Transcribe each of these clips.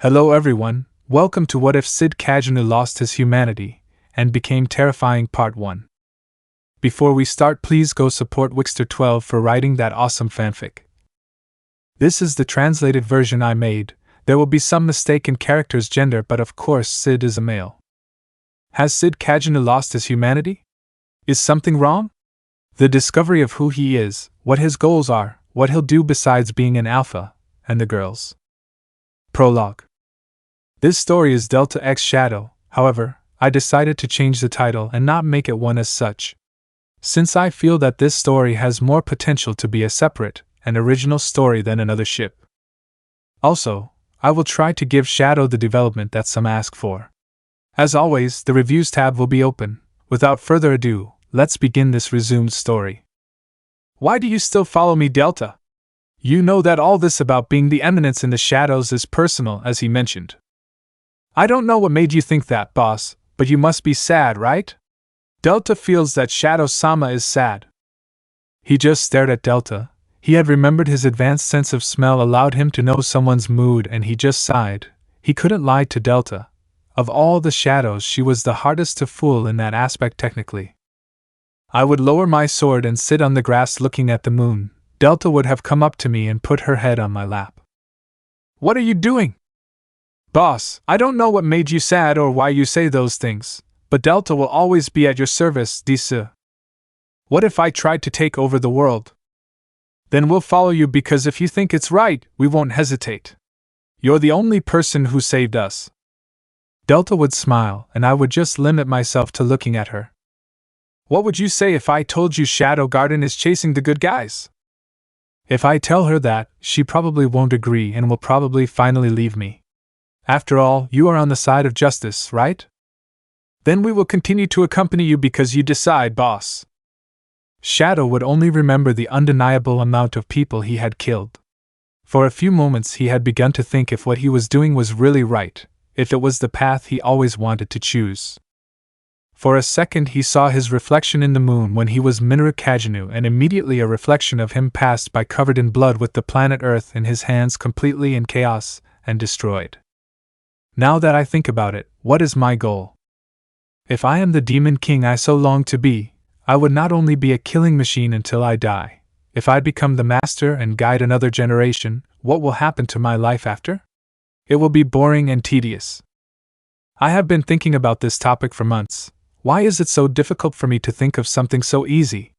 Hello everyone, welcome to What If Cid Kagenou Lost His Humanity and Became Terrifying Part 1. Before we start, please go support Wixter12 for writing that awesome fanfic. This is the translated version I made. There will be some mistake in character's gender, but of course Cid is a male. Has Cid Kagenou lost his humanity? Is something wrong? The discovery of who he is, what his goals are, what he'll do besides being an alpha, and the girls. Prologue. This story is Delta X Shadow, however, I decided to change the title and not make it one as such, since I feel that this story has more potential to be a separate and original story than another ship. Also, I will try to give Shadow the development that some ask for. As always, the reviews tab will be open. Without further ado, let's begin this resumed story. Why do you still follow me, Delta? You know that all this about being the eminence in the shadows is personal, as he mentioned. I don't know what made you think that, boss, but you must be sad, right? Delta feels that Shadow-sama is sad. He just stared at Delta. He had remembered his advanced sense of smell allowed him to know someone's mood, and he just sighed. He couldn't lie to Delta. Of all the shadows, she was the hardest to fool in that aspect technically. I would lower my sword and sit on the grass looking at the moon. Delta would have come up to me and put her head on my lap. What are you doing? Boss, I don't know what made you sad or why you say those things, but Delta will always be at your service, Disa. What if I tried to take over the world? Then we'll follow you, because if you think it's right, we won't hesitate. You're the only person who saved us. Delta would smile, and I would just limit myself to looking at her. What would you say if I told you Shadow Garden is chasing the good guys? If I tell her that, she probably won't agree and will probably finally leave me. After all, you are on the side of justice, right? Then we will continue to accompany you because you decide, boss. Shadow would only remember the undeniable amount of people he had killed. For a few moments he had begun to think if what he was doing was really right, if it was the path he always wanted to choose. For a second he saw his reflection in the moon when he was Minoru Kagenou, and immediately a reflection of him passed by, covered in blood with the planet Earth in his hands, completely in chaos and destroyed. Now that I think about it, what is my goal? If I am the demon king I so long to be, I would not only be a killing machine until I die. If I become the master and guide another generation, what will happen to my life after? It will be boring and tedious. I have been thinking about this topic for months. Why is it so difficult for me to think of something so easy?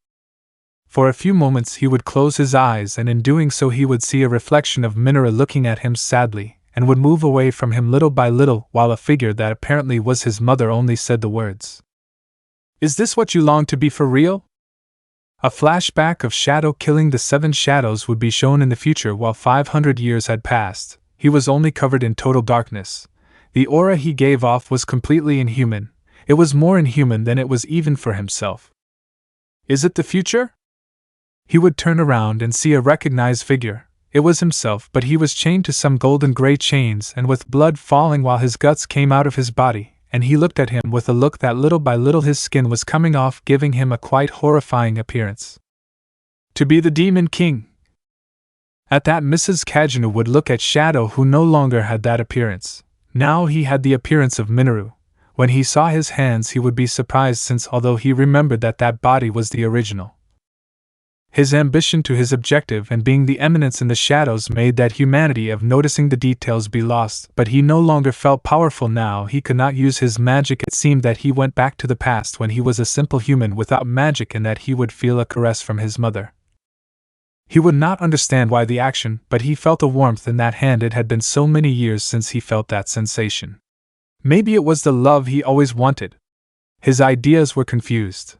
For a few moments he would close his eyes, and in doing so he would see a reflection of Minoru looking at him sadly, and would move away from him little by little, while a figure that apparently was his mother only said the words. Is this what you long to be for real? A flashback of Shadow killing the 7 shadows would be shown in the future. While 500 years had passed, he was only covered in total darkness. The aura he gave off was completely inhuman. It was more inhuman than it was even for himself. Is it the future? He would turn around and see a recognized figure. It was himself, but he was chained to some golden gray chains and with blood falling while his guts came out of his body, and he looked at him with a look that little by little his skin was coming off, giving him a quite horrifying appearance. To be the Demon King. At that, Mrs. Kagenou would look at Shadow, who no longer had that appearance. Now he had the appearance of Minoru. When he saw his hands he would be surprised, since although he remembered that body was the original, his ambition to his objective and being the eminence in the shadows made that humanity of noticing the details be lost, but he no longer felt powerful now. He could not use his magic. It seemed that he went back to the past when he was a simple human without magic, and that he would feel a caress from his mother. He would not understand why the action, but he felt a warmth in that hand. It had been so many years since he felt that sensation. Maybe it was the love he always wanted. His ideas were confused.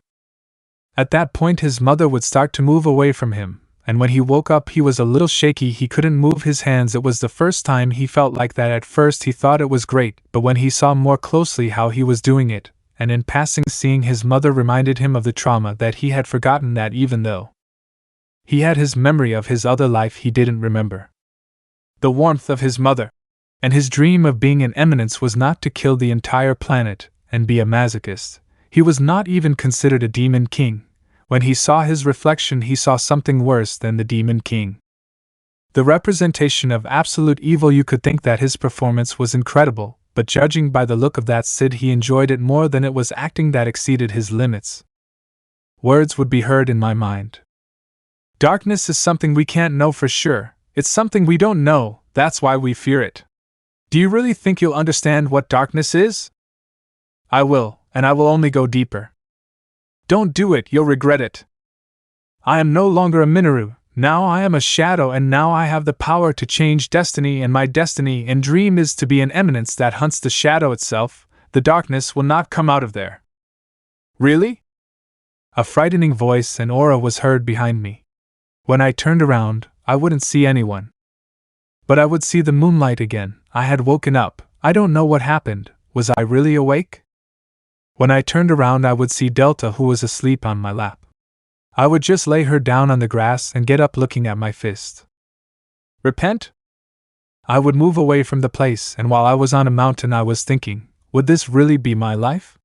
At that point his mother would start to move away from him, and when he woke up he was a little shaky. He couldn't move his hands. It was the first time he felt like that. At first he thought it was great, but when he saw more closely how he was doing it, and in passing seeing his mother, reminded him of the trauma that he had forgotten, that even though he had his memory of his other life, he didn't remember the warmth of his mother. And his dream of being an eminence was not to kill the entire planet and be a masochist. He was not even considered a demon king. When he saw his reflection he saw something worse than the demon king. The representation of absolute evil. You could think that his performance was incredible, but judging by the look of that Cid, he enjoyed it more than it was acting that exceeded his limits. Words would be heard in my mind. Darkness is something we can't know for sure. It's something we don't know, that's why we fear it. Do you really think you'll understand what darkness is? I will, and I will only go deeper. Don't do it, you'll regret it. I am no longer a Minoru, now I am a shadow, and now I have the power to change destiny, and my destiny and dream is to be an eminence that hunts the shadow itself. The darkness will not come out of there. Really? A frightening voice and aura was heard behind me. When I turned around, I wouldn't see anyone. But I would see the moonlight again. I had woken up. I don't know what happened. Was I really awake? When I turned around, I would see Delta, who was asleep on my lap. I would just lay her down on the grass and get up looking at my fist. Repent? I would move away from the place, and while I was on a mountain I was thinking, would this really be my life?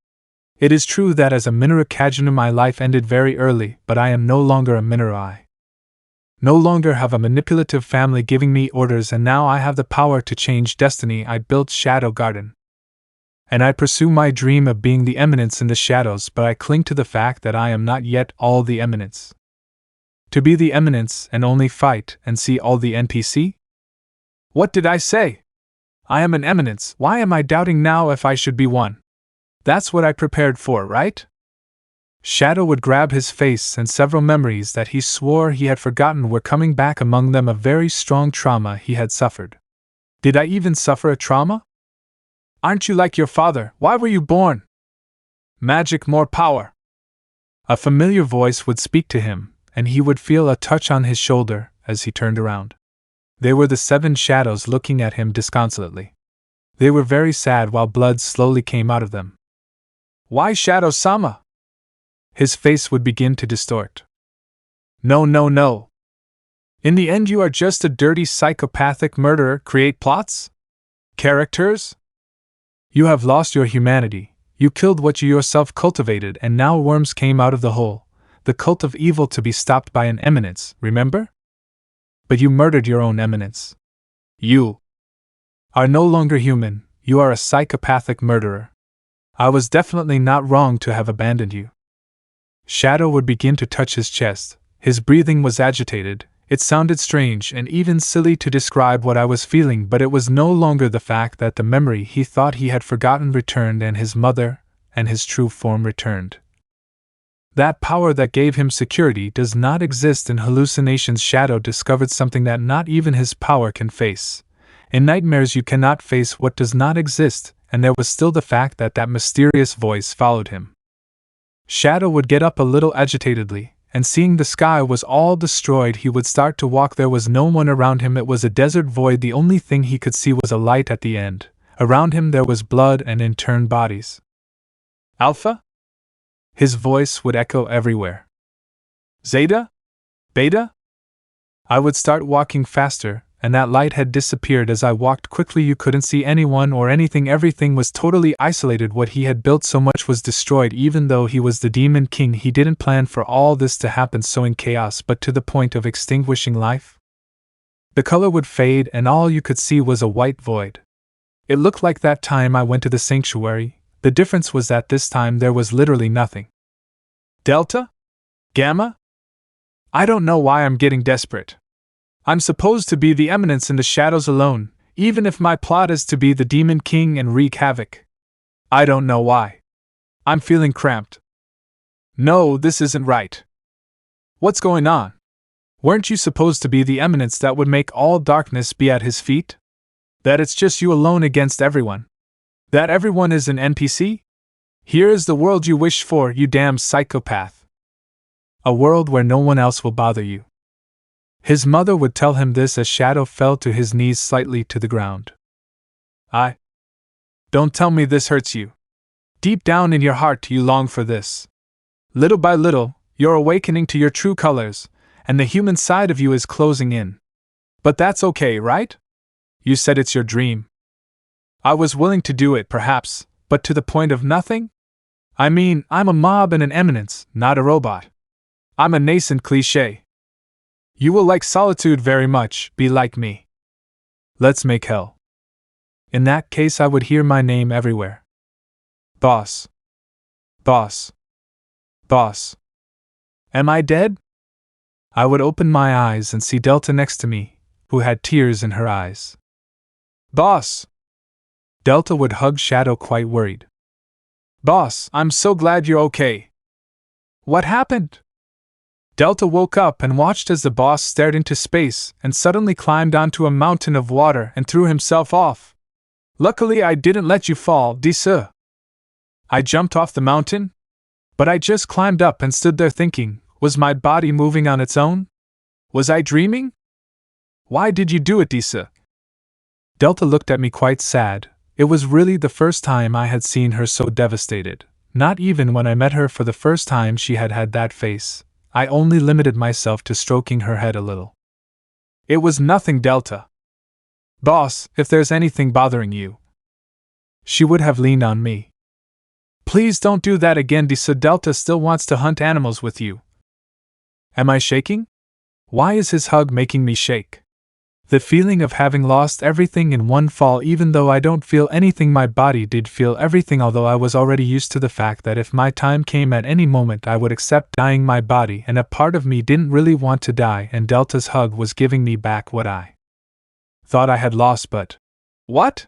It is true that as a Minoru Kagenou my life ended very early, but I am no longer a Minoru. I no longer have a manipulative family giving me orders, and now I have the power to change destiny. I built Shadow Garden. And I pursue my dream of being the eminence in the shadows, but I cling to the fact that I am not yet all the eminence. To be the eminence and only fight and see all the NPC? What did I say? I am an eminence. Why am I doubting now if I should be one? That's what I prepared for, right? Shadow would grab his face, and several memories that he swore he had forgotten were coming back, among them a very strong trauma he had suffered. Did I even suffer a trauma? Aren't you like your father? Why were you born? Magic, more power. A familiar voice would speak to him, and he would feel a touch on his shoulder as he turned around. They were the 7 shadows looking at him disconsolately. They were very sad while blood slowly came out of them. Why Shadow-sama? His face would begin to distort. No, no, no. In the end you are just a dirty psychopathic murderer. Create plots? Characters? You have lost your humanity. You killed what you yourself cultivated, and now worms came out of the hole. The cult of evil to be stopped by an eminence, remember? But you murdered your own eminence. You are no longer human. You are a psychopathic murderer. I was definitely not wrong to have abandoned you. Shadow would begin to touch his chest. His breathing was agitated. It sounded strange and even silly to describe what I was feeling, but it was no longer the fact that the memory he thought he had forgotten returned, and his mother and his true form returned. That power that gave him security does not exist in hallucinations. Shadow discovered something that not even his power can face. In nightmares you cannot face what does not exist, and there was still the fact that that mysterious voice followed him. Shadow would get up a little agitatedly, and seeing the sky was all destroyed, he would start to walk. There was no one around him. It was a desert void. The only thing he could see was a light at the end. Around him there was blood and in turn bodies. Alpha? His voice would echo everywhere. Zeta? Beta? I would start walking faster, and that light had disappeared as I walked quickly. You couldn't see anyone or anything. Everything was totally isolated. What he had built so much was destroyed. Even though he was the Demon King, he didn't plan for all this to happen so in chaos, but to the point of extinguishing life. The color would fade, and all you could see was a white void. It looked like that time I went to the sanctuary. The difference was that this time there was literally nothing. Delta? Gamma? I don't know why I'm getting desperate. I'm supposed to be the eminence in the shadows alone, even if my plot is to be the Demon King and wreak havoc. I don't know why. I'm feeling cramped. No, this isn't right. What's going on? Weren't you supposed to be the eminence that would make all darkness be at his feet? That it's just you alone against everyone? That everyone is an NPC? Here is the world you wished for, you damn psychopath. A world where no one else will bother you. His mother would tell him this as Shadow fell to his knees slightly to the ground. Don't tell me this hurts you. Deep down in your heart you long for this. Little by little, you're awakening to your true colors, and the human side of you is closing in. But that's okay, right? You said it's your dream. I was willing to do it, perhaps, but to the point of nothing? I mean, I'm a mob and an eminence, not a robot. I'm a nascent cliché. You will like solitude very much, be like me. Let's make hell. In that case, I would hear my name everywhere. Boss. Boss. Boss. Am I dead? I would open my eyes and see Delta next to me, who had tears in her eyes. Boss! Delta would hug Shadow quite worried. Boss, I'm so glad you're okay. What happened? Delta woke up and watched as the boss stared into space and suddenly climbed onto a mountain of water and threw himself off. Luckily, I didn't let you fall, Disa. I jumped off the mountain? But I just climbed up and stood there thinking, was my body moving on its own? Was I dreaming? Why did you do it, Disa? Delta looked at me quite sad. It was really the first time I had seen her so devastated. Not even when I met her for the first time she had had that face. I only limited myself to stroking her head a little. It was nothing, Delta. Boss, if there's anything bothering you. She would have leaned on me. Please don't do that again, Disa. Delta still wants to hunt animals with you. Am I shaking? Why is his hug making me shake? The feeling of having lost everything in one fall, even though I don't feel anything, my body did feel everything, although I was already used to the fact that if my time came at any moment I would accept dying. My body and a part of me didn't really want to die, and Delta's hug was giving me back what I thought I had lost. But what?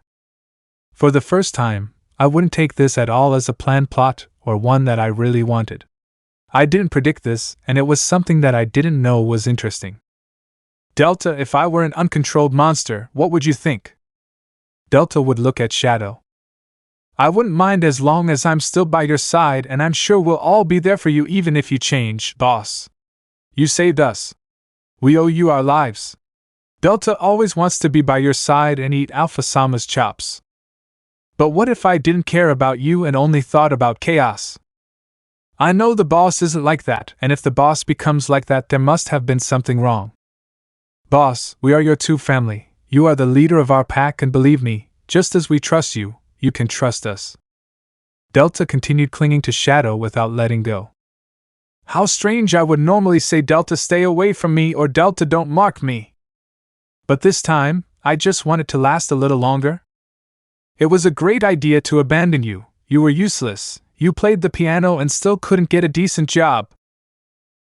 For the first time, I wouldn't take this at all as a planned plot or one that I really wanted. I didn't predict this, and it was something that I didn't know was interesting. Delta, if I were an uncontrolled monster, what would you think? Delta would look at Shadow. I wouldn't mind as long as I'm still by your side, and I'm sure we'll all be there for you even if you change, boss. You saved us. We owe you our lives. Delta always wants to be by your side and eat Alpha-sama's chops. But what if I didn't care about you and only thought about chaos? I know the boss isn't like that, and if the boss becomes like that, there must have been something wrong. Boss, we are your true family. You are the leader of our pack, and believe me, just as we trust you, you can trust us. Delta continued clinging to Shadow without letting go. How strange, I would normally say Delta stay away from me or Delta don't mark me. But this time, I just want it to last a little longer. It was a great idea to abandon you. You were useless. You played the piano and still couldn't get a decent job.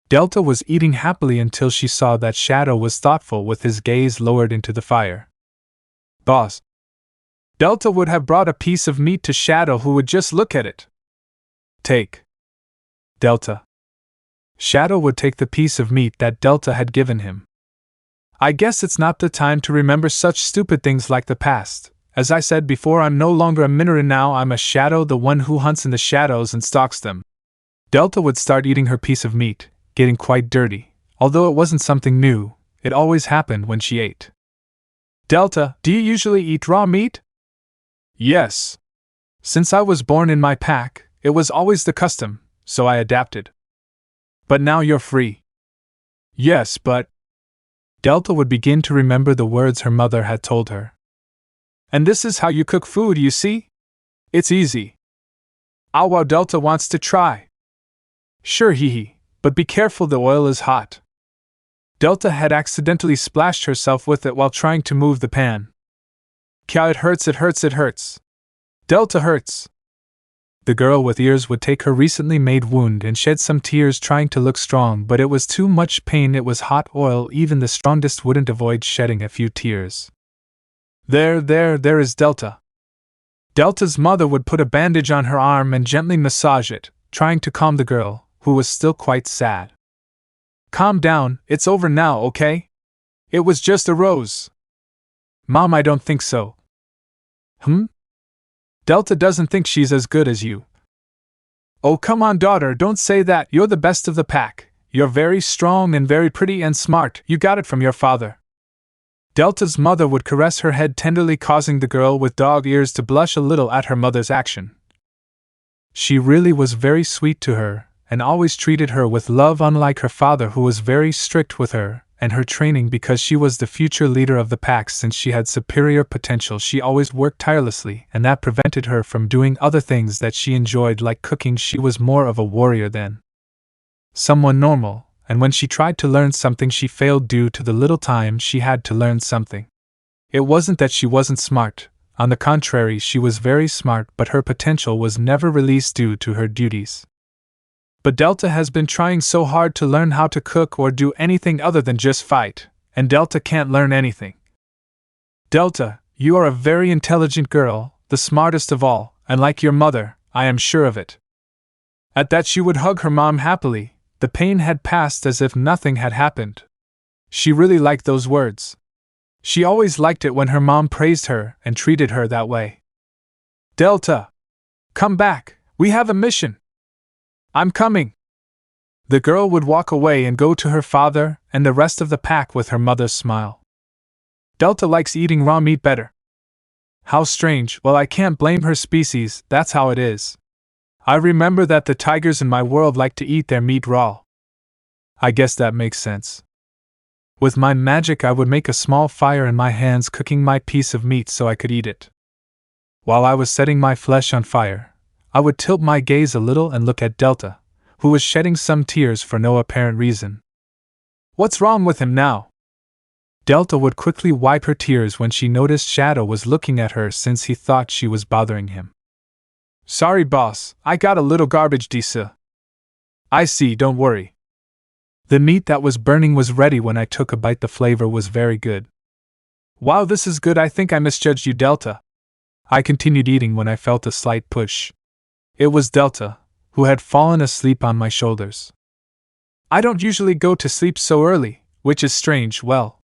Delta was eating happily until she saw that Shadow was thoughtful with his gaze lowered into the fire. Boss. Delta would have brought a piece of meat to Shadow, who would just look at it. Take. Delta. Shadow would take the piece of meat that Delta had given him. I guess it's not the time to remember such stupid things like the past. As I said before, I'm no longer a Minoru now, I'm a Shadow, the one who hunts in the shadows and stalks them. Delta would start eating her piece of meat, getting quite dirty. Although it wasn't something new, it always happened when she ate. Delta, do you usually eat raw meat? Yes. Since I was born in my pack, it was always the custom, so I adapted. But now you're free. Yes, but... Delta would begin to remember the words her mother had told her. And this is how you cook food, you see? It's easy. Ah, wow, Delta wants to try. Sure, hee, but be careful, the oil is hot. Delta had accidentally splashed herself with it while trying to move the pan. Kya, it hurts, it hurts, it hurts. Delta hurts. The girl with ears would take her recently made wound and shed some tears trying to look strong, but it was too much pain, it was hot oil, even the strongest wouldn't avoid shedding a few tears. There is Delta. Delta's mother would put a bandage on her arm and gently massage it, trying to calm the girl, who was still quite sad. Calm down, it's over now, okay? It was just a rose. Mom, I don't think so. Delta doesn't think she's as good as you. Oh, come on, daughter, don't say that, you're the best of the pack. You're very strong and very pretty and smart, you got it from your father. Delta's mother would caress her head tenderly, causing the girl with dog ears to blush a little at her mother's action. She really was very sweet to her, and always treated her with love, unlike her father, who was very strict with her and her training. Because she was the future leader of the pack, since she had superior potential, she always worked tirelessly, and that prevented her from doing other things that she enjoyed, like cooking. She was more of a warrior than someone normal, and when she tried to learn something she failed due to the little time she had to learn something. It wasn't that she wasn't smart, on the contrary she was very smart, but her potential was never released due to her duties. But Delta has been trying so hard to learn how to cook or do anything other than just fight, and Delta can't learn anything. Delta, you are a very intelligent girl, the smartest of all, and like your mother, I am sure of it. At that she would hug her mom happily, the pain had passed as if nothing had happened. She really liked those words. She always liked it when her mom praised her and treated her that way. Delta! Come back, we have a mission! I'm coming! The girl would walk away and go to her father and the rest of the pack with her mother's smile. Delta likes eating raw meat better. How strange, well I can't blame her species, that's how it is. I remember that the tigers in my world like to eat their meat raw. I guess that makes sense. With my magic I would make a small fire in my hands cooking my piece of meat so I could eat it. While I was setting my flesh on fire, I would tilt my gaze a little and look at Delta, who was shedding some tears for no apparent reason. What's wrong with him now? Delta would quickly wipe her tears when she noticed Shadow was looking at her since he thought she was bothering him. Sorry boss, I got a little garbage disa. I see, don't worry. The meat that was burning was ready when I took a bite. The flavor was very good. Wow, this is good. I think I misjudged you, Delta. I continued eating when I felt a slight push. It was Delta, who had fallen asleep on my shoulders. I don't usually go to sleep so early, which is strange. Well,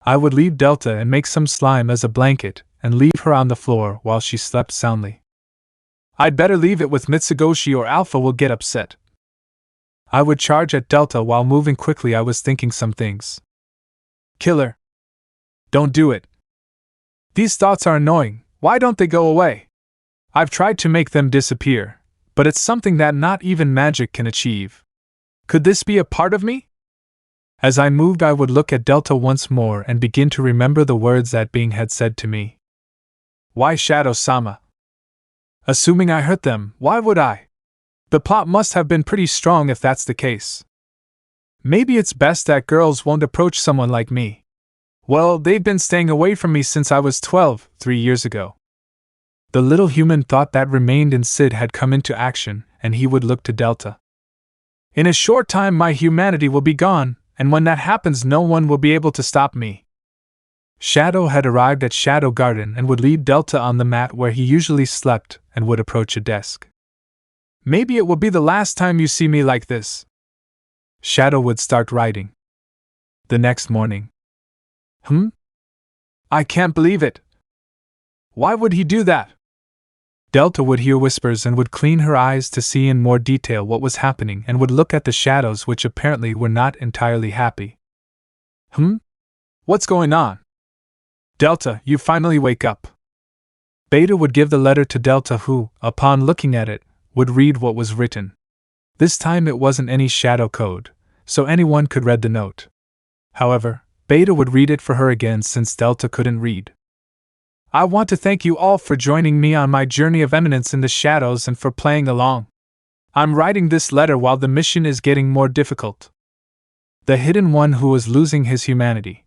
I would leave Delta and make some slime as a blanket and leave her on the floor while she slept soundly. I'd better leave it with Mitsugoshi or Alpha will get upset. I would charge at Delta while moving quickly. I was thinking some things. Killer. Don't do it. These thoughts are annoying, why don't they go away? I've tried to make them disappear, but it's something that not even magic can achieve. Could this be a part of me? As I moved I would look at Delta once more and begin to remember the words that being had said to me. Why Shadow-sama? Assuming I hurt them, why would I? The plot must have been pretty strong if that's the case. Maybe it's best that girls won't approach someone like me. Well, they've been staying away from me since I was 12, 3 years ago. The little human thought that remained in Cid had come into action, and he would look to Delta. In a short time my humanity will be gone, and when that happens no one will be able to stop me. Shadow had arrived at Shadow Garden and would leave Delta on the mat where he usually slept and would approach a desk. Maybe it will be the last time you see me like this. Shadow would start writing. The next morning. I can't believe it. Why would he do that? Delta would hear whispers and would clean her eyes to see in more detail what was happening and would look at the shadows which apparently were not entirely happy. What's going on? Delta, you finally wake up. Beta would give the letter to Delta who, upon looking at it, would read what was written. This time it wasn't any shadow code, so anyone could read the note. However, Beta would read it for her again since Delta couldn't read. I want to thank you all for joining me on my journey of eminence in the shadows and for playing along. I'm writing this letter while the mission is getting more difficult. The hidden one who was losing his humanity.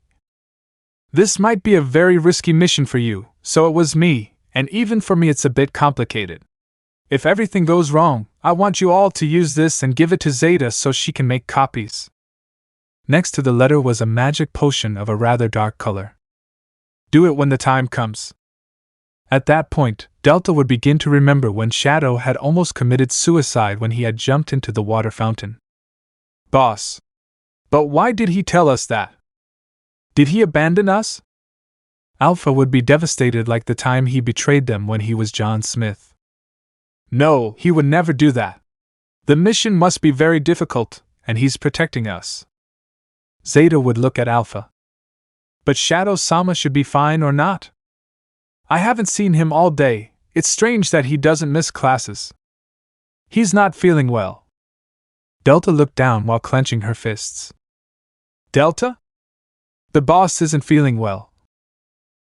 This might be a very risky mission for you, so it was me, and even for me it's a bit complicated. If everything goes wrong, I want you all to use this and give it to Zeta so she can make copies. Next to the letter was a magic potion of a rather dark color. Do it when the time comes. At that point, Delta would begin to remember when Shadow had almost committed suicide when he had jumped into the water fountain. Boss. But why did he tell us that? Did he abandon us? Alpha would be devastated like the time he betrayed them when he was John Smith. No, he would never do that. The mission must be very difficult, and he's protecting us. Zeta would look at Alpha. But Shadow-sama should be fine or not? I haven't seen him all day. It's strange that he doesn't miss classes. He's not feeling well. Delta looked down while clenching her fists. Delta? The boss isn't feeling well.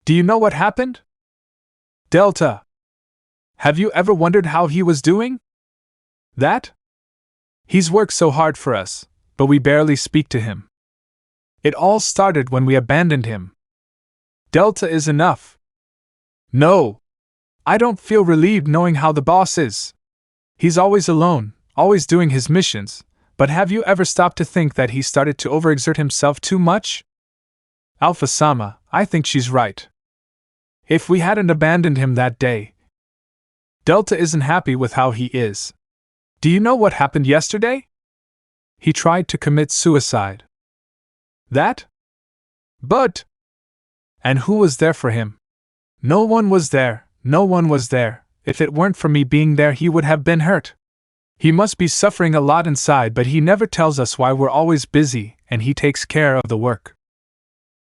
Do you know what happened? Delta. Have you ever wondered how he was doing? That? He's worked so hard for us, but we barely speak to him. It all started when we abandoned him. Delta is enough. No. I don't feel relieved knowing how the boss is. He's always alone, always doing his missions, but have you ever stopped to think that he started to overexert himself too much? Alpha-sama, I think she's right. If we hadn't abandoned him that day. Delta isn't happy with how he is. Do you know what happened yesterday? He tried to commit suicide. That? But. And who was there for him? No one was there, no one was there. If it weren't for me being there, he would have been hurt. He must be suffering a lot inside, but he never tells us why. We're always busy, and he takes care of the work.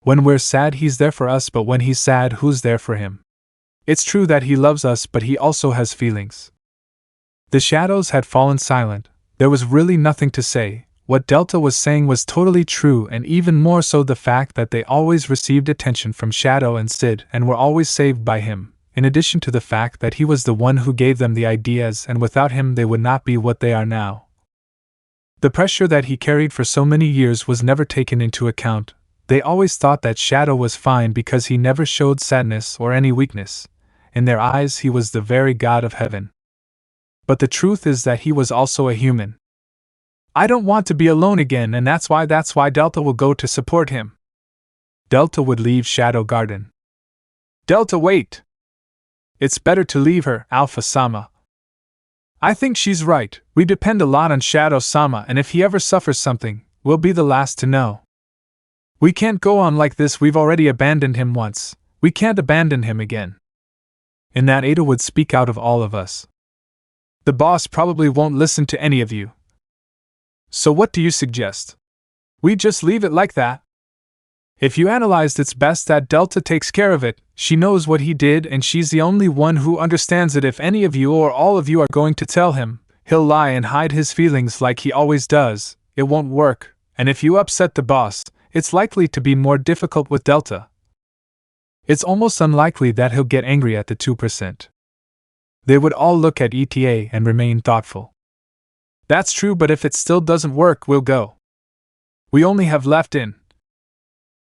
When we're sad, he's there for us, but when he's sad, who's there for him? It's true that he loves us, but he also has feelings. The shadows had fallen silent. There was really nothing to say. What Delta was saying was totally true, and even more so the fact that they always received attention from Shadow and Cid and were always saved by him, in addition to the fact that he was the one who gave them the ideas, and without him they would not be what they are now. The pressure that he carried for so many years was never taken into account. They always thought that Shadow was fine because he never showed sadness or any weakness. In their eyes he was the very god of heaven. But the truth is that he was also a human. I don't want to be alone again, and that's why Delta will go to support him. Delta would leave Shadow Garden. Delta, wait! It's better to leave her, Alpha-sama. I think she's right. We depend a lot on Shadow-sama, and if he ever suffers something, we'll be the last to know. We can't go on like this. We've already abandoned him once. We can't abandon him again. In that, Ada would speak out of all of us. The boss probably won't listen to any of you. So what do you suggest? We just leave it like that? If you analyzed, it's best that Delta takes care of it. She knows what he did, and she's the only one who understands it. If any of you or all of you are going to tell him, he'll lie and hide his feelings like he always does. It won't work, and if you upset the boss, it's likely to be more difficult with Delta. It's almost unlikely that he'll get angry at the 2%. They would all look at ETA and remain thoughtful. That's true, but if it still doesn't work, we'll go. We only have left in.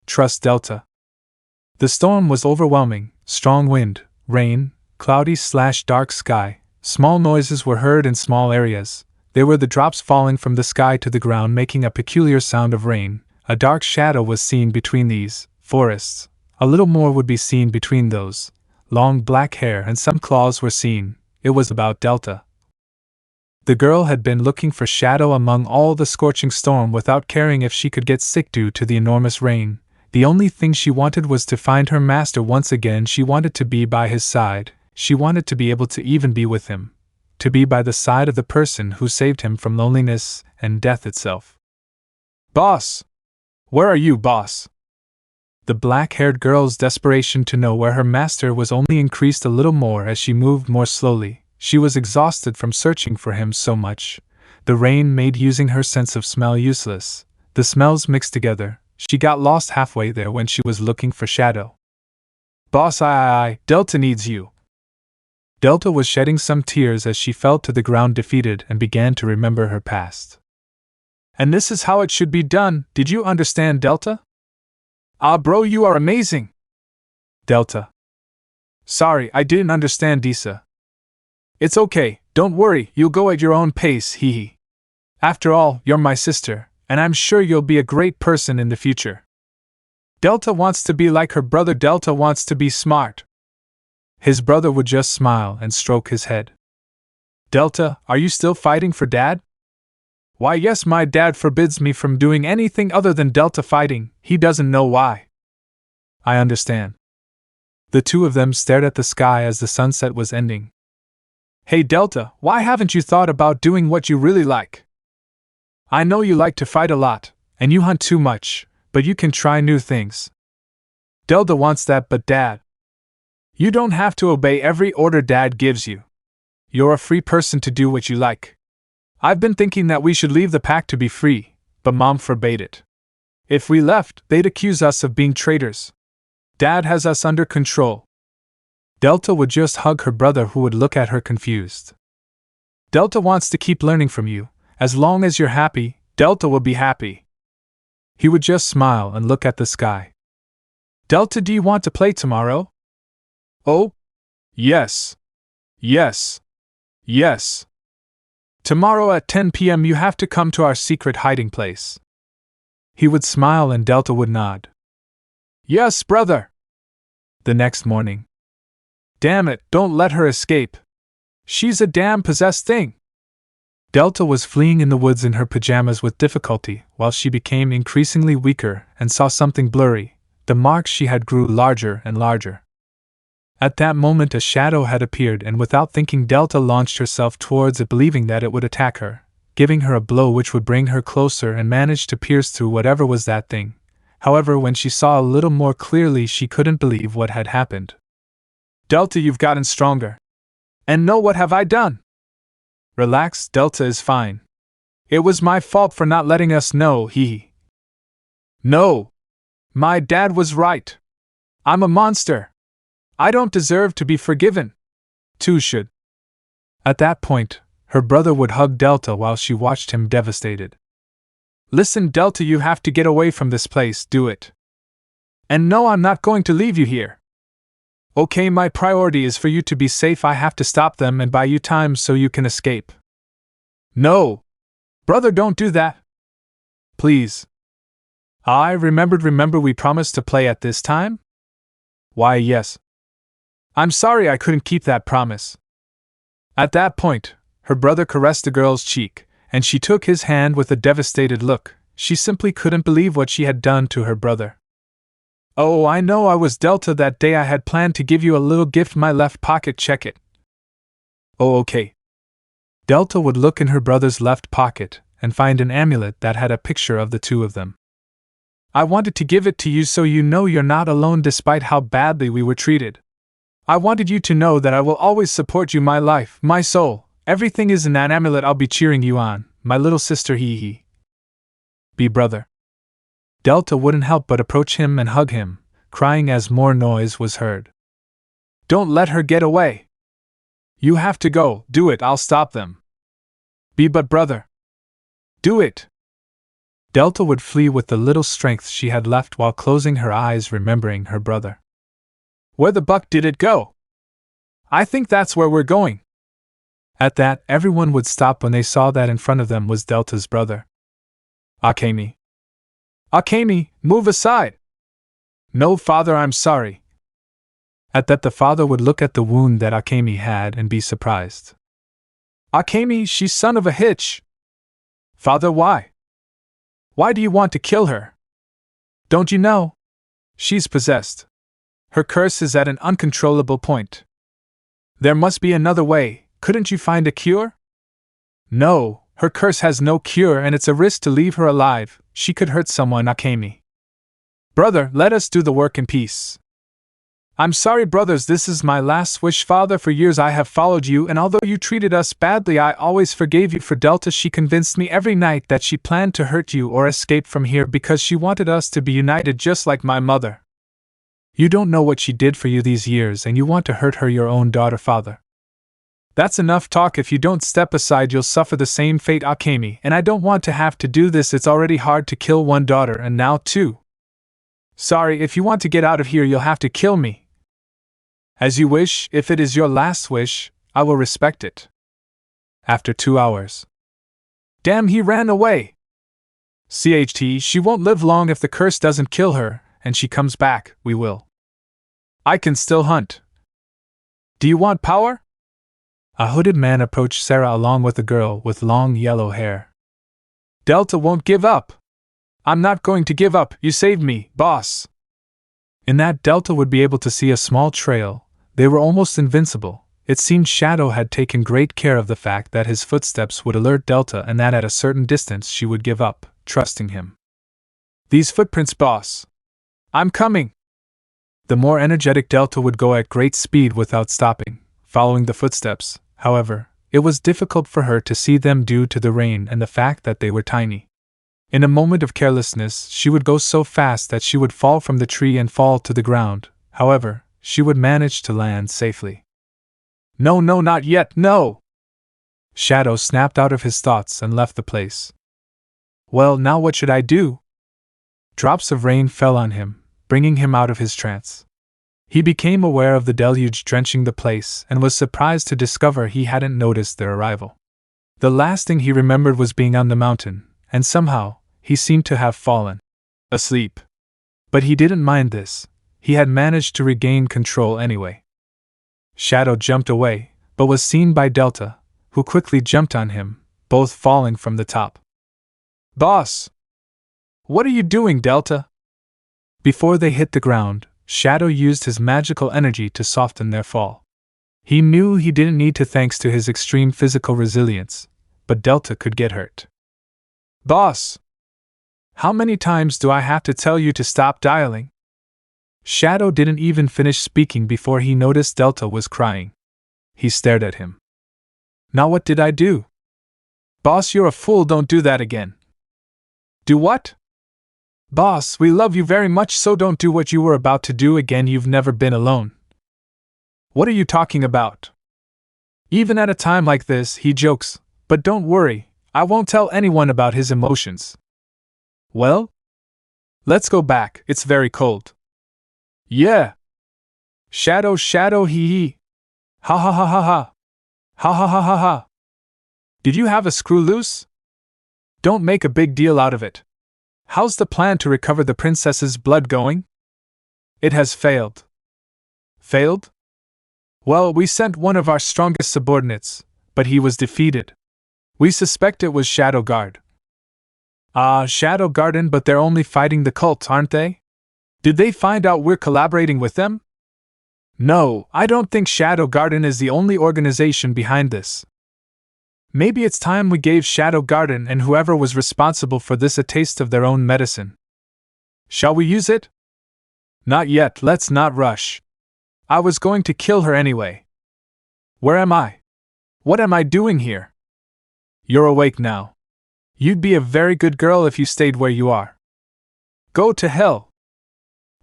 Trust Delta. The storm was overwhelming. Strong wind, rain, cloudy/dark sky. Small noises were heard in small areas. They were the drops falling from the sky to the ground, making a peculiar sound of rain. A dark shadow was seen between these forests. A little more would be seen between those. Long black hair and some claws were seen. It was about Delta. The girl had been looking for Shadow among all the scorching storm without caring if she could get sick due to the enormous rain. The only thing she wanted was to find her master once again. She wanted to be by his side. She wanted to be able to even be with him. To be by the side of the person who saved him from loneliness and death itself. Boss! Where are you, boss? The black-haired girl's desperation to know where her master was only increased a little more as she moved more slowly. She was exhausted from searching for him so much. The rain made using her sense of smell useless. The smells mixed together. She got lost halfway there when she was looking for Shadow. Boss, Delta needs you. Delta was shedding some tears as she fell to the ground defeated and began to remember her past. And this is how it should be done. Did you understand, Delta? Ah, bro, you are amazing. Delta. Sorry, I didn't understand, Disa. It's okay, don't worry, you'll go at your own pace, hee. After all, you're my sister, and I'm sure you'll be a great person in the future. Delta wants to be like her brother. Delta wants to be smart. His brother would just smile and stroke his head. Delta, are you still fighting for Dad? Why, yes, my dad forbids me from doing anything other than Delta fighting. He doesn't know why. I understand. The two of them stared at the sky as the sunset was ending. Hey Delta, why haven't you thought about doing what you really like? I know you like to fight a lot, and you hunt too much, but you can try new things. Delta wants that, but Dad. You don't have to obey every order Dad gives you. You're a free person to do what you like. I've been thinking that we should leave the pack to be free, but Mom forbade it. If we left, they'd accuse us of being traitors. Dad has us under control. Delta would just hug her brother, who would look at her confused. Delta wants to keep learning from you. As long as you're happy, Delta would be happy. He would just smile and look at the sky. Delta, do you want to play tomorrow? Oh, yes. Yes. Yes. Tomorrow at 10 p.m. you have to come to our secret hiding place. He would smile and Delta would nod. Yes, brother. The next morning. Damn it, don't let her escape. She's a damn possessed thing. Delta was fleeing in the woods in her pajamas with difficulty while she became increasingly weaker and saw something blurry. The marks she had grew larger and larger. At that moment a shadow had appeared and without thinking Delta launched herself towards it believing that it would attack her, giving her a blow which would bring her closer and managed to pierce through whatever was that thing. However, when she saw a little more clearly she couldn't believe what had happened. Delta, you've gotten stronger. And know what have I done? Relax, Delta is fine. It was my fault for not letting us know, No. My dad was right. I'm a monster. I don't deserve to be forgiven. Two should. At that point, her brother would hug Delta while she watched him devastated. Listen, Delta, you have to get away from this place, do it. And no, I'm not going to leave you here. Okay, my priority is for you to be safe. I have to stop them and buy you time so you can escape. No. Brother, don't do that. Please. Remember we promised to play at this time? Why, yes. I'm sorry I couldn't keep that promise. At that point, her brother caressed the girl's cheek, and she took his hand with a devastated look. She simply couldn't believe what she had done to her brother. Oh, I know I was Delta that day. I had planned to give you a little gift, my left pocket, check it. Oh, okay. Delta would look in her brother's left pocket and find an amulet that had a picture of the two of them. I wanted to give it to you so you know you're not alone despite how badly we were treated. I wanted you to know that I will always support you, my life, my soul. Everything is in that amulet. I'll be cheering you on, my little sister, Be brother. Delta wouldn't help but approach him and hug him, crying as more noise was heard. Don't let her get away. You have to go, do it, I'll stop them. But brother. Do it. Delta would flee with the little strength she had left while closing her eyes, remembering her brother. Where the buck did it go? I think that's where we're going. At that, everyone would stop when they saw that in front of them was Delta's brother. Akemi. Akemi, move aside. No, father, I'm sorry. At that, the father would look at the wound that Akemi had and be surprised. Akemi, she's son of a hitch. Father, why? Why do you want to kill her? Don't you know? She's possessed. Her curse is at an uncontrollable point. There must be another way. Couldn't you find a cure? No, her curse has no cure and it's a risk to leave her alive. She could hurt someone, Akemi. Brother, let us do the work in peace. I'm sorry, brothers, this is my last wish. Father, for years I have followed you, and although you treated us badly, I always forgave you. For Delta, she convinced me every night that she planned to hurt you or escape from here because she wanted us to be united just like my mother. You don't know what she did for you these years, and you want to hurt her, your own daughter, father. That's enough talk. If you don't step aside, you'll suffer the same fate, Akemi, and I don't want to have to do this. It's already hard to kill one daughter, and now two. Sorry, if you want to get out of here, you'll have to kill me. As you wish. If it is your last wish, I will respect it. After 2 hours. Damn, he ran away. CHT, she won't live long if the curse doesn't kill her, and she comes back, we will. I can still hunt. Do you want power? A hooded man approached Sarah along with a girl with long yellow hair. Delta won't give up. I'm not going to give up. You saved me, boss. In that, Delta would be able to see a small trail. They were almost invincible. It seemed Shadow had taken great care of the fact that his footsteps would alert Delta and that at a certain distance she would give up, trusting him. These footprints, boss. I'm coming. The more energetic Delta would go at great speed without stopping, following the footsteps. However, it was difficult for her to see them due to the rain and the fact that they were tiny. In a moment of carelessness, she would go so fast that she would fall from the tree and fall to the ground. However, she would manage to land safely. No, not yet, no! Shadow snapped out of his thoughts and left the place. Well, now what should I do? Drops of rain fell on him, bringing him out of his trance. He became aware of the deluge drenching the place and was surprised to discover he hadn't noticed their arrival. The last thing he remembered was being on the mountain, and somehow, he seemed to have fallen asleep. But he didn't mind this. He had managed to regain control anyway. Shadow jumped away, but was seen by Delta, who quickly jumped on him, both falling from the top. Boss! What are you doing, Delta? Before they hit the ground, Shadow used his magical energy to soften their fall. He knew he didn't need to thanks to his extreme physical resilience, but Delta could get hurt. Boss! How many times do I have to tell you to stop dialing? Shadow didn't even finish speaking before he noticed Delta was crying. He stared at him. Now what did I do? Boss, you're a fool, don't do that again. Do what? Boss, we love you very much, so don't do what you were about to do again. You've never been alone. What are you talking about? Even at a time like this, he jokes, but don't worry, I won't tell anyone about his emotions. Well? Let's go back, it's very cold. Yeah. Shadow, hee hee. Ha ha ha ha ha. Ha ha ha ha ha. Did you have a screw loose? Don't make a big deal out of it. How's the plan to recover the princess's blood going? It has failed. Failed? Well, we sent one of our strongest subordinates, but he was defeated. We suspect it was Shadow Guard. Shadow Garden, but they're only fighting the cult, aren't they? Did they find out we're collaborating with them? No, I don't think Shadow Garden is the only organization behind this. Maybe it's time we gave Shadow Garden and whoever was responsible for this a taste of their own medicine. Shall we use it? Not yet, let's not rush. I was going to kill her anyway. Where am I? What am I doing here? You're awake now. You'd be a very good girl if you stayed where you are. Go to hell.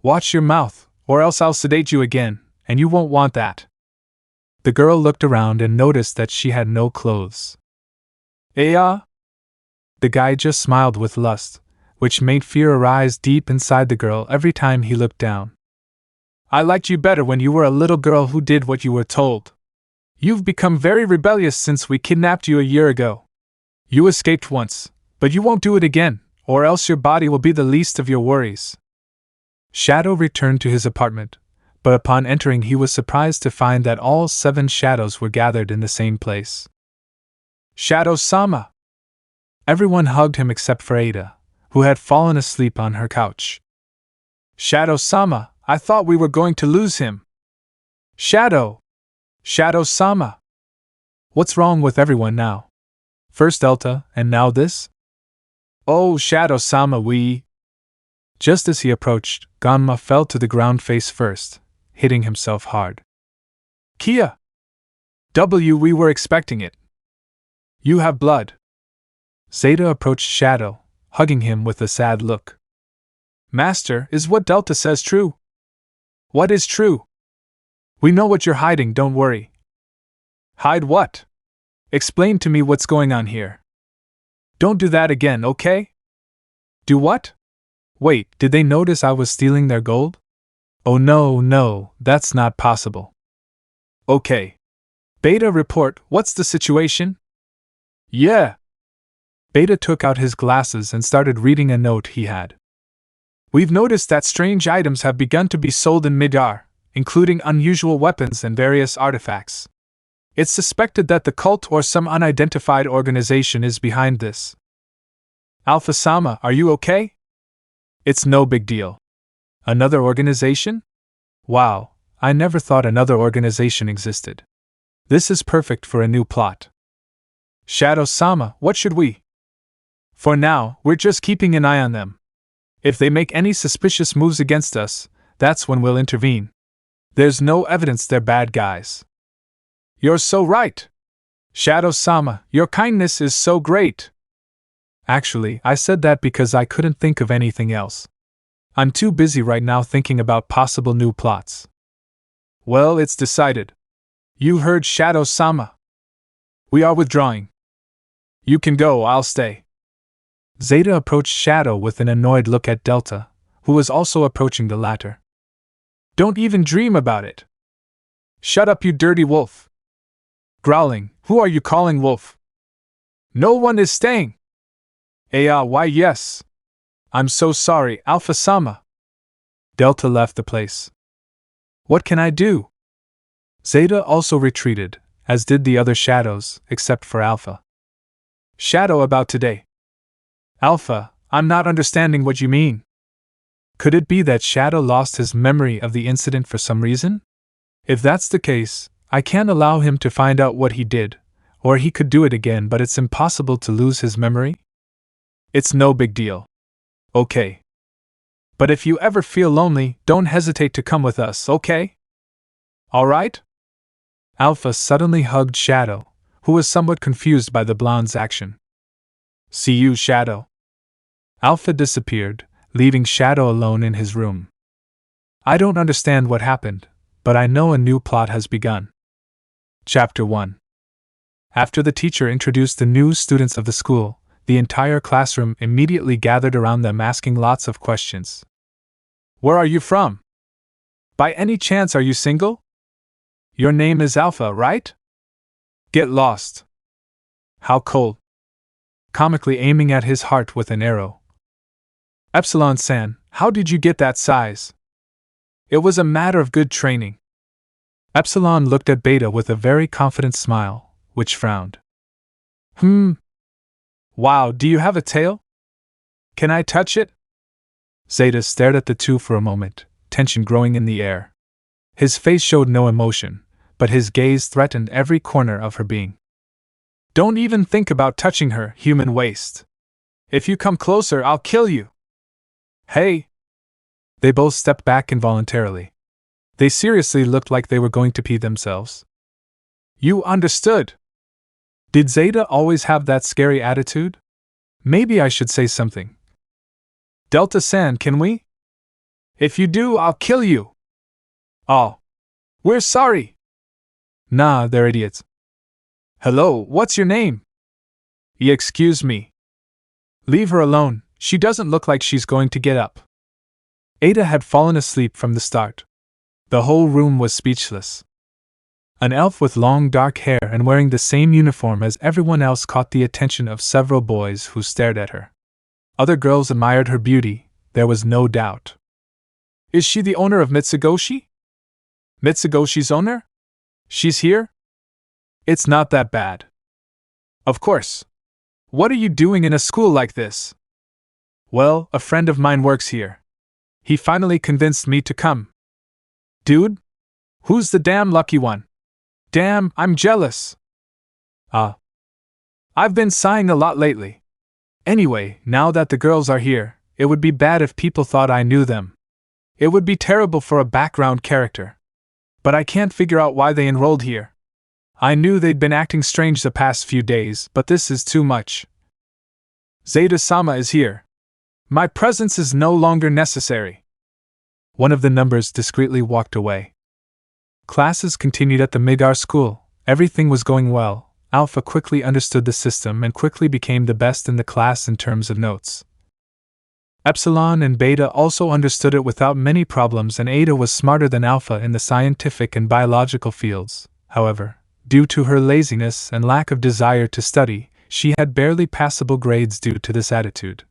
Watch your mouth, or else I'll sedate you again, and you won't want that. The girl looked around and noticed that she had no clothes. The guy just smiled with lust, which made fear arise deep inside the girl every time he looked down. I liked you better when you were a little girl who did what you were told. You've become very rebellious since we kidnapped you a year ago. You escaped once, but you won't do it again, or else your body will be the least of your worries. Shadow returned to his apartment, but upon entering he was surprised to find that all 7 shadows were gathered in the same place. Shadow-sama! Everyone hugged him except for Ada, who had fallen asleep on her couch. Shadow-sama, I thought we were going to lose him. Shadow! Shadow-sama! What's wrong with everyone now? First Delta, and now this? Oh, Shadow-sama, we... Just as he approached, Ganma fell to the ground face first, hitting himself hard. Kia! We were expecting it. You have blood. Zeta approached Shadow, hugging him with a sad look. Master, is what Delta says true? What is true? We know what you're hiding, don't worry. Hide what? Explain to me what's going on here. Don't do that again, okay? Do what? Wait, did they notice I was stealing their gold? Oh no, that's not possible. Okay. Beta, report, what's the situation? Yeah. Beta took out his glasses and started reading a note he had. We've noticed that strange items have begun to be sold in Midar, including unusual weapons and various artifacts. It's suspected that the cult or some unidentified organization is behind this. Alpha-sama, are you okay? It's no big deal. Another organization? Wow, I never thought another organization existed. This is perfect for a new plot. Shadow-sama, what should we? For now, we're just keeping an eye on them. If they make any suspicious moves against us, that's when we'll intervene. There's no evidence they're bad guys. You're so right. Shadow-sama, your kindness is so great. Actually, I said that because I couldn't think of anything else. I'm too busy right now thinking about possible new plots. Well, it's decided. You heard Shadow-sama. We are withdrawing. You can go, I'll stay. Zeta approached Shadow with an annoyed look at Delta, who was also approaching the latter. Don't even dream about it. Shut up, you dirty wolf. Growling, who are you calling wolf? No one is staying. Why yes. I'm so sorry, Alpha-sama. Delta left the place. What can I do? Zeta also retreated, as did the other shadows, except for Alpha. Shadow about today. Alpha, I'm not understanding what you mean. Could it be that Shadow lost his memory of the incident for some reason? If that's the case, I can't allow him to find out what he did, or he could do it again, but it's impossible to lose his memory? It's no big deal. Okay. But if you ever feel lonely, don't hesitate to come with us, okay? Alright? Alpha suddenly hugged Shadow, who was somewhat confused by the blonde's action. See you, Shadow. Alpha disappeared, leaving Shadow alone in his room. I don't understand what happened, but I know a new plot has begun. Chapter 1. After the teacher introduced the new students of the school, the entire classroom immediately gathered around them asking lots of questions. Where are you from? By any chance are you single? Your name is Alpha, right? Get lost. How cold. Comically aiming at his heart with an arrow. Epsilon-san, how did you get that size? It was a matter of good training. Epsilon looked at Beta with a very confident smile, which frowned. Wow, do you have a tail? Can I touch it? Zeta stared at the two for a moment, tension growing in the air. His face showed no emotion, but his gaze threatened every corner of her being. Don't even think about touching her, human waste. If you come closer, I'll kill you. Hey! They both stepped back involuntarily. They seriously looked like they were going to pee themselves. You understood. Did Zeta always have that scary attitude? Maybe I should say something. Delta-san, can we? If you do, I'll kill you. Oh. We're sorry. Nah, they're idiots. Hello, what's your name? Excuse me. Leave her alone, she doesn't look like she's going to get up. Ada had fallen asleep from the start. The whole room was speechless. An elf with long dark hair and wearing the same uniform as everyone else caught the attention of several boys who stared at her. Other girls admired her beauty, there was no doubt. Is she the owner of Mitsugoshi? Mitsugoshi's owner? She's here? It's not that bad. Of course. What are you doing in a school like this? Well, a friend of mine works here. He finally convinced me to come. Dude? Who's the damn lucky one? Damn, I'm jealous. I've been sighing a lot lately. Anyway, now that the girls are here, it would be bad if people thought I knew them. It would be terrible for a background character. But I can't figure out why they enrolled here. I knew they'd been acting strange the past few days, but this is too much. Zeta-sama is here. My presence is no longer necessary. One of the numbers discreetly walked away. Classes continued at the Midgar school. Everything was going well. Alpha quickly understood the system and quickly became the best in the class in terms of notes. Epsilon and Beta also understood it without many problems, and Ada was smarter than Alpha in the scientific and biological fields. However, due to her laziness and lack of desire to study, she had barely passable grades due to this attitude.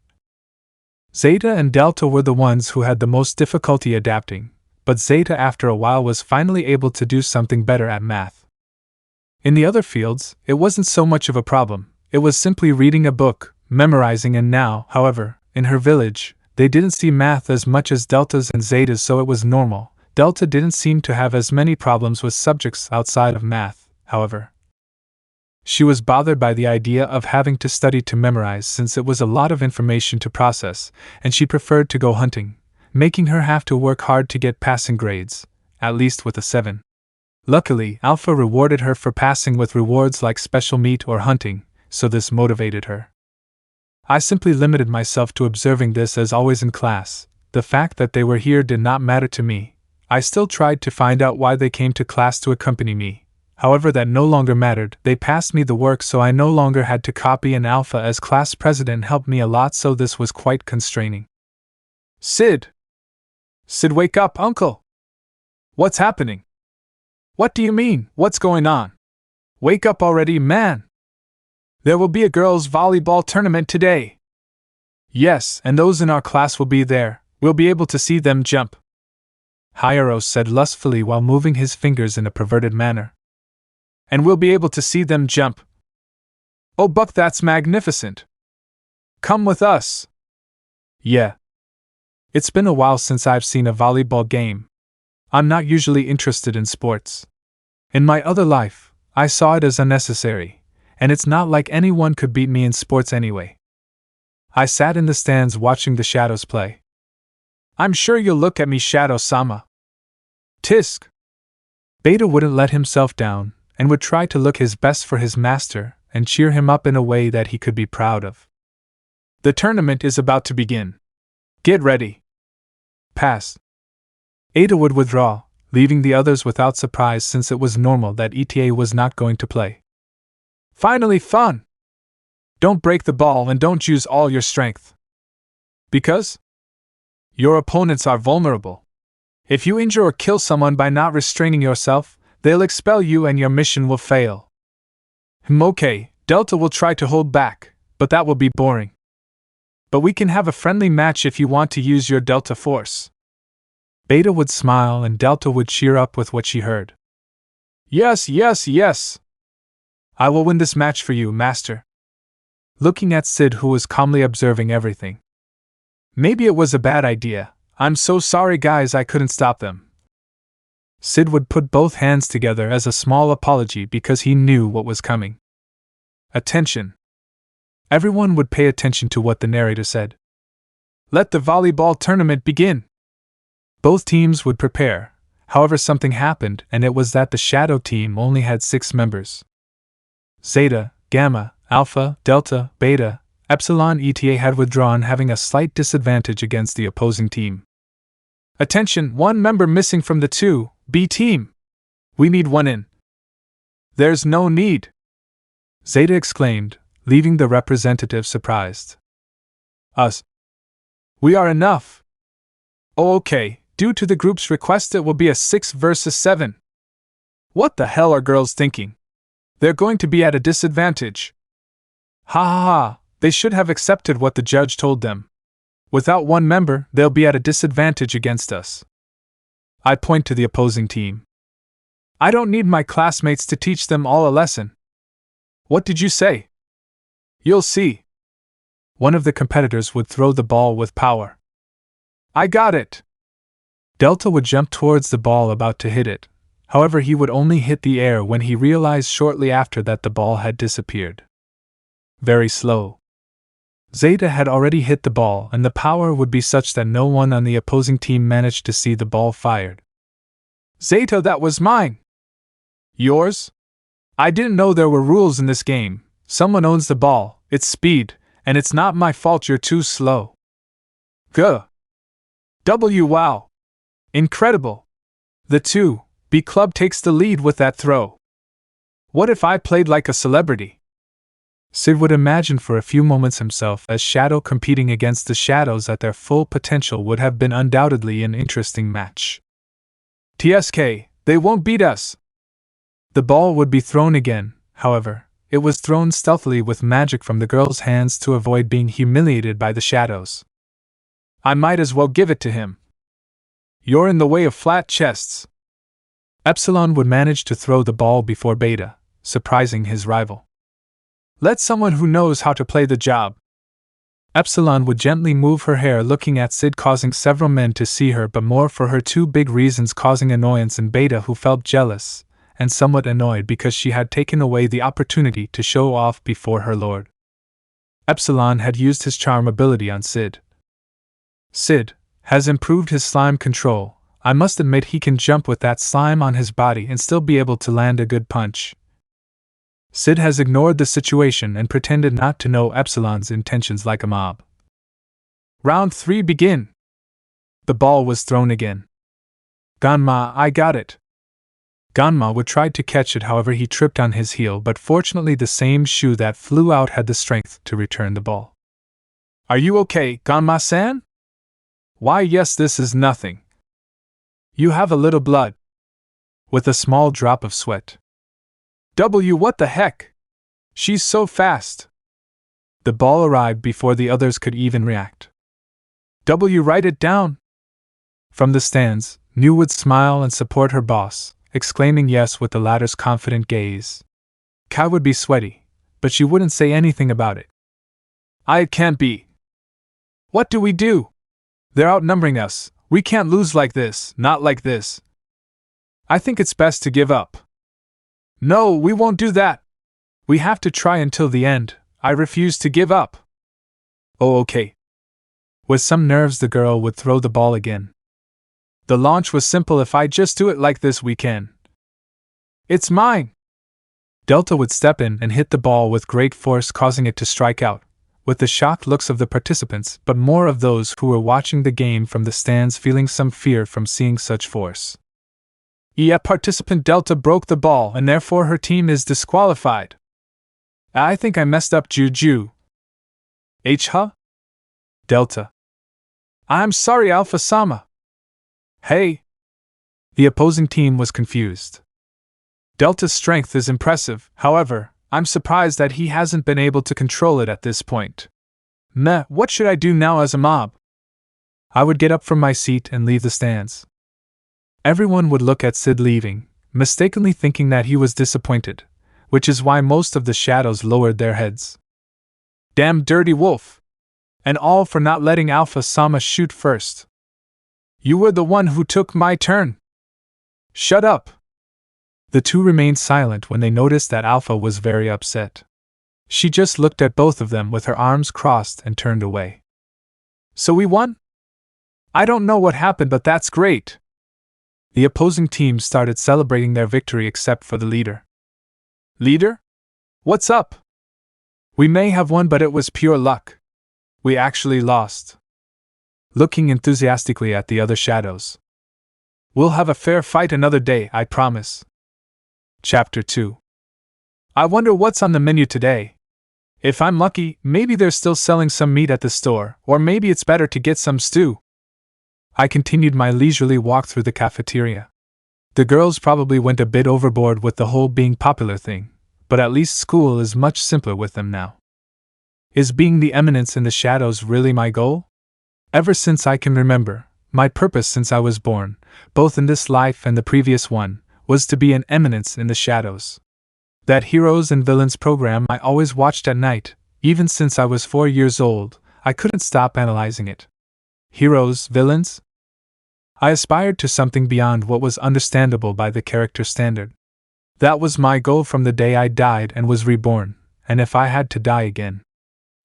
Zeta and Delta were the ones who had the most difficulty adapting, but Zeta after a while was finally able to do something better at math. In the other fields, it wasn't so much of a problem, it was simply reading a book, memorizing, and now, however, in her village, they didn't see math as much as Deltas and Zetas, so it was normal. Delta didn't seem to have as many problems with subjects outside of math, however. She was bothered by the idea of having to study to memorize since it was a lot of information to process, and she preferred to go hunting, making her have to work hard to get passing grades, at least with a 7. Luckily, Alpha rewarded her for passing with rewards like special meat or hunting, so this motivated her. I simply limited myself to observing this as always in class. The fact that they were here did not matter to me. I still tried to find out why they came to class to accompany me. However, that no longer mattered. They passed me the work, so I no longer had to copy, and Alpha as class president helped me a lot, so this was quite constraining. Cid! Cid, wake up, uncle! What's happening? What do you mean? What's going on? Wake up already, man! There will be a girls' volleyball tournament today. Yes, and those in our class will be there. We'll be able to see them jump. Hieros said lustfully while moving his fingers in a perverted manner. And we'll be able to see them jump. Oh, Buck, that's magnificent. Come with us. Yeah. It's been a while since I've seen a volleyball game. I'm not usually interested in sports. In my other life, I saw it as unnecessary, and it's not like anyone could beat me in sports anyway. I sat in the stands watching the shadows play. I'm sure you'll look at me, Shadow-sama. Tisk! Beta wouldn't let himself down, and would try to look his best for his master and cheer him up in a way that he could be proud of. The tournament is about to begin. Get ready. Pass. Ada would withdraw, leaving the others without surprise since it was normal that ETA was not going to play. Finally, fun! Don't break the ball and don't use all your strength. Because? Your opponents are vulnerable. If you injure or kill someone by not restraining yourself, they'll expel you and your mission will fail. Okay, Delta will try to hold back, but that will be boring. But we can have a friendly match if you want to use your Delta force. Beta would smile and Delta would cheer up with what she heard. Yes, yes, yes! I will win this match for you, Master. Looking at Cid, who was calmly observing everything. Maybe it was a bad idea. I'm so sorry, guys, I couldn't stop them. Cid would put both hands together as a small apology because he knew what was coming. Attention. Everyone would pay attention to what the narrator said. Let the volleyball tournament begin. Both teams would prepare. However, something happened, and it was that the Shadow team only had 6 members. Zeta, Gamma, Alpha, Delta, Beta, Epsilon, Eta had withdrawn, having a slight disadvantage against the opposing team. Attention, 1 member missing from the 2B team. We need 1 in. There's no need, Zeta exclaimed, leaving the representative surprised. Us. We are enough. Oh, okay, due to the group's request, it will be a 6 versus 7. What the hell are girls thinking? They're going to be at a disadvantage. Ha ha ha, they should have accepted what the judge told them. Without 1 member, they'll be at a disadvantage against us. I point to the opposing team. I don't need my classmates to teach them all a lesson. What did you say? You'll see. One of the competitors would throw the ball with power. I got it. Delta would jump towards the ball about to hit it. However, he would only hit the air when he realized shortly after that the ball had disappeared. Very slow. Zeta had already hit the ball, and the power would be such that no one on the opposing team managed to see the ball fired. Zeta, that was mine. Yours? I didn't know there were rules in this game. Someone owns the ball, it's speed, and it's not my fault you're too slow. Guh. Wow. Incredible. The 2B club takes the lead with that throw. What if I played like a celebrity? Cid would imagine for a few moments himself as Shadow competing against the Shadows at their full potential would have been undoubtedly an interesting match. TSK, they won't beat us. The ball would be thrown again, however. It was thrown stealthily with magic from the girl's hands to avoid being humiliated by the Shadows. I might as well give it to him. You're in the way of flat chests. Epsilon would manage to throw the ball before Beta, surprising his rival. Let someone who knows how to play the job. Epsilon would gently move her hair, looking at Cid, causing several men to see her, but more for her 2 big reasons, causing annoyance in Beta, who felt jealous and somewhat annoyed because she had taken away the opportunity to show off before her lord. Epsilon had used his charm ability on Cid. Cid has improved his slime control. I must admit he can jump with that slime on his body and still be able to land a good punch. Cid has ignored the situation and pretended not to know Epsilon's intentions like a mob. Round 3 begin. The ball was thrown again. Ganma, I got it. Ganma would try to catch it, however he tripped on his heel, but fortunately the same shoe that flew out had the strength to return the ball. Are you okay, Ganma-san? Why yes, this is nothing. You have a little blood. With a small drop of sweat. What the heck? She's so fast. The ball arrived before the others could even react. Write it down. From the stands, New would smile and support her boss, exclaiming yes with the latter's confident gaze. Kai would be sweaty, but she wouldn't say anything about it. It can't be. What do we do? They're outnumbering us. We can't lose like this, not like this. I think it's best to give up. No, we won't do that. We have to try until the end. I refuse to give up. Oh, okay. With some nerves, the girl would throw the ball again. The launch was simple. If I just do it like this, we can. It's mine. Delta would step in and hit the ball with great force, causing it to strike out, with the shocked looks of the participants, but more of those who were watching the game from the stands feeling some fear from seeing such force. Participant Delta broke the ball and therefore her team is disqualified. I think I messed up Juju. Huh? Delta. I'm sorry, Alpha-sama. Hey. The opposing team was confused. Delta's strength is impressive, however, I'm surprised that he hasn't been able to control it at this point. What should I do now as a mob? I would get up from my seat and leave the stands. Everyone would look at Cid leaving, mistakenly thinking that he was disappointed, which is why most of the shadows lowered their heads. Damn dirty wolf! And all for not letting Alpha-sama shoot first. You were the one who took my turn. Shut up! The two remained silent when they noticed that Alpha was very upset. She just looked at both of them with her arms crossed and turned away. So we won? I don't know what happened, but that's great. The opposing team started celebrating their victory except for the leader. Leader? What's up? We may have won, but it was pure luck. We actually lost. Looking enthusiastically at the other shadows. We'll have a fair fight another day, I promise. Chapter 2. I wonder what's on the menu today. If I'm lucky, maybe they're still selling some meat at the store, or maybe it's better to get some stew. I continued my leisurely walk through the cafeteria. The girls probably went a bit overboard with the whole being popular thing, but at least school is much simpler with them now. Is being the eminence in the shadows really my goal? Ever since I can remember, my purpose since I was born, both in this life and the previous one, was to be an eminence in the shadows. That heroes and villains program I always watched at night, even since I was 4 years old, I couldn't stop analyzing it. Heroes, villains? I aspired to something beyond what was understandable by the character standard. That was my goal from the day I died and was reborn, and if I had to die again.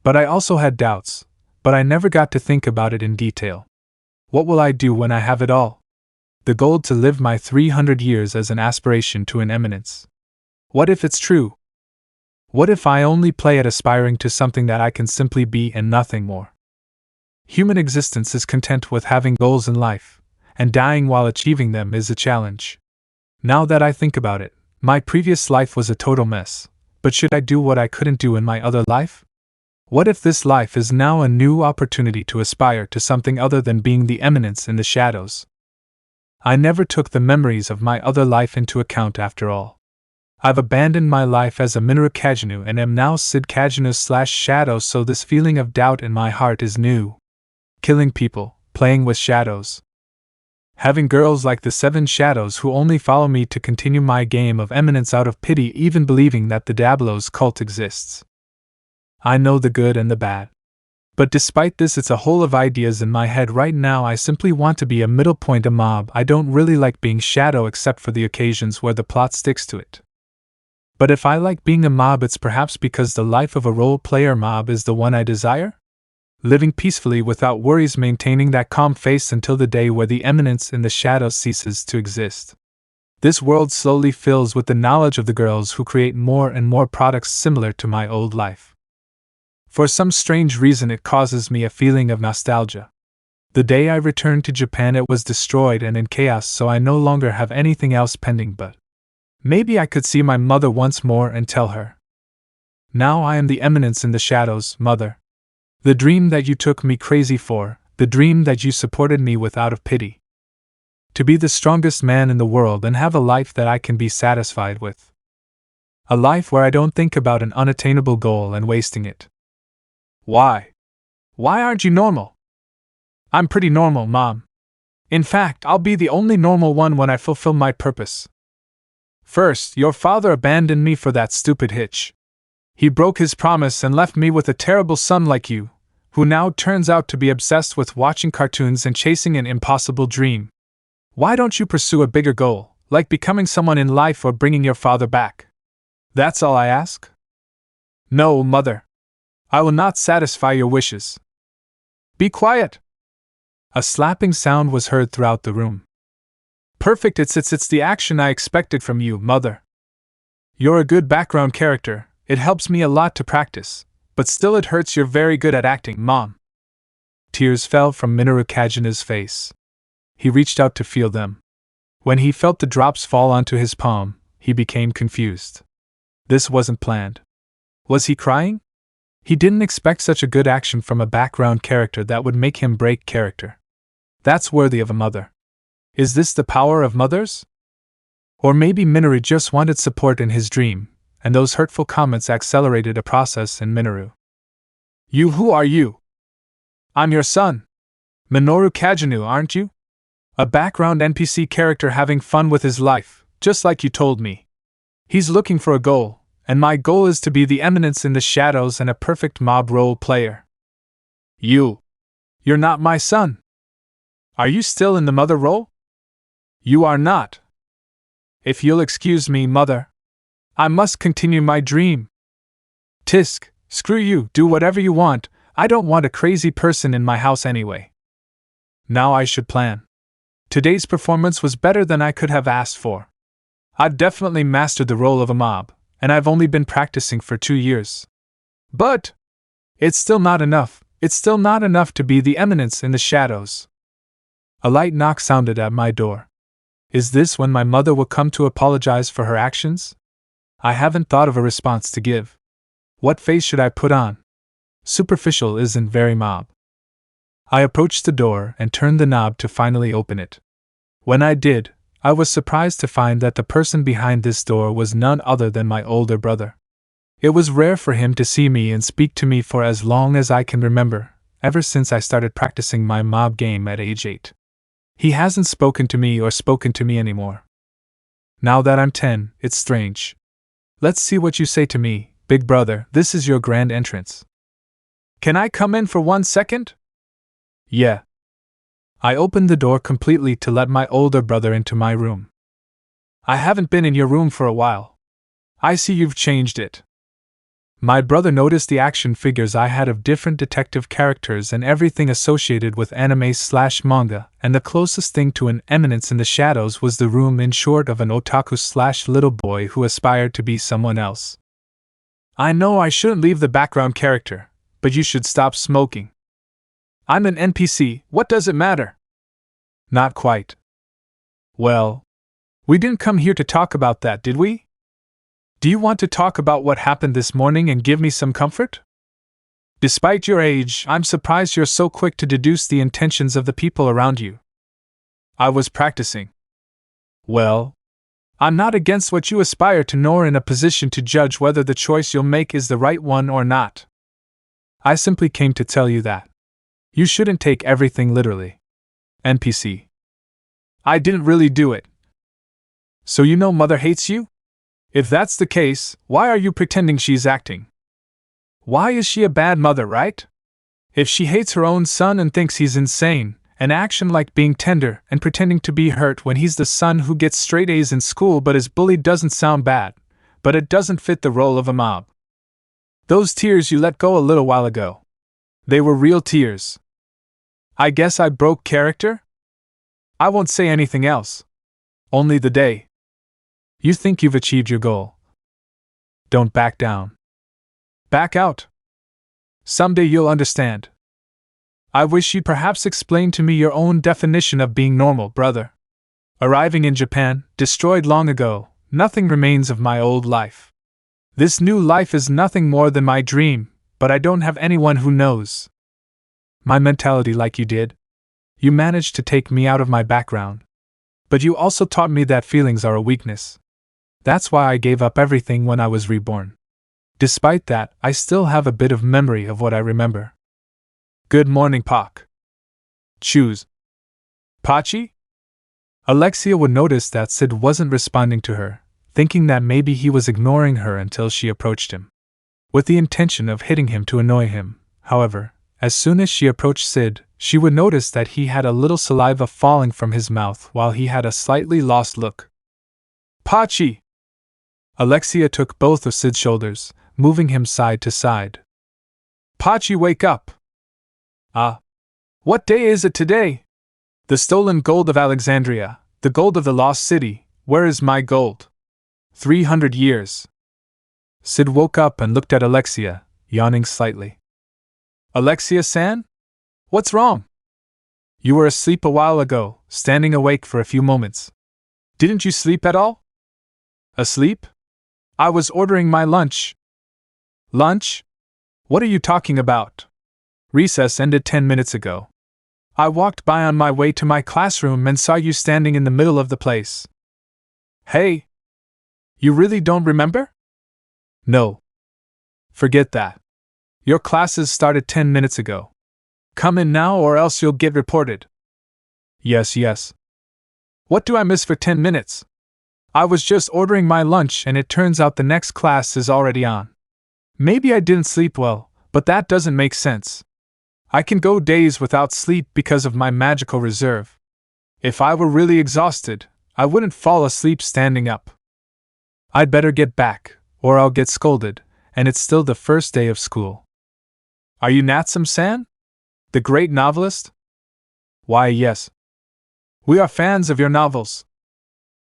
But I also had doubts, but I never got to think about it in detail. What will I do when I have it all? The goal to live my 300 years as an aspiration to an eminence. What if it's true? What if I only play at aspiring to something that I can simply be and nothing more? Human existence is content with having goals in life, and dying while achieving them is a challenge. Now that I think about it, my previous life was a total mess, but should I do what I couldn't do in my other life? What if this life is now a new opportunity to aspire to something other than being the eminence in the shadows? I never took the memories of my other life into account after all. I've abandoned my life as a Minoru Kagenou and am now Cid Kagenou/Shadow, so this feeling of doubt in my heart is new. Killing people, playing with shadows. Having girls like the 7 shadows who only follow me to continue my game of eminence out of pity, even believing that the Diabolos cult exists. I know the good and the bad. But despite this, it's a whole of ideas in my head right now. I simply want to be a middle point, a mob. I don't really like being shadow except for the occasions where the plot sticks to it. But if I like being a mob, it's perhaps because the life of a role-player mob is the one I desire? Living peacefully without worries, maintaining that calm face until the day where the eminence in the shadows ceases to exist. This world slowly fills with the knowledge of the girls who create more and more products similar to my old life. For some strange reason, it causes me a feeling of nostalgia. The day I returned to Japan, it was destroyed and in chaos, so I no longer have anything else pending but Maybe I could see my mother once more and tell her. Now I am the eminence in the shadows, mother. The dream that you took me crazy for, the dream that you supported me with out of pity. To be the strongest man in the world and have a life that I can be satisfied with. A life where I don't think about an unattainable goal and wasting it. Why? Why aren't you normal? I'm pretty normal, Mom. In fact, I'll be the only normal one when I fulfill my purpose. First, your father abandoned me for that stupid hitch. He broke his promise and left me with a terrible son like you, who now turns out to be obsessed with watching cartoons and chasing an impossible dream. Why don't you pursue a bigger goal, like becoming someone in life or bringing your father back? That's all I ask? No, Mother. I will not satisfy your wishes. Be quiet! A slapping sound was heard throughout the room. Perfect, it's the action I expected from you, Mother. You're a good background character, it helps me a lot to practice, but still it hurts you're very good at acting, Mom. Tears fell from Minoru Kagenou's face. He reached out to feel them. When he felt the drops fall onto his palm, he became confused. This wasn't planned. Was he crying? He didn't expect such a good action from a background character that would make him break character. That's worthy of a mother. Is this the power of mothers? Or maybe Minoru just wanted support in his dream, and those hurtful comments accelerated a process in Minoru. You, who are you? I'm your son. Minoru Kagenou, aren't you? A background NPC character having fun with his life, just like you told me. He's looking for a goal, and my goal is to be the eminence in the shadows and a perfect mob role player. You're not my son. Are you still in the mother role? You are not. If you'll excuse me, Mother, I must continue my dream. Tisk, screw you, do whatever you want, I don't want a crazy person in my house anyway. Now I should plan. Today's performance was better than I could have asked for. I've definitely mastered the role of a mob, and I've only been practicing for 2 years. But it's still not enough. It's still not enough to be the eminence in the shadows. A light knock sounded at my door. Is this when my mother will come to apologize for her actions? I haven't thought of a response to give. What face should I put on? Superficial isn't very mob. I approached the door and turned the knob to finally open it. When I did, I was surprised to find that the person behind this door was none other than my older brother. It was rare for him to see me and speak to me for as long as I can remember, ever since I started practicing my mob game at age 8. He hasn't spoken to me anymore. Now that I'm 10, it's strange. Let's see what you say to me, big brother, this is your grand entrance. Can I come in for 1 second? Yeah. I opened the door completely to let my older brother into my room. I haven't been in your room for a while. I see you've changed it. My brother noticed the action figures I had of different detective characters and everything associated with anime/manga, and the closest thing to an eminence in the shadows was the room in short of an otaku/little boy who aspired to be someone else. I know I shouldn't leave the background character, but you should stop smoking. I'm an NPC, what does it matter? Not quite. Well, we didn't come here to talk about that, did we? Do you want to talk about what happened this morning and give me some comfort? Despite your age, I'm surprised you're so quick to deduce the intentions of the people around you. I was practicing. Well, I'm not against what you aspire to nor in a position to judge whether the choice you'll make is the right one or not. I simply came to tell you that. You shouldn't take everything literally. NPC. I didn't really do it. So you know Mother hates you? If that's the case, why are you pretending she's acting? Why is she a bad mother, right? If she hates her own son and thinks he's insane, an action like being tender and pretending to be hurt when he's the son who gets straight A's in school but is bullied doesn't sound bad, but it doesn't fit the role of a mob. Those tears you let go a little while ago. They were real tears. I guess I broke character? I won't say anything else. Only the day. You think you've achieved your goal. Don't back down. Back out. Someday you'll understand. I wish you'd perhaps explain to me your own definition of being normal, brother. Arriving in Japan, destroyed long ago, nothing remains of my old life. This new life is nothing more than my dream, but I don't have anyone who knows my mentality like you did. You managed to take me out of my background. But you also taught me that feelings are a weakness. That's why I gave up everything when I was reborn. Despite that, I still have a bit of memory of what I remember. Good morning, Pak. Choose. Pachi? Alexia would notice that Cid wasn't responding to her, thinking that maybe he was ignoring her until she approached him, with the intention of hitting him to annoy him. However, as soon as she approached Cid, she would notice that he had a little saliva falling from his mouth while he had a slightly lost look. Pachi! Alexia took both of Cid's shoulders, moving him side to side. Pachi, wake up! What day is it today? The stolen gold of Alexandria, the gold of the lost city. Where is my gold? 300 years. Cid woke up and looked at Alexia, yawning slightly. Alexia-san? What's wrong? You were asleep a while ago, standing awake for a few moments. Didn't you sleep at all? Asleep? I was ordering my lunch. Lunch? What are you talking about? Recess ended 10 minutes ago. I walked by on my way to my classroom and saw you standing in the middle of the place. Hey! You really don't remember? No. Forget that. Your classes started 10 minutes ago. Come in now or else you'll get reported. Yes. What do I miss for 10 minutes? I was just ordering my lunch and it turns out the next class is already on. Maybe I didn't sleep well, but that doesn't make sense. I can go days without sleep because of my magical reserve. If I were really exhausted, I wouldn't fall asleep standing up. I'd better get back, or I'll get scolded, and it's still the first day of school. Are you Natsume-san? The great novelist? Why, yes. We are fans of your novels.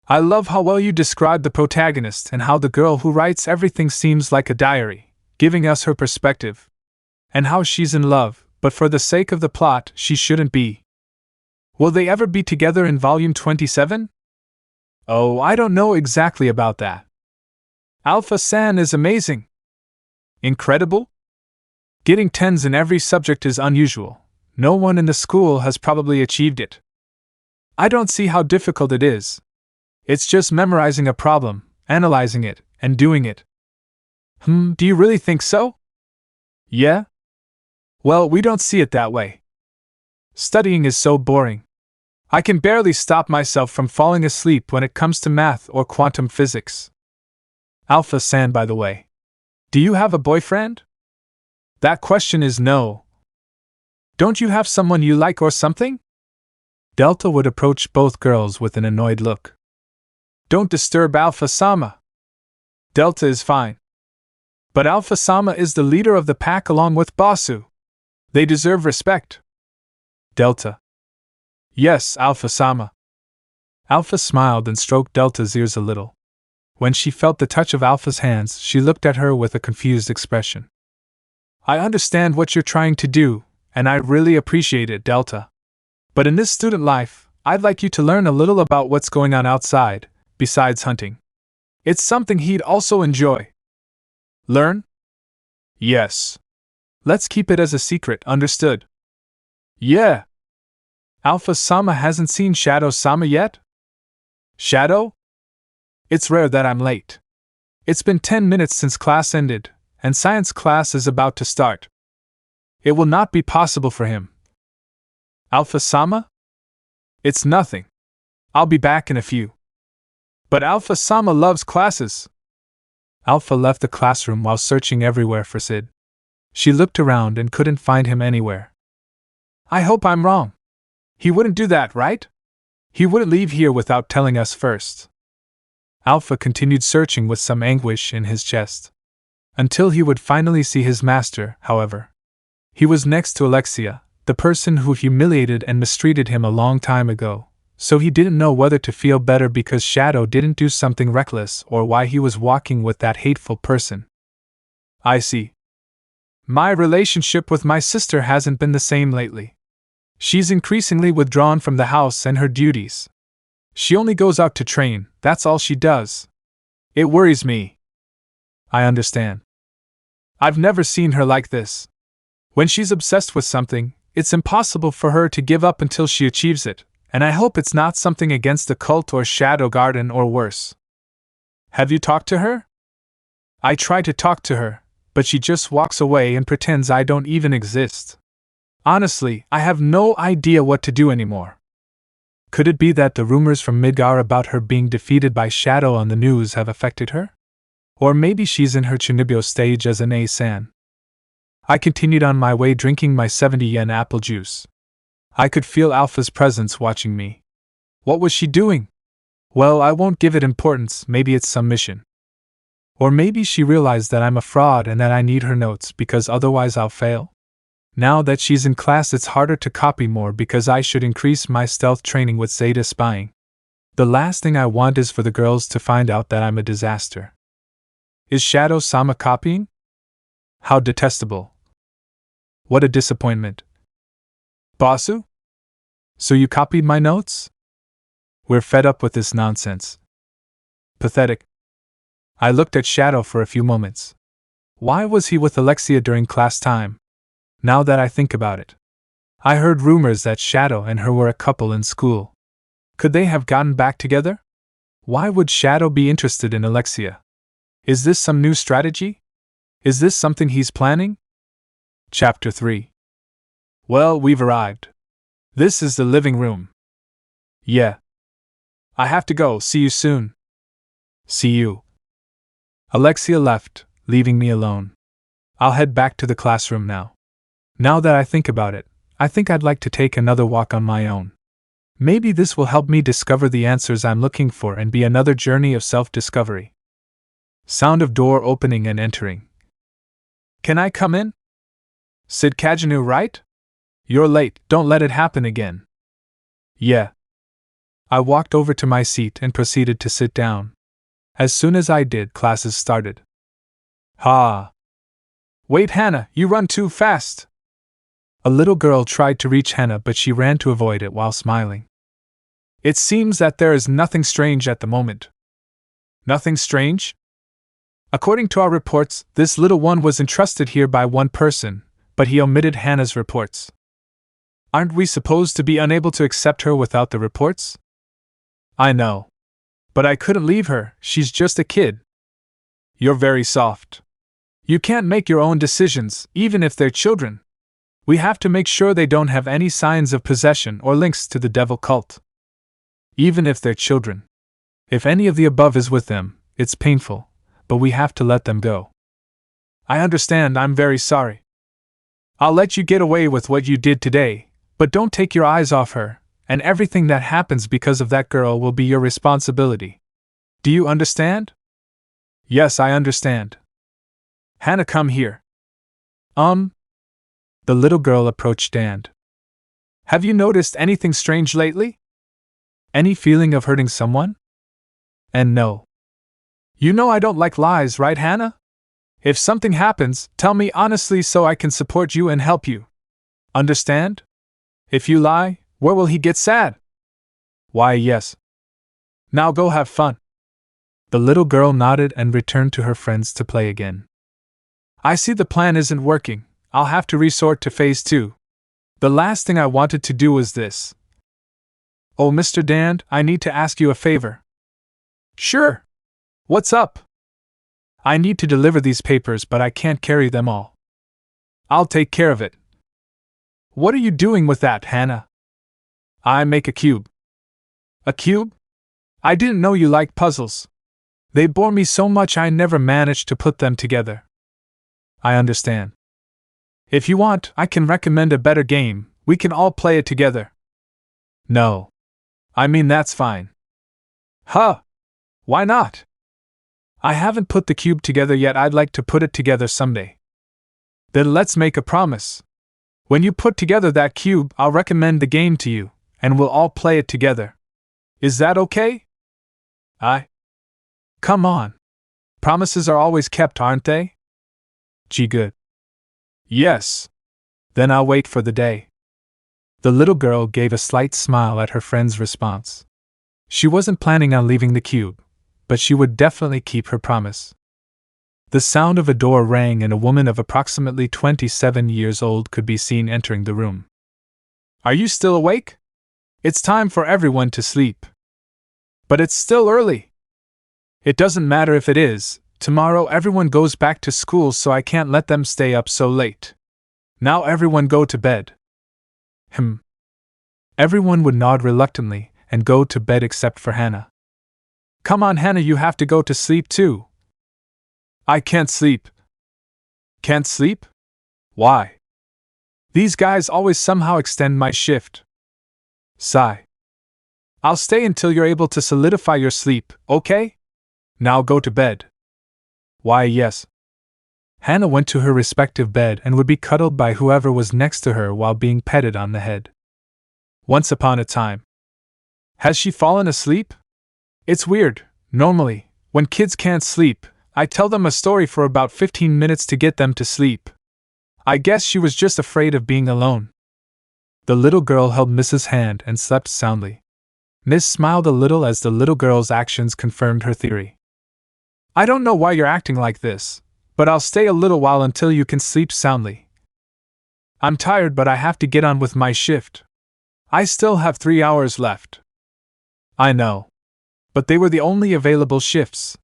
I love how well you describe the protagonist and how the girl who writes everything seems like a diary, giving us her perspective. And how she's in love, but for the sake of the plot, she shouldn't be. Will they ever be together in volume 27? Oh, I don't know exactly about that. Alpha-san is amazing. Incredible? Getting 10s in every subject is unusual. No one in the school has probably achieved it. I don't see how difficult it is. It's just memorizing a problem, analyzing it, and doing it. Do you really think so? Yeah? Well, we don't see it that way. Studying is so boring. I can barely stop myself from falling asleep when it comes to math or quantum physics. Alpha-san, by the way. Do you have a boyfriend? That question is no. Don't you have someone you like or something? Delta would approach both girls with an annoyed look. Don't disturb Alpha-sama. Delta is fine. But Alpha-sama is the leader of the pack along with Basu. They deserve respect. Delta. Yes, Alpha-sama. Alpha smiled and stroked Delta's ears a little. When she felt the touch of Alpha's hands, she looked at her with a confused expression. I understand what you're trying to do, and I really appreciate it, Delta. But in this student life, I'd like you to learn a little about what's going on outside, besides hunting. It's something he'd also enjoy. Learn? Yes. Let's keep it as a secret, understood? Yeah. Alpha-sama hasn't seen Shadow-sama yet? Shadow? It's rare that I'm late. It's been 10 minutes since class ended, and science class is about to start. It will not be possible for him. Alpha-sama? It's nothing. I'll be back in a few. But Alpha-sama loves classes. Alpha left the classroom while searching everywhere for Cid. She looked around and couldn't find him anywhere. I hope I'm wrong. He wouldn't do that, right? He wouldn't leave here without telling us first. Alpha continued searching with some anguish in his chest. Until he would finally see his master, however. He was next to Alexia, the person who humiliated and mistreated him a long time ago, so he didn't know whether to feel better because Shadow didn't do something reckless or why he was walking with that hateful person. I see. My relationship with my sister hasn't been the same lately. She's increasingly withdrawn from the house and her duties. She only goes out to train, that's all she does, It worries me. I understand. I've never seen her like this. When she's obsessed with something, it's impossible for her to give up until she achieves it, and I hope it's not something against the cult or Shadow Garden or worse. Have you talked to her? I try to talk to her, but she just walks away and pretends I don't even exist. Honestly, I have no idea what to do anymore. Could it be that the rumors from Midgar about her being defeated by Shadow on the news have affected her? Or maybe she's in her Chunibyo stage as an A-san. I continued on my way drinking my 70 yen apple juice. I could feel Alpha's presence watching me. What was she doing? Well, I won't give it importance, maybe it's some mission. Or maybe she realized that I'm a fraud and that I need her notes because otherwise I'll fail. Now that she's in class, it's harder to copy more because I should increase my stealth training with Zeta spying. The last thing I want is for the girls to find out that I'm a disaster. Is Shadow-sama copying? How detestable. What a disappointment. Basu? So you copied my notes? We're fed up with this nonsense. Pathetic. I looked at Shadow for a few moments. Why was he with Alexia during class time? Now that I think about it. I heard rumors that Shadow and her were a couple in school. Could they have gotten back together? Why would Shadow be interested in Alexia? Is this some new strategy? Is this something he's planning? Chapter 3. Well, we've arrived. This is the living room. Yeah. I have to go, see you soon. See you. Alexia left, leaving me alone. I'll head back to the classroom now. Now that I think about it, I think I'd like to take another walk on my own. Maybe this will help me discover the answers I'm looking for and be another journey of self-discovery. Sound of door opening and entering. Can I come in? Cid Kagenou, right? You're late, don't let it happen again. Yeah. I walked over to my seat and proceeded to sit down. As soon as I did, classes started. Ha! Wait, Hannah, you run too fast! A little girl tried to reach Hannah, but she ran to avoid it while smiling. It seems that there is nothing strange at the moment. Nothing strange? According to our reports, this little one was entrusted here by one person, but he omitted Hannah's reports. Aren't we supposed to be unable to accept her without the reports? I know. But I couldn't leave her, she's just a kid. You're very soft. You can't make your own decisions, even if they're children. We have to make sure they don't have any signs of possession or links to the devil cult. Even if they're children. If any of the above is with them, it's painful, but we have to let them go. I understand, I'm very sorry. I'll let you get away with what you did today, but don't take your eyes off her, and everything that happens because of that girl will be your responsibility. Do you understand? Yes, I understand. Hannah, come here. The little girl approached and. Have you noticed anything strange lately? Any feeling of hurting someone? And no. You know I don't like lies, right, Hannah? If something happens, tell me honestly so I can support you and help you. Understand? If you lie, where will he get sad? Why, yes. Now go have fun. The little girl nodded and returned to her friends to play again. I see the plan isn't working. I'll have to resort to phase 2. The last thing I wanted to do was this. Oh, Mr. Dand, I need to ask you a favor. Sure. What's up? I need to deliver these papers, but I can't carry them all. I'll take care of it. What are you doing with that, Hannah? I make a cube. A cube? I didn't know you liked puzzles. They bore me so much I never managed to put them together. I understand. If you want, I can recommend a better game. We can all play it together. No. I mean, that's fine. Huh? Why not? I haven't put the cube together yet. I'd like to put it together someday. Then let's make a promise. When you put together that cube, I'll recommend the game to you, and we'll all play it together. Is that okay? Come on. Promises are always kept, aren't they? Gee, good. Yes. Then I'll wait for the day. The little girl gave a slight smile at her friend's response. She wasn't planning on leaving the cube, but she would definitely keep her promise. The sound of a door rang and a woman of approximately 27 years old could be seen entering the room. "Are you still awake? It's time for everyone to sleep." "But it's still early." "It doesn't matter if it is. Tomorrow everyone goes back to school, so I can't let them stay up so late. Now everyone go to bed." Everyone would nod reluctantly and go to bed except for Hannah. "Come on, Hannah, you have to go to sleep too." "I can't sleep." "Can't sleep? Why?" "These guys always somehow extend my shift." Sigh. "I'll stay until you're able to solidify your sleep, okay? Now go to bed." "Why, yes." Hannah went to her respective bed and would be cuddled by whoever was next to her while being petted on the head. Once upon a time. Has she fallen asleep? It's weird. Normally, when kids can't sleep, I tell them a story for about 15 minutes to get them to sleep. I guess she was just afraid of being alone. The little girl held Miss's hand and slept soundly. Miss smiled a little as the little girl's actions confirmed her theory. "I don't know why you're acting like this, but I'll stay a little while until you can sleep soundly. I'm tired, but I have to get on with my shift. I still have 3 hours left." "I know. But they were the only available shifts.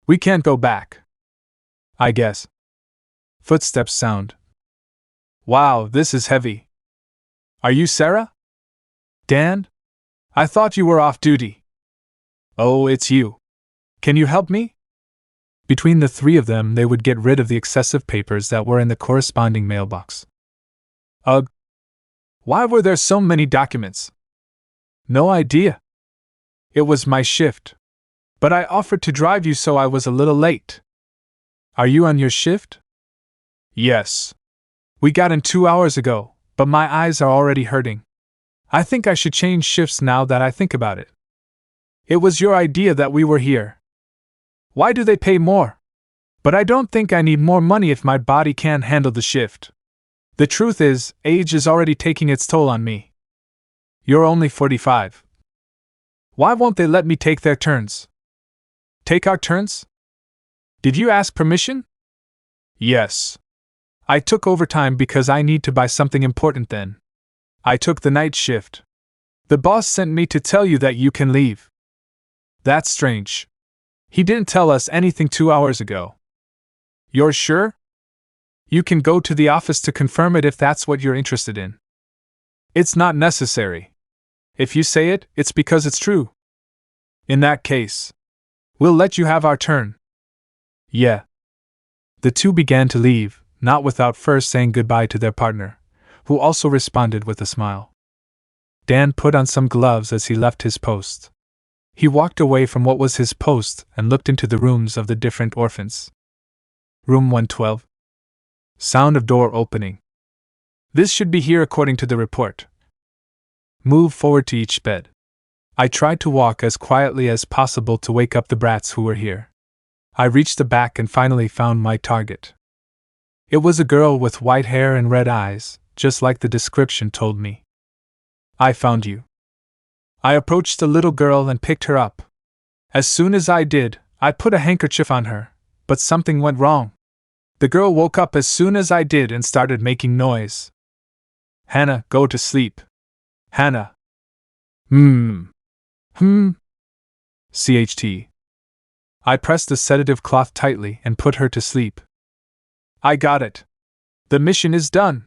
We can't go back." "I guess." Footsteps sound. "Wow, this is heavy. Are you Sarah?" "Dan? I thought you were off duty." "Oh, it's you. Can you help me?" Between the three of them, they would get rid of the excessive papers that were in the corresponding mailbox. Ugh. Why were there so many documents? No idea. It was my shift. But I offered to drive you, so I was a little late. Are you on your shift? Yes. We got in 2 hours ago, but my eyes are already hurting. I think I should change shifts now that I think about it. It was your idea that we were here. Why do they pay more? But I don't think I need more money if my body can't handle the shift. The truth is, age is already taking its toll on me. You're only 45. Why won't they let me take their turns? Take our turns? Did you ask permission? Yes. I took overtime because I need to buy something important then. I took the night shift. The boss sent me to tell you that you can leave. That's strange. He didn't tell us anything 2 hours ago. You're sure? You can go to the office to confirm it if that's what you're interested in. It's not necessary. If you say it, it's because it's true. In that case, we'll let you have our turn. Yeah. The two began to leave, not without first saying goodbye to their partner, who also responded with a smile. Dan put on some gloves as he left his post. He walked away from what was his post and looked into the rooms of the different orphans. Room 112. Sound of door opening. This should be here according to the report. Move forward to each bed. I tried to walk as quietly as possible to wake up the brats who were here. I reached the back and finally found my target. It was a girl with white hair and red eyes, just like the description told me. I found you. I approached the little girl and picked her up. As soon as I did, I put a handkerchief on her, but something went wrong. The girl woke up as soon as I did and started making noise. Hannah, go to sleep. Hannah. CHT. I pressed the sedative cloth tightly and put her to sleep. I got it. The mission is done.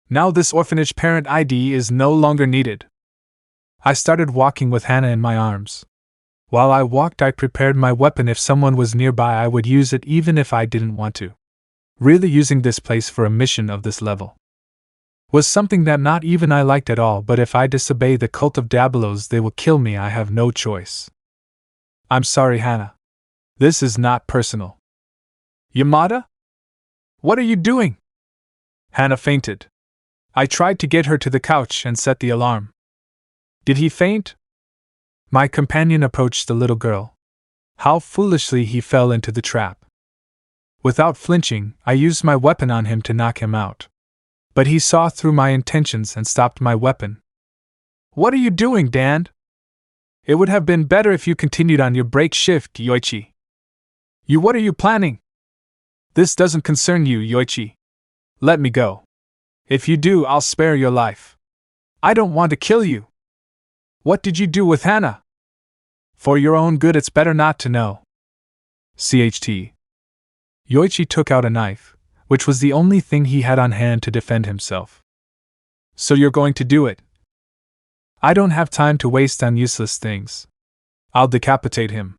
Now this orphanage parent ID is no longer needed. I started walking with Hannah in my arms. While I walked, I prepared my weapon. If someone was nearby, I would use it even if I didn't want to. Really using this place for a mission of this level was something that not even I liked at all, but if I disobey the cult of Diabolos, they will kill me. I have no choice. I'm sorry, Hannah. This is not personal. Yamada? What are you doing? Hannah fainted. I tried to get her to the couch and set the alarm. Did he faint? My companion approached the little girl. How foolishly he fell into the trap. Without flinching, I used my weapon on him to knock him out. But he saw through my intentions and stopped my weapon. What are you doing, Dan? It would have been better if you continued on your break shift, Yoichi. What are you planning? This doesn't concern you, Yoichi. Let me go. If you do, I'll spare your life. I don't want to kill you. What did you do with Hana? For your own good, it's better not to know. CHT. Yoichi took out a knife, which was the only thing he had on hand to defend himself. So you're going to do it? I don't have time to waste on useless things. I'll decapitate him.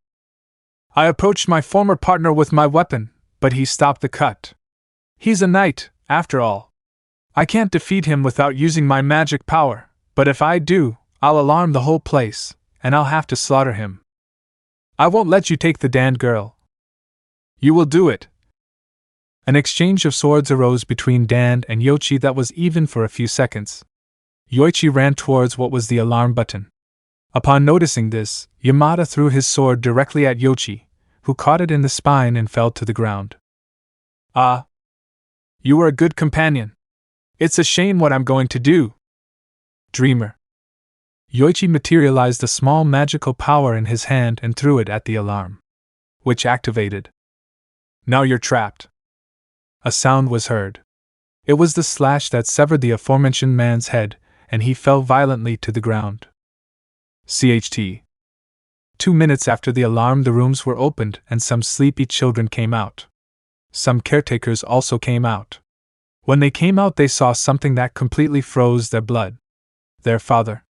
I approached my former partner with my weapon, but he stopped the cut. He's a knight, after all. I can't defeat him without using my magic power, but if I do, I'll alarm the whole place, and I'll have to slaughter him. I won't let you take the damned girl. You will do it. An exchange of swords arose between Dan and Yoichi that was even for a few seconds. Yoichi ran towards what was the alarm button. Upon noticing this, Yamada threw his sword directly at Yoichi, who caught it in the spine and fell to the ground. Ah! You were a good companion. It's a shame what I'm going to do. Dreamer. Yoichi materialized a small magical power in his hand and threw it at the alarm, which activated. Now you're trapped. A sound was heard. It was the slash that severed the aforementioned man's head, and he fell violently to the ground. CHT. 2 minutes after the alarm, the rooms were opened and some sleepy children came out. Some caretakers also came out. When they came out, they saw something that completely froze their blood. Their father.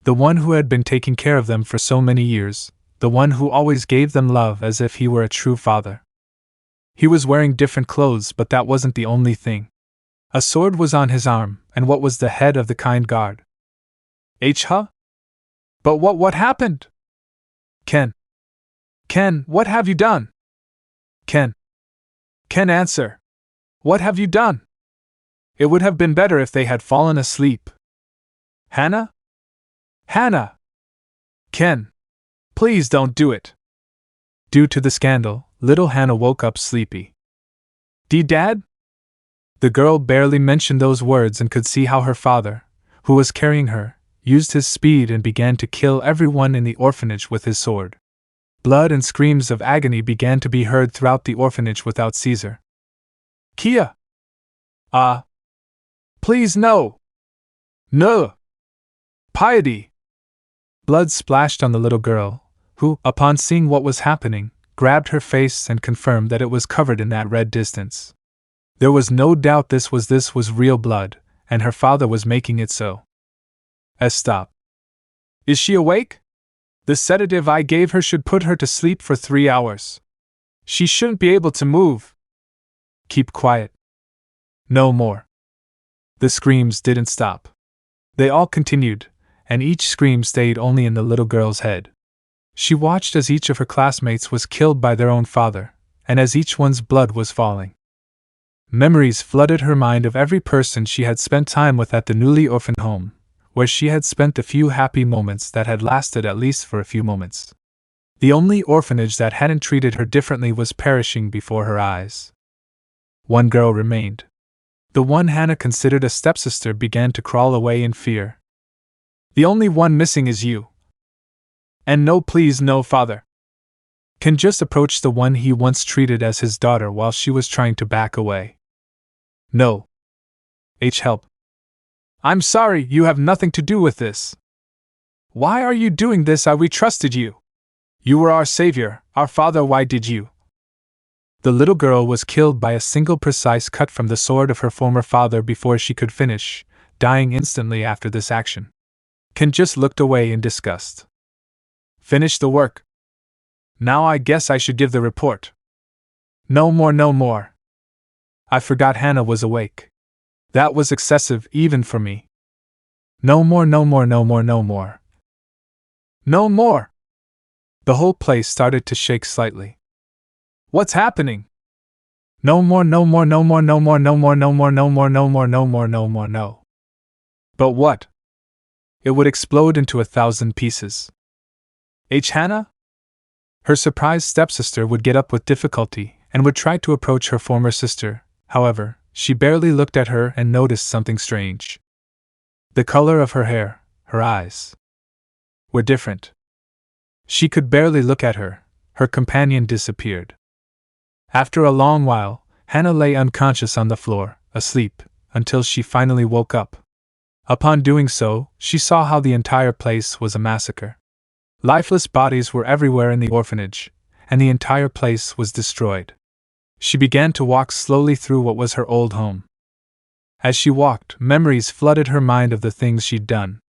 The one who had been taking care of them for so many years, the one who always gave them love as if he were a true father. He was wearing different clothes, but that wasn't the only thing. A sword was on his arm, and what was the head of the kind guard? Huh? But what happened? Ken, what have you done? Ken, answer. What have you done? It would have been better if they had fallen asleep. Hana? Ken, please don't do it. Due to the scandal, little Hana woke up sleepy. Dad? The girl barely mentioned those words and could see how her father, who was carrying her, used his speed and began to kill everyone in the orphanage with his sword. Blood and screams of agony began to be heard throughout the orphanage without Caesar. Kia! Please no! No! Piety! Blood splashed on the little girl, who, upon seeing what was happening, grabbed her face and confirmed that it was covered in that red distance. There was no doubt this was real blood, and her father was making it so. Stop. Is she awake? The sedative I gave her should put her to sleep for 3 hours. She shouldn't be able to move. Keep quiet. No more. The screams didn't stop. They all continued, and each scream stayed only in the little girl's head. She watched as each of her classmates was killed by their own father, and as each one's blood was falling. Memories flooded her mind of every person she had spent time with at the newly orphaned home, where she had spent the few happy moments that had lasted at least for a few moments. The only orphanage that hadn't treated her differently was perishing before her eyes. One girl remained. The one Hana considered a stepsister began to crawl away in fear. The only one missing is you. And no, please, no, father. Ken just approached the one he once treated as his daughter while she was trying to back away. No. Help. I'm sorry, you have nothing to do with this. Why are you doing this? We trusted you. You were our savior, our father, why did you? The little girl was killed by a single precise cut from the sword of her former father before she could finish, dying instantly after this action. Ken just looked away in disgust. Finish the work. Now I guess I should give the report. No more, no more. I forgot Hana was awake. That was excessive even for me. No more, no more, no more, no more. No more! The whole place started to shake slightly. What's happening? No more, no more, no more, no more, no more, no more, no more, no more, no more, no more, no. But what? It would explode into 1,000 pieces. Hana? Her surprised stepsister would get up with difficulty and would try to approach her former sister. However, she barely looked at her and noticed something strange. The color of her hair, her eyes, were different. She could barely look at her. Her companion disappeared. After a long while, Hannah lay unconscious on the floor, asleep, until she finally woke up. Upon doing so, she saw how the entire place was a massacre. Lifeless bodies were everywhere in the orphanage, and the entire place was destroyed. She began to walk slowly through what was her old home. As she walked, memories flooded her mind of the things she'd done.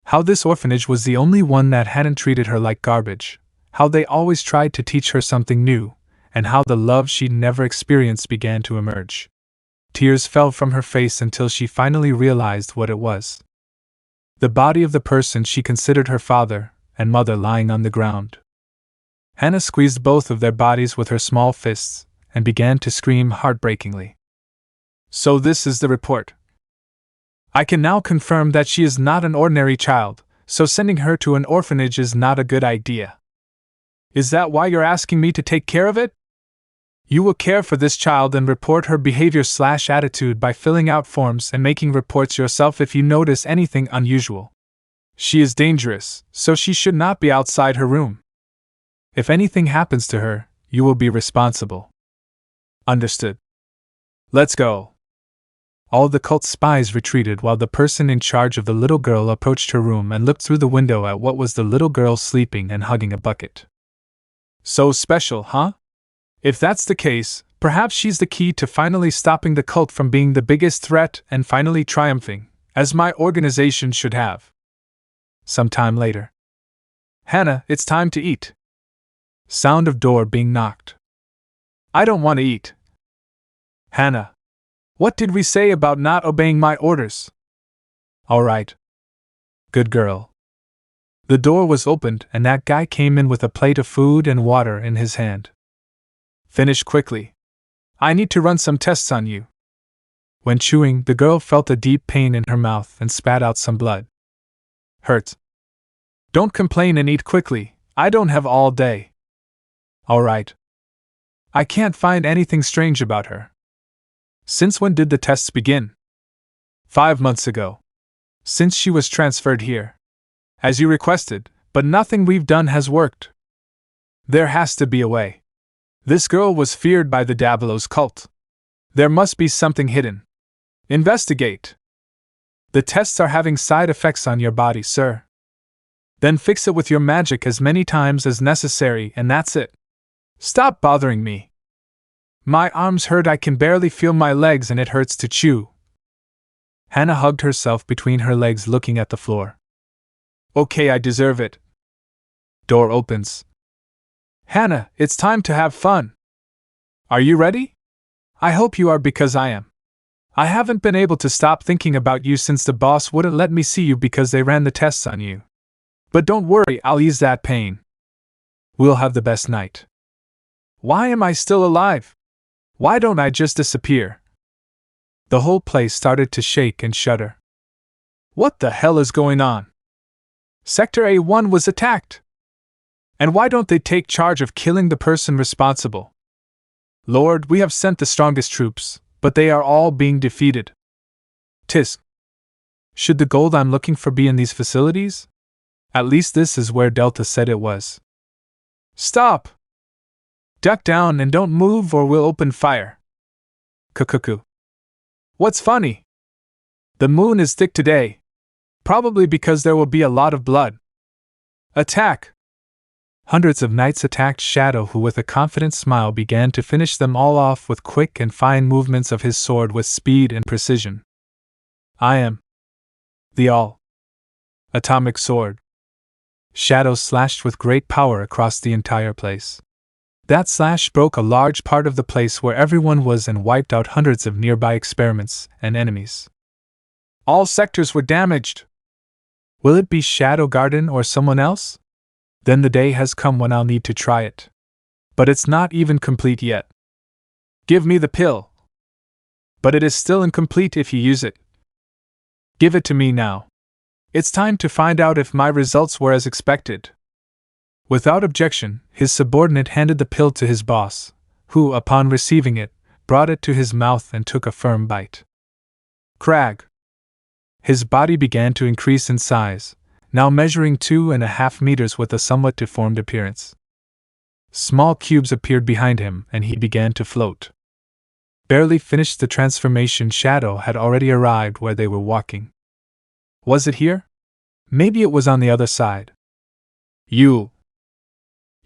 How this orphanage was the only one that hadn't treated her like garbage, how they always tried to teach her something new, and how the love she'd never experienced began to emerge. Tears fell from her face until she finally realized what it was. The body of the person she considered her father and mother lying on the ground. Hannah squeezed both of their bodies with her small fists and began to scream heartbreakingly. So this is the report. I can now confirm that she is not an ordinary child, so sending her to an orphanage is not a good idea. Is that why you're asking me to take care of it? You will care for this child and report her behavior/attitude by filling out forms and making reports yourself if you notice anything unusual. She is dangerous, so she should not be outside her room. If anything happens to her, you will be responsible. Understood. Let's go. All the cult spies retreated while the person in charge of the little girl approached her room and looked through the window at what was the little girl sleeping and hugging a bucket. So special, huh? If that's the case, perhaps she's the key to finally stopping the cult from being the biggest threat and finally triumphing, as my organization should have. Some time later. Hannah, it's time to eat. Sound of door being knocked. I don't want to eat. Hannah. What did we say about not obeying my orders? All right. Good girl. The door was opened and that guy came in with a plate of food and water in his hand. Finish quickly. I need to run some tests on you. When chewing, the girl felt a deep pain in her mouth and spat out some blood. Hurt. Don't complain and eat quickly, I don't have all day. All right. I can't find anything strange about her. Since when did the tests begin? 5 months ago. Since she was transferred here. As you requested, but nothing we've done has worked. There has to be a way. This girl was feared by the Diabolos cult. There must be something hidden. Investigate. The tests are having side effects on your body, sir. Then fix it with your magic as many times as necessary and that's it. Stop bothering me. My arms hurt, I can barely feel my legs and it hurts to chew. Hannah hugged herself between her legs looking at the floor. Okay, I deserve it. Door opens. Hannah, it's time to have fun. Are you ready? I hope you are because I am. I haven't been able to stop thinking about you since the boss wouldn't let me see you because they ran the tests on you. But don't worry, I'll ease that pain. We'll have the best night. Why am I still alive? Why don't I just disappear? The whole place started to shake and shudder. What the hell is going on? Sector A1 was attacked. And why don't they take charge of killing the person responsible? Lord, we have sent the strongest troops, but they are all being defeated. Tisk. Should the gold I'm looking for be in these facilities? At least this is where Delta said it was. Stop! Duck down and don't move or we'll open fire. Cuckoo. What's funny? The moon is thick today. Probably because there will be a lot of blood. Attack! Hundreds of knights attacked Shadow, who with a confident smile began to finish them all off with quick and fine movements of his sword with speed and precision. I am the all-atomic sword. Shadow slashed with great power across the entire place. That slash broke a large part of the place where everyone was and wiped out hundreds of nearby experiments and enemies. All sectors were damaged. Will it be Shadow Garden or someone else? Then the day has come when I'll need to try it. But it's not even complete yet. Give me the pill. But it is still incomplete if you use it. Give it to me now. It's time to find out if my results were as expected. Without objection, his subordinate handed the pill to his boss, who, upon receiving it, brought it to his mouth and took a firm bite. Crag. His body began to increase in size, now measuring 2.5 meters with a somewhat deformed appearance. Small cubes appeared behind him, and he began to float. Barely finished the transformation, Shadow had already arrived where they were walking. Was it here? Maybe it was on the other side. You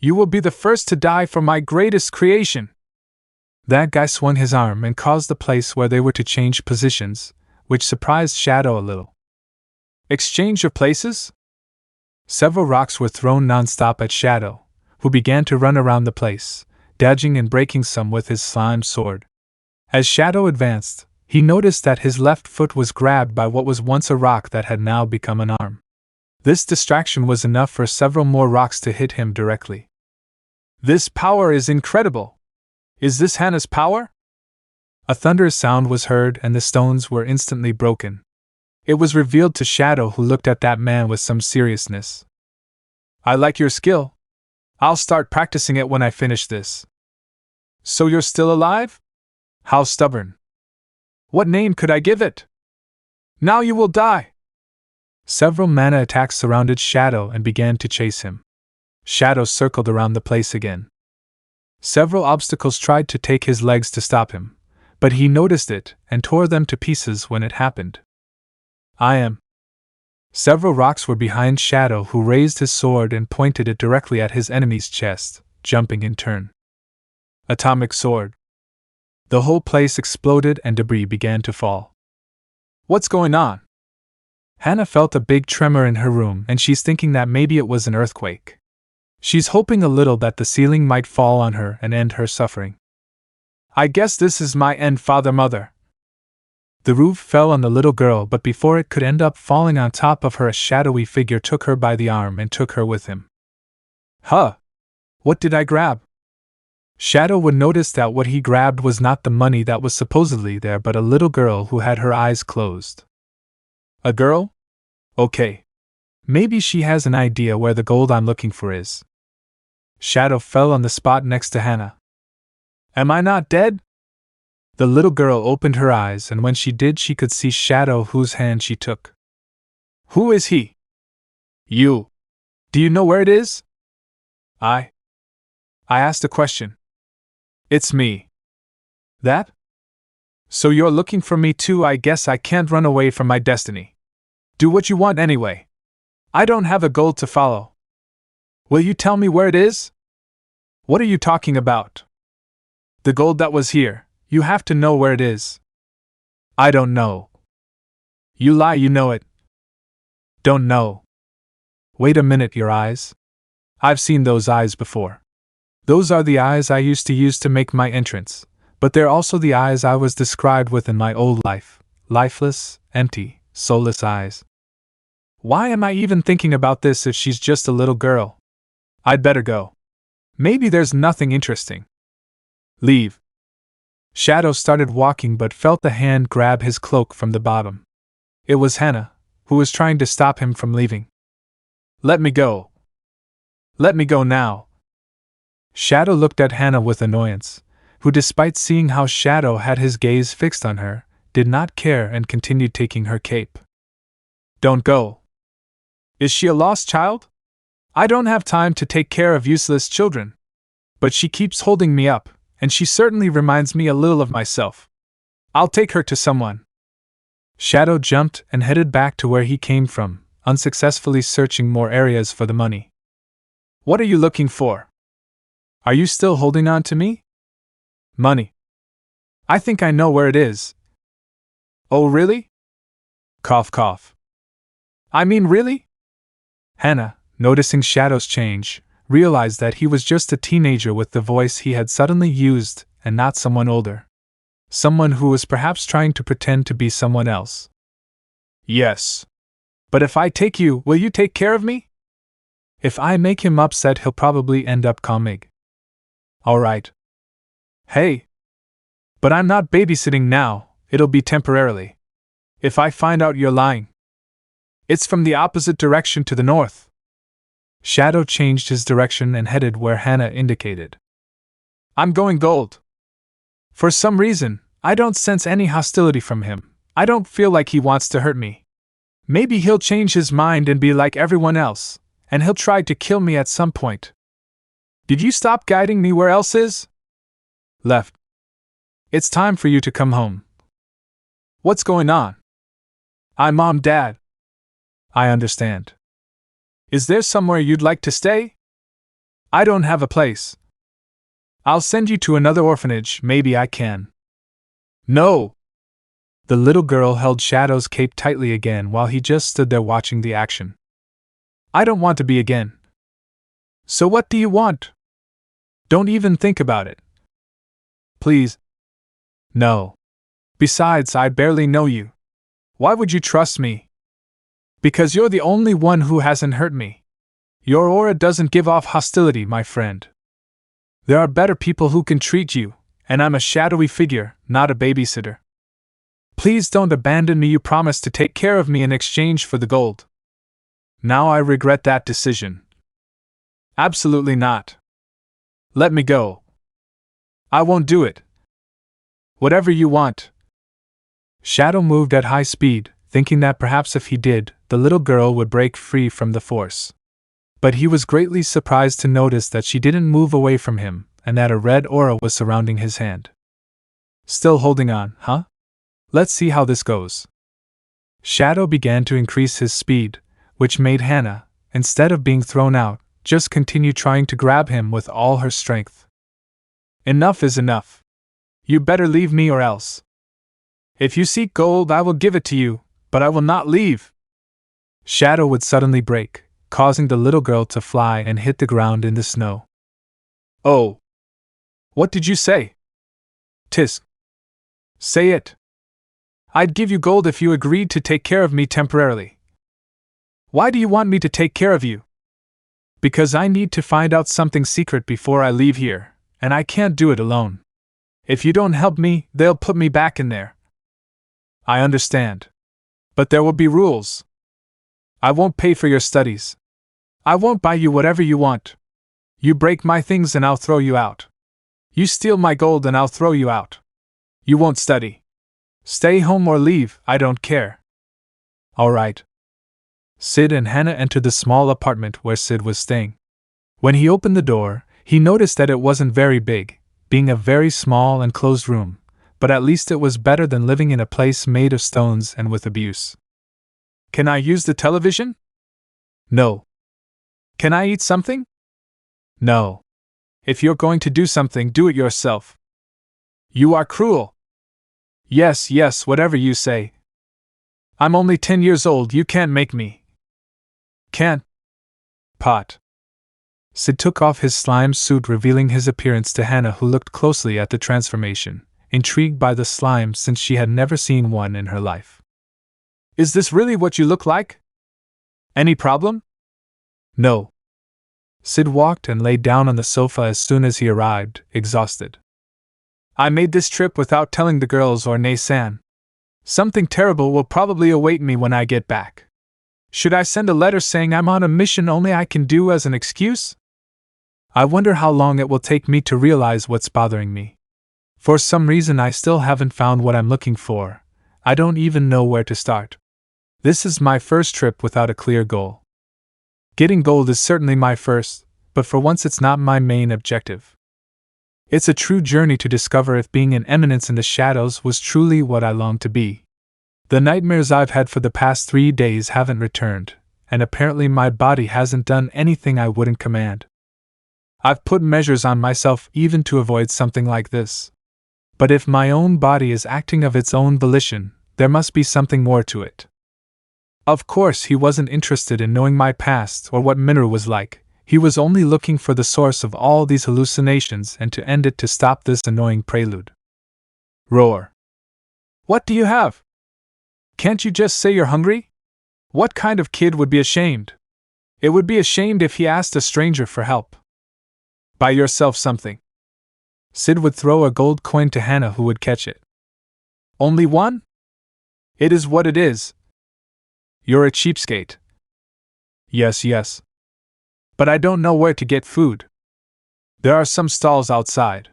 will be the first to die for my greatest creation. That guy swung his arm and caused the place where they were to change positions, which surprised Shadow a little. Exchange your places? Several rocks were thrown non-stop at Shadow, who began to run around the place, dodging and breaking some with his slime sword. As Shadow advanced, he noticed that his left foot was grabbed by what was once a rock that had now become an arm. This distraction was enough for several more rocks to hit him directly. This power is incredible! Is this Hana's power? A thunderous sound was heard and the stones were instantly broken. It was revealed to Shadow, who looked at that man with some seriousness. I like your skill. I'll start practicing it when I finish this. So you're still alive? How stubborn. What name could I give it? Now you will die. Several mana attacks surrounded Shadow and began to chase him. Shadow circled around the place again. Several obstacles tried to take his legs to stop him, but he noticed it and tore them to pieces when it happened. I am. Several rocks were behind Shadow, who raised his sword and pointed it directly at his enemy's chest, jumping in turn. Atomic sword. The whole place exploded and debris began to fall. What's going on? Hana felt a big tremor in her room, and she's thinking that maybe it was an earthquake. She's hoping a little that the ceiling might fall on her and end her suffering. I guess this is my end, Mother. The roof fell on the little girl, but before it could end up falling on top of her, a shadowy figure took her by the arm and took her with him. Huh! What did I grab? Shadow would notice that what he grabbed was not the money that was supposedly there, but a little girl who had her eyes closed. A girl? Okay. Maybe she has an idea where the gold I'm looking for is. Shadow fell on the spot next to Hana. Am I not dead? The little girl opened her eyes, and when she did, she could see Shadow, whose hand she took. Who is he? You. Do you know where it is? I asked a question. It's me. That? So you're looking for me too? I guess I can't run away from my destiny. Do what you want anyway. I don't have a goal to follow. Will you tell me where it is? What are you talking about? The gold that was here. You have to know where it is. I don't know. You lie, you know it. Don't know. Wait a minute, your eyes? I've seen those eyes before. Those are the eyes I used to use to make my entrance, but they're also the eyes I was described with in my old life. Lifeless, empty, soulless eyes. Why am I even thinking about this if she's just a little girl? I'd better go. Maybe there's nothing interesting. Leave. Shadow started walking but felt the hand grab his cloak from the bottom. It was Hana, who was trying to stop him from leaving. Let me go. Let me go now. Shadow looked at Hana with annoyance, who, despite seeing how Shadow had his gaze fixed on her, did not care and continued taking her cape. Don't go. Is she a lost child? I don't have time to take care of useless children. But she keeps holding me up, and she certainly reminds me a little of myself. I'll take her to someone. Shadow jumped and headed back to where he came from, unsuccessfully searching more areas for the money. What are you looking for? Are you still holding on to me? Money. I think I know where it is. Oh, really? Cough, cough. I mean, really? Hana, noticing Shadow's change, realized that he was just a teenager with the voice he had suddenly used, and not someone older. Someone who was perhaps trying to pretend to be someone else. Yes. But if I take you, will you take care of me? If I make him upset, he'll probably end up calming. Alright. Hey. But I'm not babysitting now, it'll be temporarily. If I find out you're lying. It's from the opposite direction to the north. Shadow changed his direction and headed where Hana indicated. I'm going gold. For some reason, I don't sense any hostility from him. I don't feel like he wants to hurt me. Maybe he'll change his mind and be like everyone else, and he'll try to kill me at some point. Did you stop guiding me where else is? Left. It's time for you to come home. What's going on? Mom, Dad. I understand. Is there somewhere you'd like to stay? I don't have a place. I'll send you to another orphanage, maybe I can. No! The little girl held Shadow's cape tightly again while he just stood there watching the action. I don't want to be again. So what do you want? Don't even think about it. Please. No. Besides, I barely know you. Why would you trust me? Because you're the only one who hasn't hurt me. Your aura doesn't give off hostility, my friend. There are better people who can treat you, and I'm a shadowy figure, not a babysitter. Please don't abandon me. You promised to take care of me in exchange for the gold. Now I regret that decision. Absolutely not. Let me go. I won't do it. Whatever you want. Shadow moved at high speed, thinking that perhaps if he did, the little girl would break free from the force. But he was greatly surprised to notice that she didn't move away from him, and that a red aura was surrounding his hand. Still holding on, huh? Let's see how this goes. Shadow began to increase his speed, which made Hannah, instead of being thrown out, just continue trying to grab him with all her strength. Enough is enough. You better leave me or else. If you seek gold, I will give it to you, but I will not leave. Shadow would suddenly break, causing the little girl to fly and hit the ground in the snow. Oh! What did you say? Tisk. Say it. I'd give you gold if you agreed to take care of me temporarily. Why do you want me to take care of you? Because I need to find out something secret before I leave here, and I can't do it alone. If you don't help me, they'll put me back in there. I understand. But there will be rules. I won't pay for your studies. I won't buy you whatever you want. You break my things and I'll throw you out. You steal my gold and I'll throw you out. You won't study. Stay home or leave, I don't care. All right. Cid and Hannah entered the small apartment where Cid was staying. When he opened the door, he noticed that it wasn't very big, being a very small and closed room, but at least it was better than living in a place made of stones and with abuse. Can I use the television? No. Can I eat something? No. If you're going to do something, do it yourself. You are cruel. Yes, whatever you say. I'm only 10 years old, you can't make me. Can't. Pot. Cid took off his slime suit, revealing his appearance to Hannah, who looked closely at the transformation, intrigued by the slime since she had never seen one in her life. Is this really what you look like? Any problem? No. Cid walked and lay down on the sofa as soon as he arrived, exhausted. I made this trip without telling the girls or Nay-san. Something terrible will probably await me when I get back. Should I send a letter saying I'm on a mission only I can do as an excuse? I wonder how long it will take me to realize what's bothering me. For some reason I still haven't found what I'm looking for. I don't even know where to start. This is my first trip without a clear goal. Getting gold is certainly my first, but for once it's not my main objective. It's a true journey to discover if being an eminence in the shadows was truly what I long to be. The nightmares I've had for the past 3 days haven't returned, and apparently my body hasn't done anything I wouldn't command. I've put measures on myself even to avoid something like this. But if my own body is acting of its own volition, there must be something more to it. Of course, he wasn't interested in knowing my past or what Minoru was like. He was only looking for the source of all these hallucinations and to end it, to stop this annoying prelude. Roar. What do you have? Can't you just say you're hungry? What kind of kid would be ashamed? It would be ashamed if he asked a stranger for help. Buy yourself something. Cid would throw a gold coin to Hannah, who would catch it. Only one? It is what it is. You're a cheapskate. Yes. But I don't know where to get food. There are some stalls outside.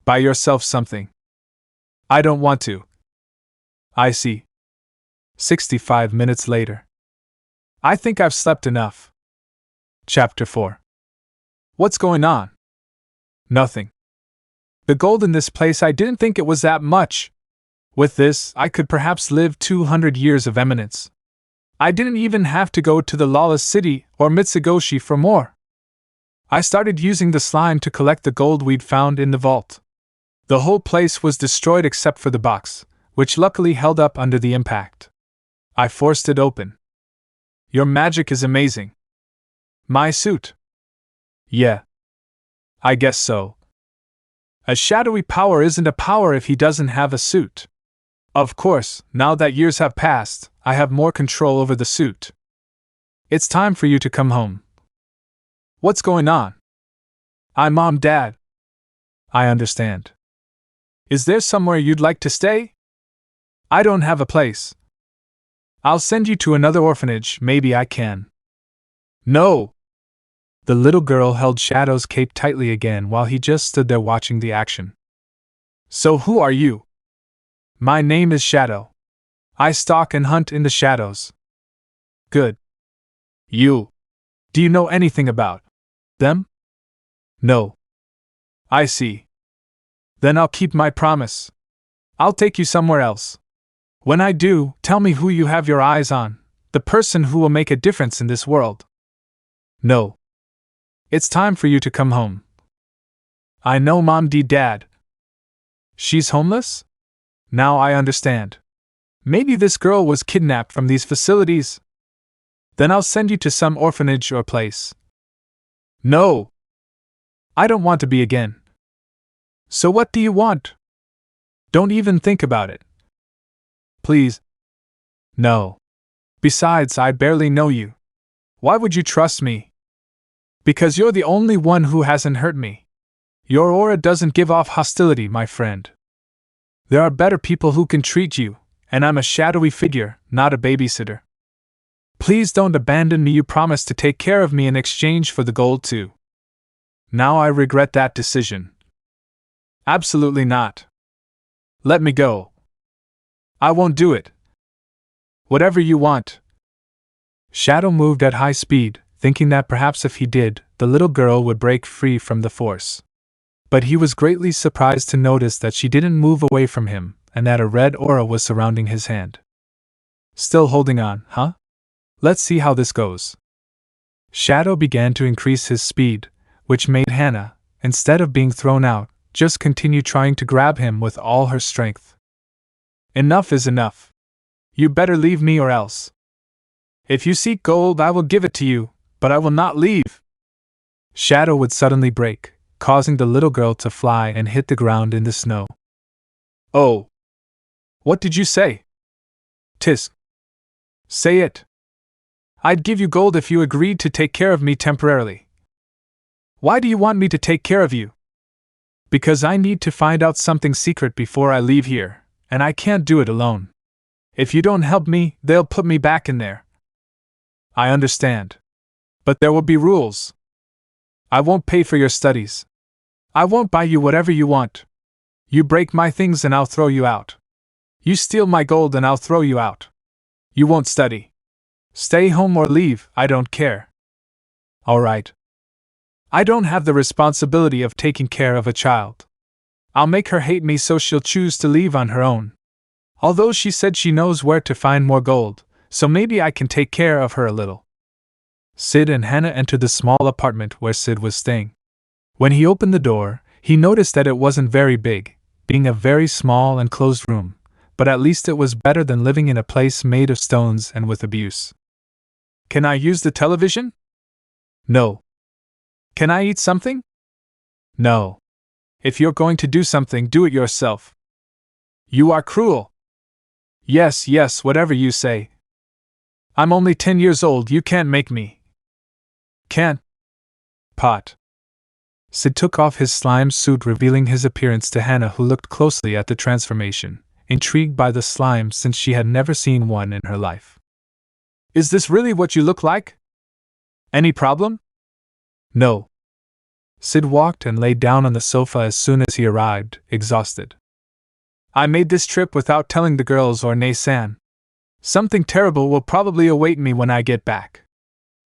Buy yourself something. I don't want to. I see. 65 minutes later. I think I've slept enough. Chapter 4. What's going on? Nothing. The gold in this place, I didn't think it was that much. With this, I could perhaps live 200 years of eminence. I didn't even have to go to the lawless city or Mitsugoshi for more. I started using the slime to collect the gold we'd found in the vault. The whole place was destroyed except for the box, which luckily held up under the impact. I forced it open. Your magic is amazing. My suit? Yeah. I guess so. A shadowy power isn't a power if he doesn't have a suit. Of course, now that years have passed, I have more control over the suit. It's time for you to come home. What's going on? Mom, Dad. I understand. Is there somewhere you'd like to stay? I don't have a place. I'll send you to another orphanage, maybe I can. No! The little girl held Shadow's cape tightly again while he just stood there watching the action. So who are you? My name is Shadow. I stalk and hunt in the shadows. Good. You. Do you know anything about them? No. I see. Then I'll keep my promise. I'll take you somewhere else. When I do, tell me who you have your eyes on, the person who will make a difference in this world. No. It's time for you to come home. I know, Mom, Dad. She's homeless? Now I understand. Maybe this girl was kidnapped from these facilities. Then I'll send you to some orphanage or place. No! I don't want to be again. So what do you want? Don't even think about it. Please. No. Besides, I barely know you. Why would you trust me? Because you're the only one who hasn't hurt me. Your aura doesn't give off hostility, my friend. There are better people who can treat you, and I'm a shadowy figure, not a babysitter. Please don't abandon me. You promised to take care of me in exchange for the gold too. Now I regret that decision. Absolutely not. Let me go. I won't do it. Whatever you want. Shadow moved at high speed, thinking that perhaps if he did, the little girl would break free from the force. But he was greatly surprised to notice that she didn't move away from him, and that a red aura was surrounding his hand. Still holding on, huh? Let's see how this goes. Shadow began to increase his speed, which made Hannah, instead of being thrown out, just continue trying to grab him with all her strength. Enough is enough. You better leave me or else. If you seek gold, I will give it to you, but I will not leave. Shadow would suddenly break, causing the little girl to fly and hit the ground in the snow. Oh! What did you say? Tisk. Say it. I'd give you gold if you agreed to take care of me temporarily. Why do you want me to take care of you? Because I need to find out something secret before I leave here, and I can't do it alone. If you don't help me, they'll put me back in there. I understand. But there will be rules. I won't pay for your studies. I won't buy you whatever you want. You break my things and I'll throw you out. You steal my gold and I'll throw you out. You won't study. Stay home or leave, I don't care. All right. I don't have the responsibility of taking care of a child. I'll make her hate me so she'll choose to leave on her own. Although she said she knows where to find more gold, so maybe I can take care of her a little. Cid and Hannah entered the small apartment where Cid was staying. When he opened the door, he noticed that it wasn't very big, being a very small and closed room, but at least it was better than living in a place made of stones and with abuse. Can I use the television? No. Can I eat something? No. If you're going to do something, do it yourself. You are cruel. Yes, whatever you say. I'm only 10 years old, you can't make me. Can't. Pot. Cid took off his slime suit, revealing his appearance to Hannah, who looked closely at the transformation, intrigued by the slime since she had never seen one in her life. Is this really what you look like? Any problem? No. Cid walked and lay down on the sofa as soon as he arrived, exhausted. I made this trip without telling the girls or Nay-san. Something terrible will probably await me when I get back.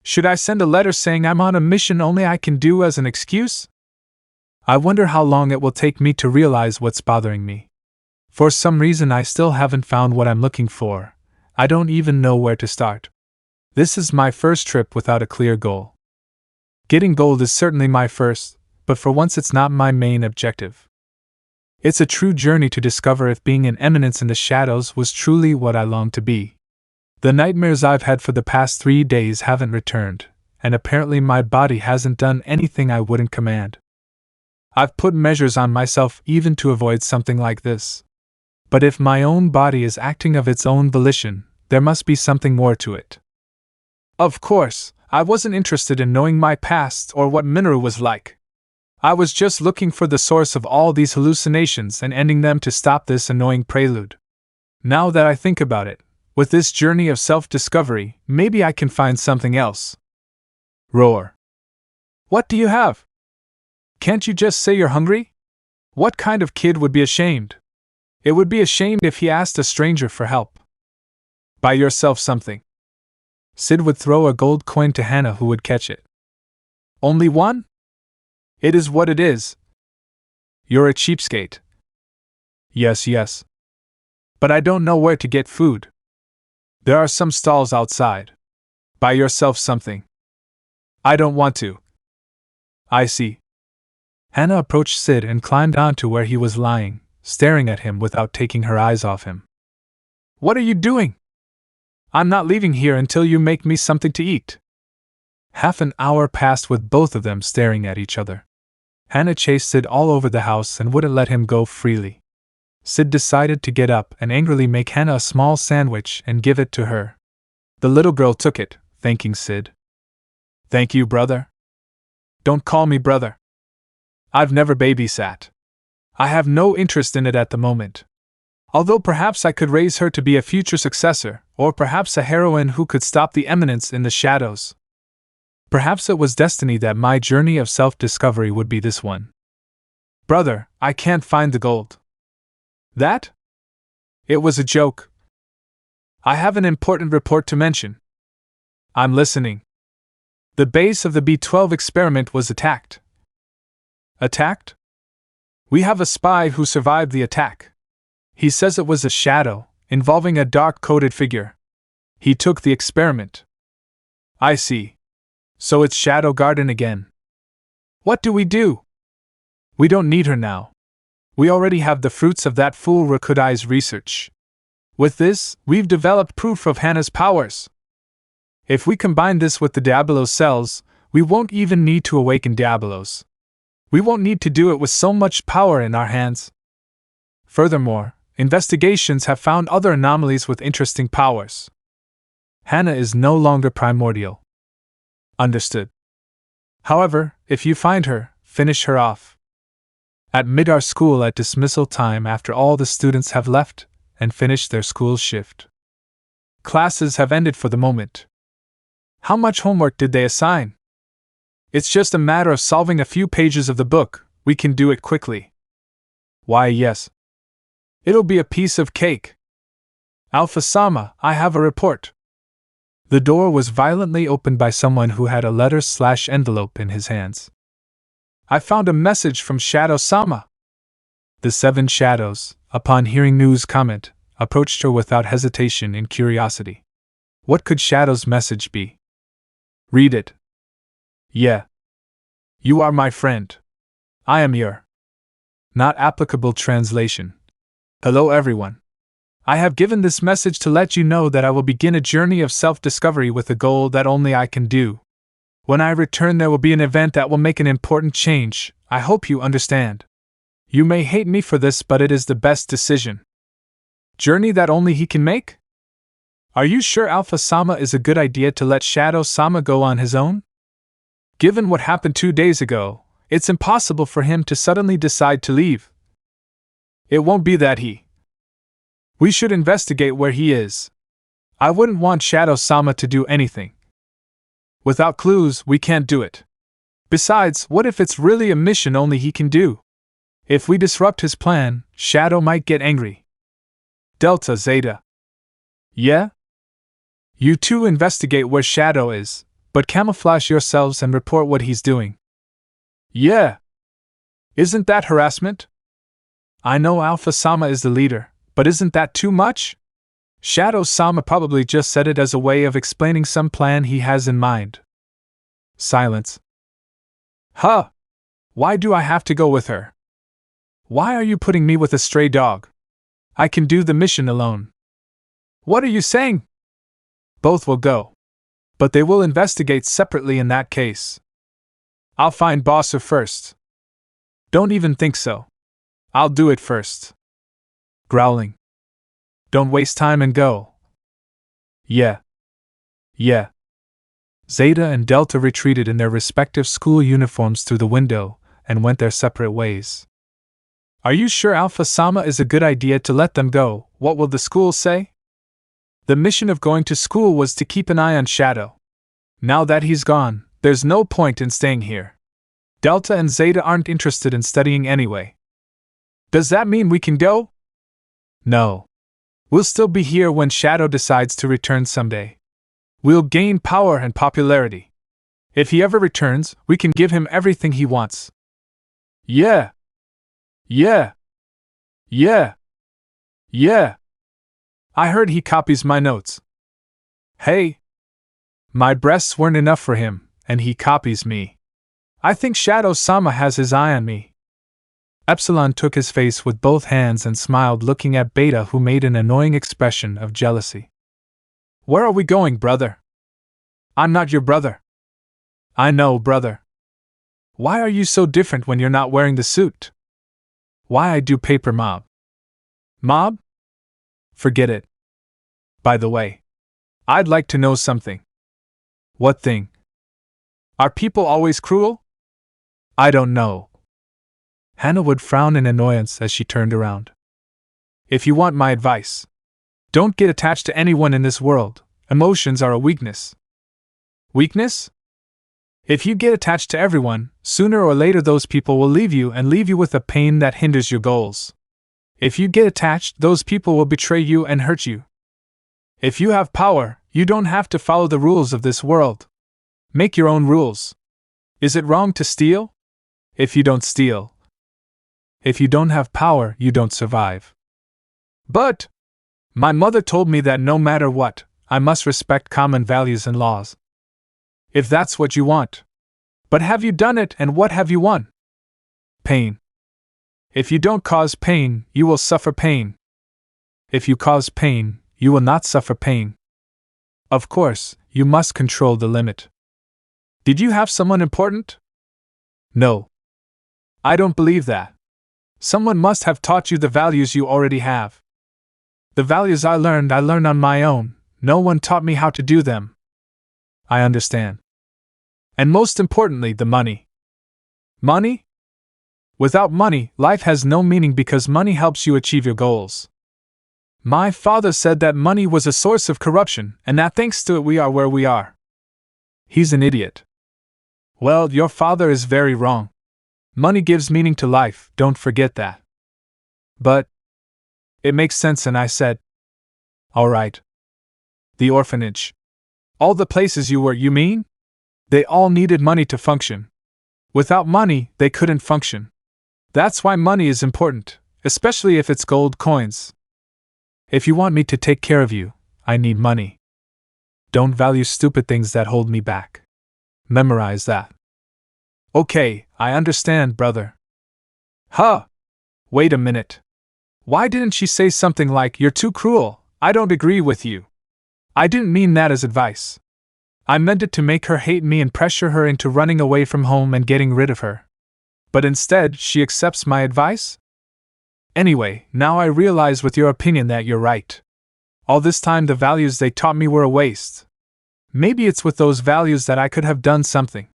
Should I send a letter saying I'm on a mission only I can do as an excuse? I wonder how long it will take me to realize what's bothering me. For some reason I still haven't found what I'm looking for. I don't even know where to start. This is my first trip without a clear goal. Getting gold is certainly my first, but for once it's not my main objective. It's a true journey to discover if being an eminence in the shadows was truly what I long to be. The nightmares I've had for the past 3 days haven't returned, and apparently my body hasn't done anything I wouldn't command. I've put measures on myself even to avoid something like this. But if my own body is acting of its own volition, there must be something more to it. Of course, I wasn't interested in knowing my past or what Minoru was like. I was just looking for the source of all these hallucinations and ending them to stop this annoying prelude. Now that I think about it, with this journey of self-discovery, maybe I can find something else. Roar. What do you have? Can't you just say you're hungry? What kind of kid would be ashamed? It would be ashamed if he asked a stranger for help. Buy yourself something. Cid would throw a gold coin to Hannah, who would catch it. Only one? It is what it is. You're a cheapskate. Yes. But I don't know where to get food. There are some stalls outside. Buy yourself something. I don't want to. I see. Hannah approached Cid and climbed onto where he was lying, staring at him without taking her eyes off him. What are you doing? I'm not leaving here until you make me something to eat. Half an hour passed with both of them staring at each other. Hannah chased Cid all over the house and wouldn't let him go freely. Cid decided to get up and angrily make Hannah a small sandwich and give it to her. The little girl took it, thanking Cid. Thank you, brother. Don't call me brother. I've never babysat. I have no interest in it at the moment. Although perhaps I could raise her to be a future successor, or perhaps a heroine who could stop the eminence in the shadows. Perhaps it was destiny that my journey of self-discovery would be this one. Brother, I can't find the gold. That? It was a joke. I have an important report to mention. I'm listening. The base of the B12 experiment was attacked. Attacked? We have a spy who survived the attack. He says it was a shadow, involving a dark-coated figure. He took the experiment. I see. So it's Shadow Garden again. What do we do? We don't need her now. We already have the fruits of that fool Rakudai's research. With this, we've developed proof of Hannah's powers. If we combine this with the Diabolos cells, we won't even need to awaken Diabolos. We won't need to do it with so much power in our hands. Furthermore, investigations have found other anomalies with interesting powers. Hannah is no longer primordial. Understood. However, if you find her, finish her off. Admit our school at dismissal time after all the students have left and finished their school shift. Classes have ended for the moment. How much homework did they assign? It's just a matter of solving a few pages of the book. We can do it quickly. Why, yes. It'll be a piece of cake. Alpha-sama, I have a report. The door was violently opened by someone who had a letter/envelope in his hands. I found a message from Shadow-sama. The 7 shadows, upon hearing news comment, approached her without hesitation and curiosity. What could Shadow's message be? Read it. Yeah. You are my friend. I am your. Not applicable translation. Hello everyone. I have given this message to let you know that I will begin a journey of self-discovery with a goal that only I can do. When I return there will be an event that will make an important change. I hope you understand. You may hate me for this, but it is the best decision. Journey that only he can make? Are you sure Alpha-sama is a good idea to let Shadow-sama go on his own? Given what happened 2 days ago, it's impossible for him to suddenly decide to leave. It won't be that he. We should investigate where he is. I wouldn't want Shadow-sama to do anything. Without clues, we can't do it. Besides, what if it's really a mission only he can do? If we disrupt his plan, Shadow might get angry. Delta Zeta. Yeah? You two investigate where Shadow is, but camouflage yourselves and report what he's doing. Yeah. Isn't that harassment? I know Alpha-sama is the leader, but isn't that too much? Shadow-sama probably just said it as a way of explaining some plan he has in mind. Silence. Huh! Why do I have to go with her? Why are you putting me with a stray dog? I can do the mission alone. What are you saying? Both will go. But they will investigate separately in that case. I'll find Bosser first. Don't even think so. I'll do it first. Growling. Don't waste time and go. Yeah. Yeah. Zeta and Delta retreated in their respective school uniforms through the window and went their separate ways. Are you sure Alpha-sama is a good idea to let them go? What will the school say? The mission of going to school was to keep an eye on Shadow. Now that he's gone, there's no point in staying here. Delta and Zeta aren't interested in studying anyway. Does that mean we can go? No. We'll still be here when Shadow decides to return someday. We'll gain power and popularity. If he ever returns, we can give him everything he wants. Yeah. Yeah. Yeah. Yeah. I heard he copies my notes. Hey. My breasts weren't enough for him, and he copies me. I think Shadow-sama has his eye on me. Epsilon took his face with both hands and smiled, looking at Beta, who made an annoying expression of jealousy. Where are we going, brother? I'm not your brother. I know, brother. Why are you so different when you're not wearing the suit? Why I do paper mob? Mob? Forget it. By the way, I'd like to know something. What thing? Are people always cruel? I don't know. Hannah would frown in annoyance as she turned around. If you want my advice, don't get attached to anyone in this world. Emotions are a weakness. Weakness? If you get attached to everyone, sooner or later those people will leave you and leave you with a pain that hinders your goals. If you get attached, those people will betray you and hurt you. If you have power, you don't have to follow the rules of this world. Make your own rules. Is it wrong to steal? If you don't steal. If you don't have power, you don't survive. But my mother told me that no matter what, I must respect common values and laws. If that's what you want. But have you done it, and what have you won? Pain. If you don't cause pain, you will suffer pain. If you cause pain, you will not suffer pain. Of course, you must control the limit. Did you have someone important? No. I don't believe that. Someone must have taught you the values you already have. The values I learned on my own. No one taught me how to do them. I understand. And most importantly, the money. Money? Without money, life has no meaning because money helps you achieve your goals. My father said that money was a source of corruption, and that thanks to it we are where we are. He's an idiot. Well, your father is very wrong. Money gives meaning to life, don't forget that. But it makes sense, and I said, all right. The orphanage. All the places you were, you mean? They all needed money to function. Without money, they couldn't function. That's why money is important, especially if it's gold coins. If you want me to take care of you, I need money. Don't value stupid things that hold me back. Memorize that. Okay, I understand, brother. Huh! Wait a minute. Why didn't she say something like, "You're too cruel, I don't agree with you"? I didn't mean that as advice. I meant it to make her hate me and pressure her into running away from home and getting rid of her. But instead, she accepts my advice? Anyway, now I realize with your opinion that you're right. All this time the values they taught me were a waste. Maybe it's with those values that I could have done something.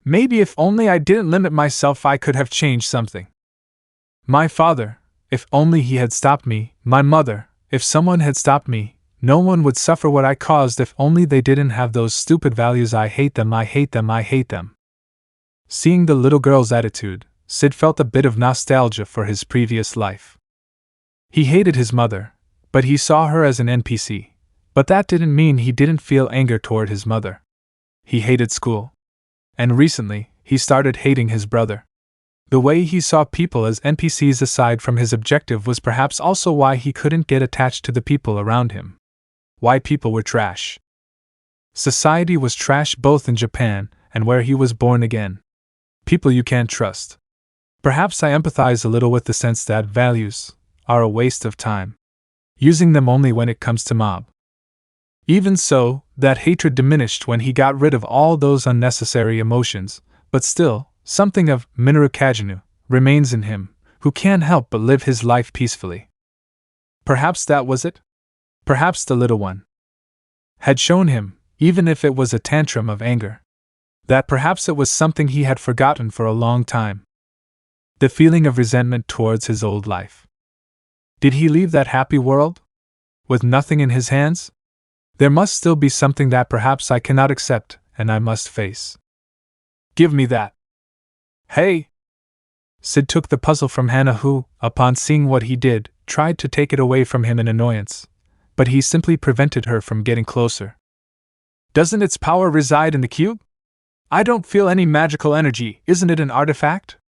Maybe if only I didn't limit myself I could have changed something. My father, if only he had stopped me, my mother, if someone had stopped me, no one would suffer what I caused if only they didn't have those stupid values. I hate them, I hate them, I hate them. Seeing the little girl's attitude, Cid felt a bit of nostalgia for his previous life. He hated his mother, but he saw her as an NPC, But that didn't mean he didn't feel anger toward his mother. He hated school. And recently, he started hating his brother. The way he saw people as NPCs aside from his objective was perhaps also why he couldn't get attached to the people around him. Why people were trash. Society was trash both in Japan and where he was born again. People you can't trust. Perhaps I empathize a little with the sense that values are a waste of time. Using them only when it comes to mob. Even so, that hatred diminished when he got rid of all those unnecessary emotions, but still, something of Minoru Kagenou remains in him, who can't help but live his life peacefully. Perhaps that was it? Perhaps the little one had shown him, even if it was a tantrum of anger, that perhaps it was something he had forgotten for a long time. The feeling of resentment towards his old life. Did he leave that happy world? With nothing in his hands? There must still be something that perhaps I cannot accept, and I must face. Give me that. Hey! Cid took the puzzle from Hannah who, upon seeing what he did, tried to take it away from him in annoyance, but he simply prevented her from getting closer. Doesn't its power reside in the cube? I don't feel any magical energy, isn't it an artifact?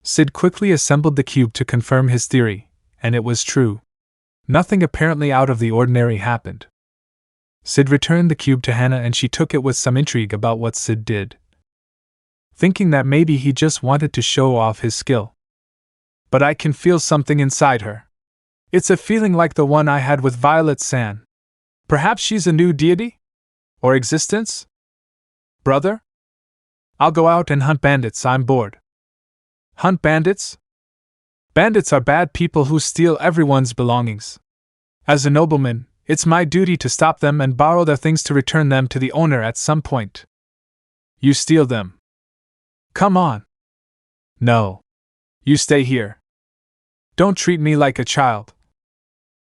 Cid quickly assembled the cube to confirm his theory, and it was true. Nothing apparently out of the ordinary happened. Cid returned the cube to Hannah and she took it with some intrigue about what Cid did, thinking that maybe he just wanted to show off his skill. But I can feel something inside her. It's a feeling like the one I had with Violet-san. Perhaps she's a new deity? Or existence? Brother? I'll go out and hunt bandits, I'm bored. Hunt bandits? Bandits are bad people who steal everyone's belongings. As a nobleman, it's my duty to stop them and borrow their things to return them to the owner at some point. You steal them. Come on. No. You stay here. Don't treat me like a child.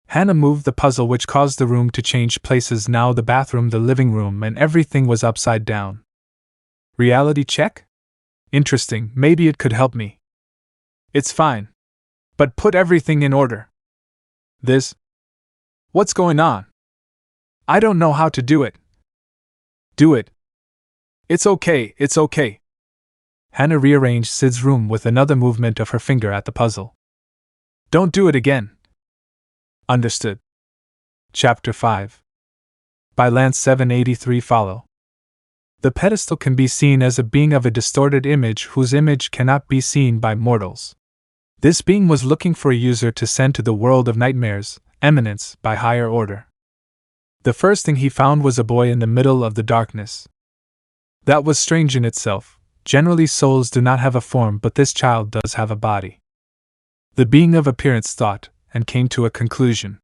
Hannah moved the puzzle, which caused the room to change places. Now the bathroom, the living room, and everything was upside down. Reality check? Interesting, maybe it could help me. It's fine. But put everything in order. This? What's going on? I don't know how to do it. Do it. It's okay, it's okay. Hannah rearranged Cid's room with another movement of her finger at the puzzle. Don't do it again. Understood. Chapter 5. By Lance 783 follow. The pedestal can be seen as a being of a distorted image whose image cannot be seen by mortals. This being was looking for a user to send to the world of nightmares, eminence, by higher order. The first thing he found was a boy in the middle of the darkness. That was strange in itself. Generally souls do not have a form, but this child does have a body. The being of appearance thought, and came to a conclusion.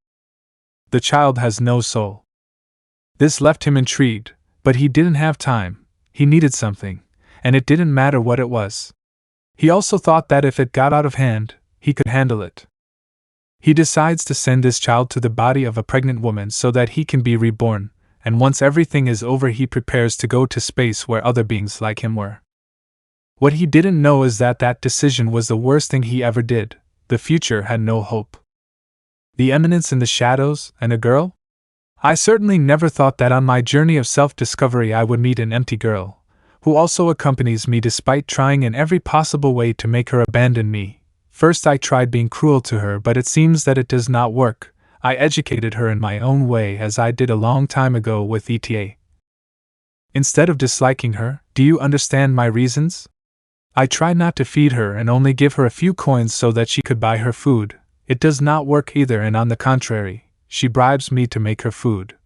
The child has no soul. This left him intrigued, but he didn't have time. He needed something, and it didn't matter what it was. He also thought that if it got out of hand, he could handle it. He decides to send this child to the body of a pregnant woman so that he can be reborn, and once everything is over he prepares to go to space where other beings like him were. What he didn't know is that that decision was the worst thing he ever did. The future had no hope. The eminence in the shadows, and a girl? I certainly never thought that on my journey of self-discovery I would meet an empty girl, who also accompanies me despite trying in every possible way to make her abandon me. First I tried being cruel to her, but it seems that it does not work. I educated her in my own way as I did a long time ago with ETA. Instead of disliking her, do you understand my reasons? I try not to feed her and only give her a few coins so that she could buy her food. It does not work either, and on the contrary, she bribes me to make her food.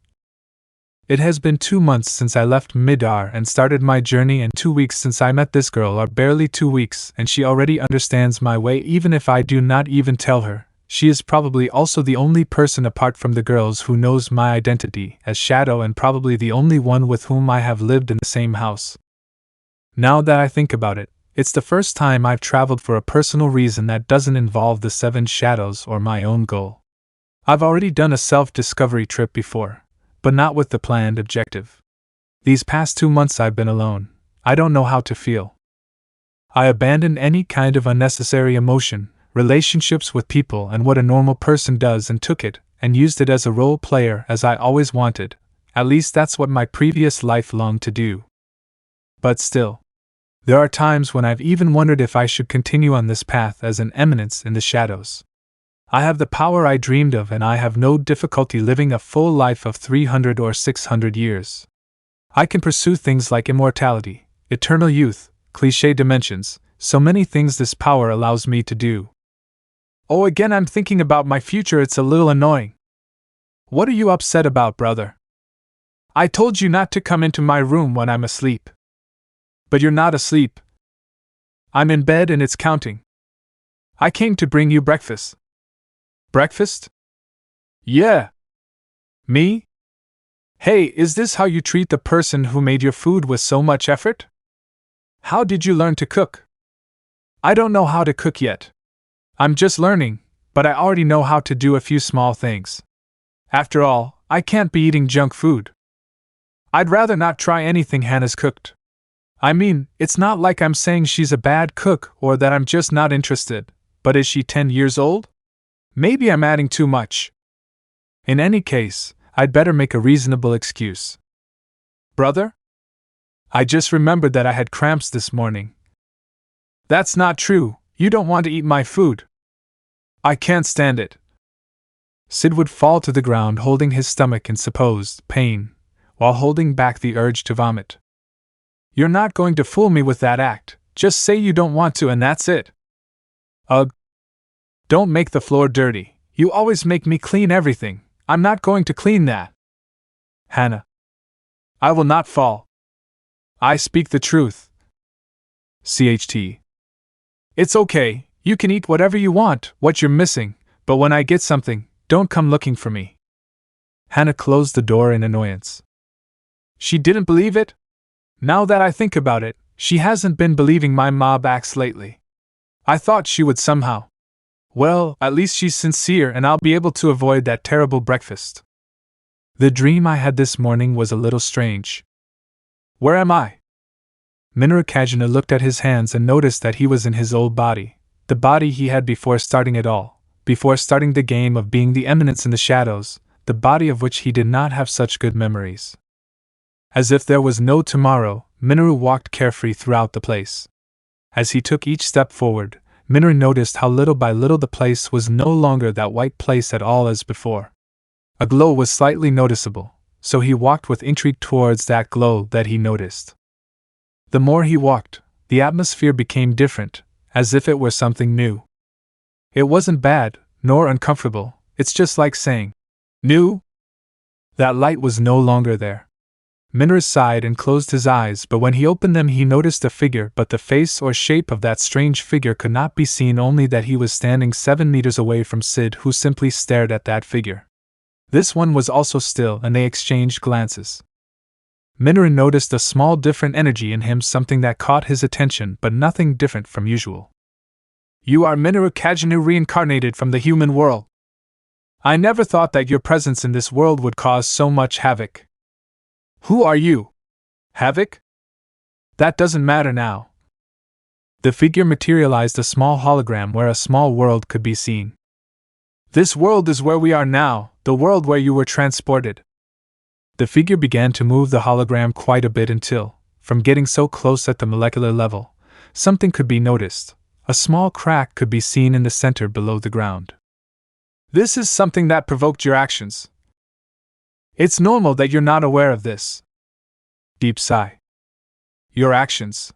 It has been 2 months since I left Midar and started my journey, and 2 weeks since I met this girl, or barely 2 weeks, and she already understands my way even if I do not even tell her. She is probably also the only person apart from the girls who knows my identity as Shadow, and probably the only one with whom I have lived in the same house. Now that I think about it, it's the first time I've traveled for a personal reason that doesn't involve the 7 shadows or my own goal. I've already done a self-discovery trip before, but not with the planned objective. These past 2 months I've been alone. I don't know how to feel. I abandoned any kind of unnecessary emotion, relationships with people, and what a normal person does, and took it, and used it as a role player as I always wanted. At least that's what my previous life longed to do. But still, there are times when I've even wondered if I should continue on this path as an eminence in the shadows. I have the power I dreamed of, and I have no difficulty living a full life of 300 or 600 years. I can pursue things like immortality, eternal youth, cliché dimensions, so many things this power allows me to do. Oh, again I'm thinking about my future, it's a little annoying. What are you upset about, brother? I told you not to come into my room when I'm asleep. But you're not asleep. I'm in bed and it's counting. I came to bring you breakfast. Breakfast? Yeah. Me? Hey, is this how you treat the person who made your food with so much effort? How did you learn to cook? I don't know how to cook yet. I'm just learning, but I already know how to do a few small things. After all, I can't be eating junk food. I'd rather not try anything Hannah's cooked. I mean, it's not like I'm saying she's a bad cook or that I'm just not interested, but is she 10 years old? Maybe I'm adding too much. In any case, I'd better make a reasonable excuse. Brother? I just remembered that I had cramps this morning. That's not true, you don't want to eat my food. I can't stand it. Cid would fall to the ground holding his stomach in supposed pain, while holding back the urge to vomit. You're not going to fool me with that act, just say you don't want to and that's it. Ugh. Don't make the floor dirty, you always make me clean everything, I'm not going to clean that. Hannah. I will not fall. I speak the truth. CHT. It's okay, you can eat whatever you want, what you're missing, but when I get something, don't come looking for me. Hannah closed the door in annoyance. She didn't believe it? Now that I think about it, she hasn't been believing my mob acts lately. I thought she would somehow. Well, at least she's sincere and I'll be able to avoid that terrible breakfast. The dream I had this morning was a little strange. Where am I? Minoru Kagenou looked at his hands and noticed that he was in his old body, the body he had before starting it all, before starting the game of being the eminence in the shadows, the body of which he did not have such good memories. As if there was no tomorrow, Minoru walked carefree throughout the place. As he took each step forward, Minoru noticed how little by little the place was no longer that white place at all as before. A glow was slightly noticeable, so he walked with intrigue towards that glow that he noticed. The more he walked, the atmosphere became different, as if it were something new. It wasn't bad, nor uncomfortable, it's just like saying, new? That light was no longer there. Minoru sighed and closed his eyes, but when he opened them he noticed a figure, but the face or shape of that strange figure could not be seen, only that he was standing 7 meters away from Cid, who simply stared at that figure. This one was also still, and they exchanged glances. Minoru noticed a small different energy in him, something that caught his attention, but nothing different from usual. You are Minoru Kagenou, reincarnated from the human world. I never thought that your presence in this world would cause so much havoc. Who are you? Havoc? That doesn't matter now. The figure materialized a small hologram where a small world could be seen. This world is where we are now, the world where you were transported. The figure began to move the hologram quite a bit until, from getting so close at the molecular level, something could be noticed. A small crack could be seen in the center below the ground. This is something that provoked your actions. It's normal that you're not aware of this. Deep sigh. Your actions.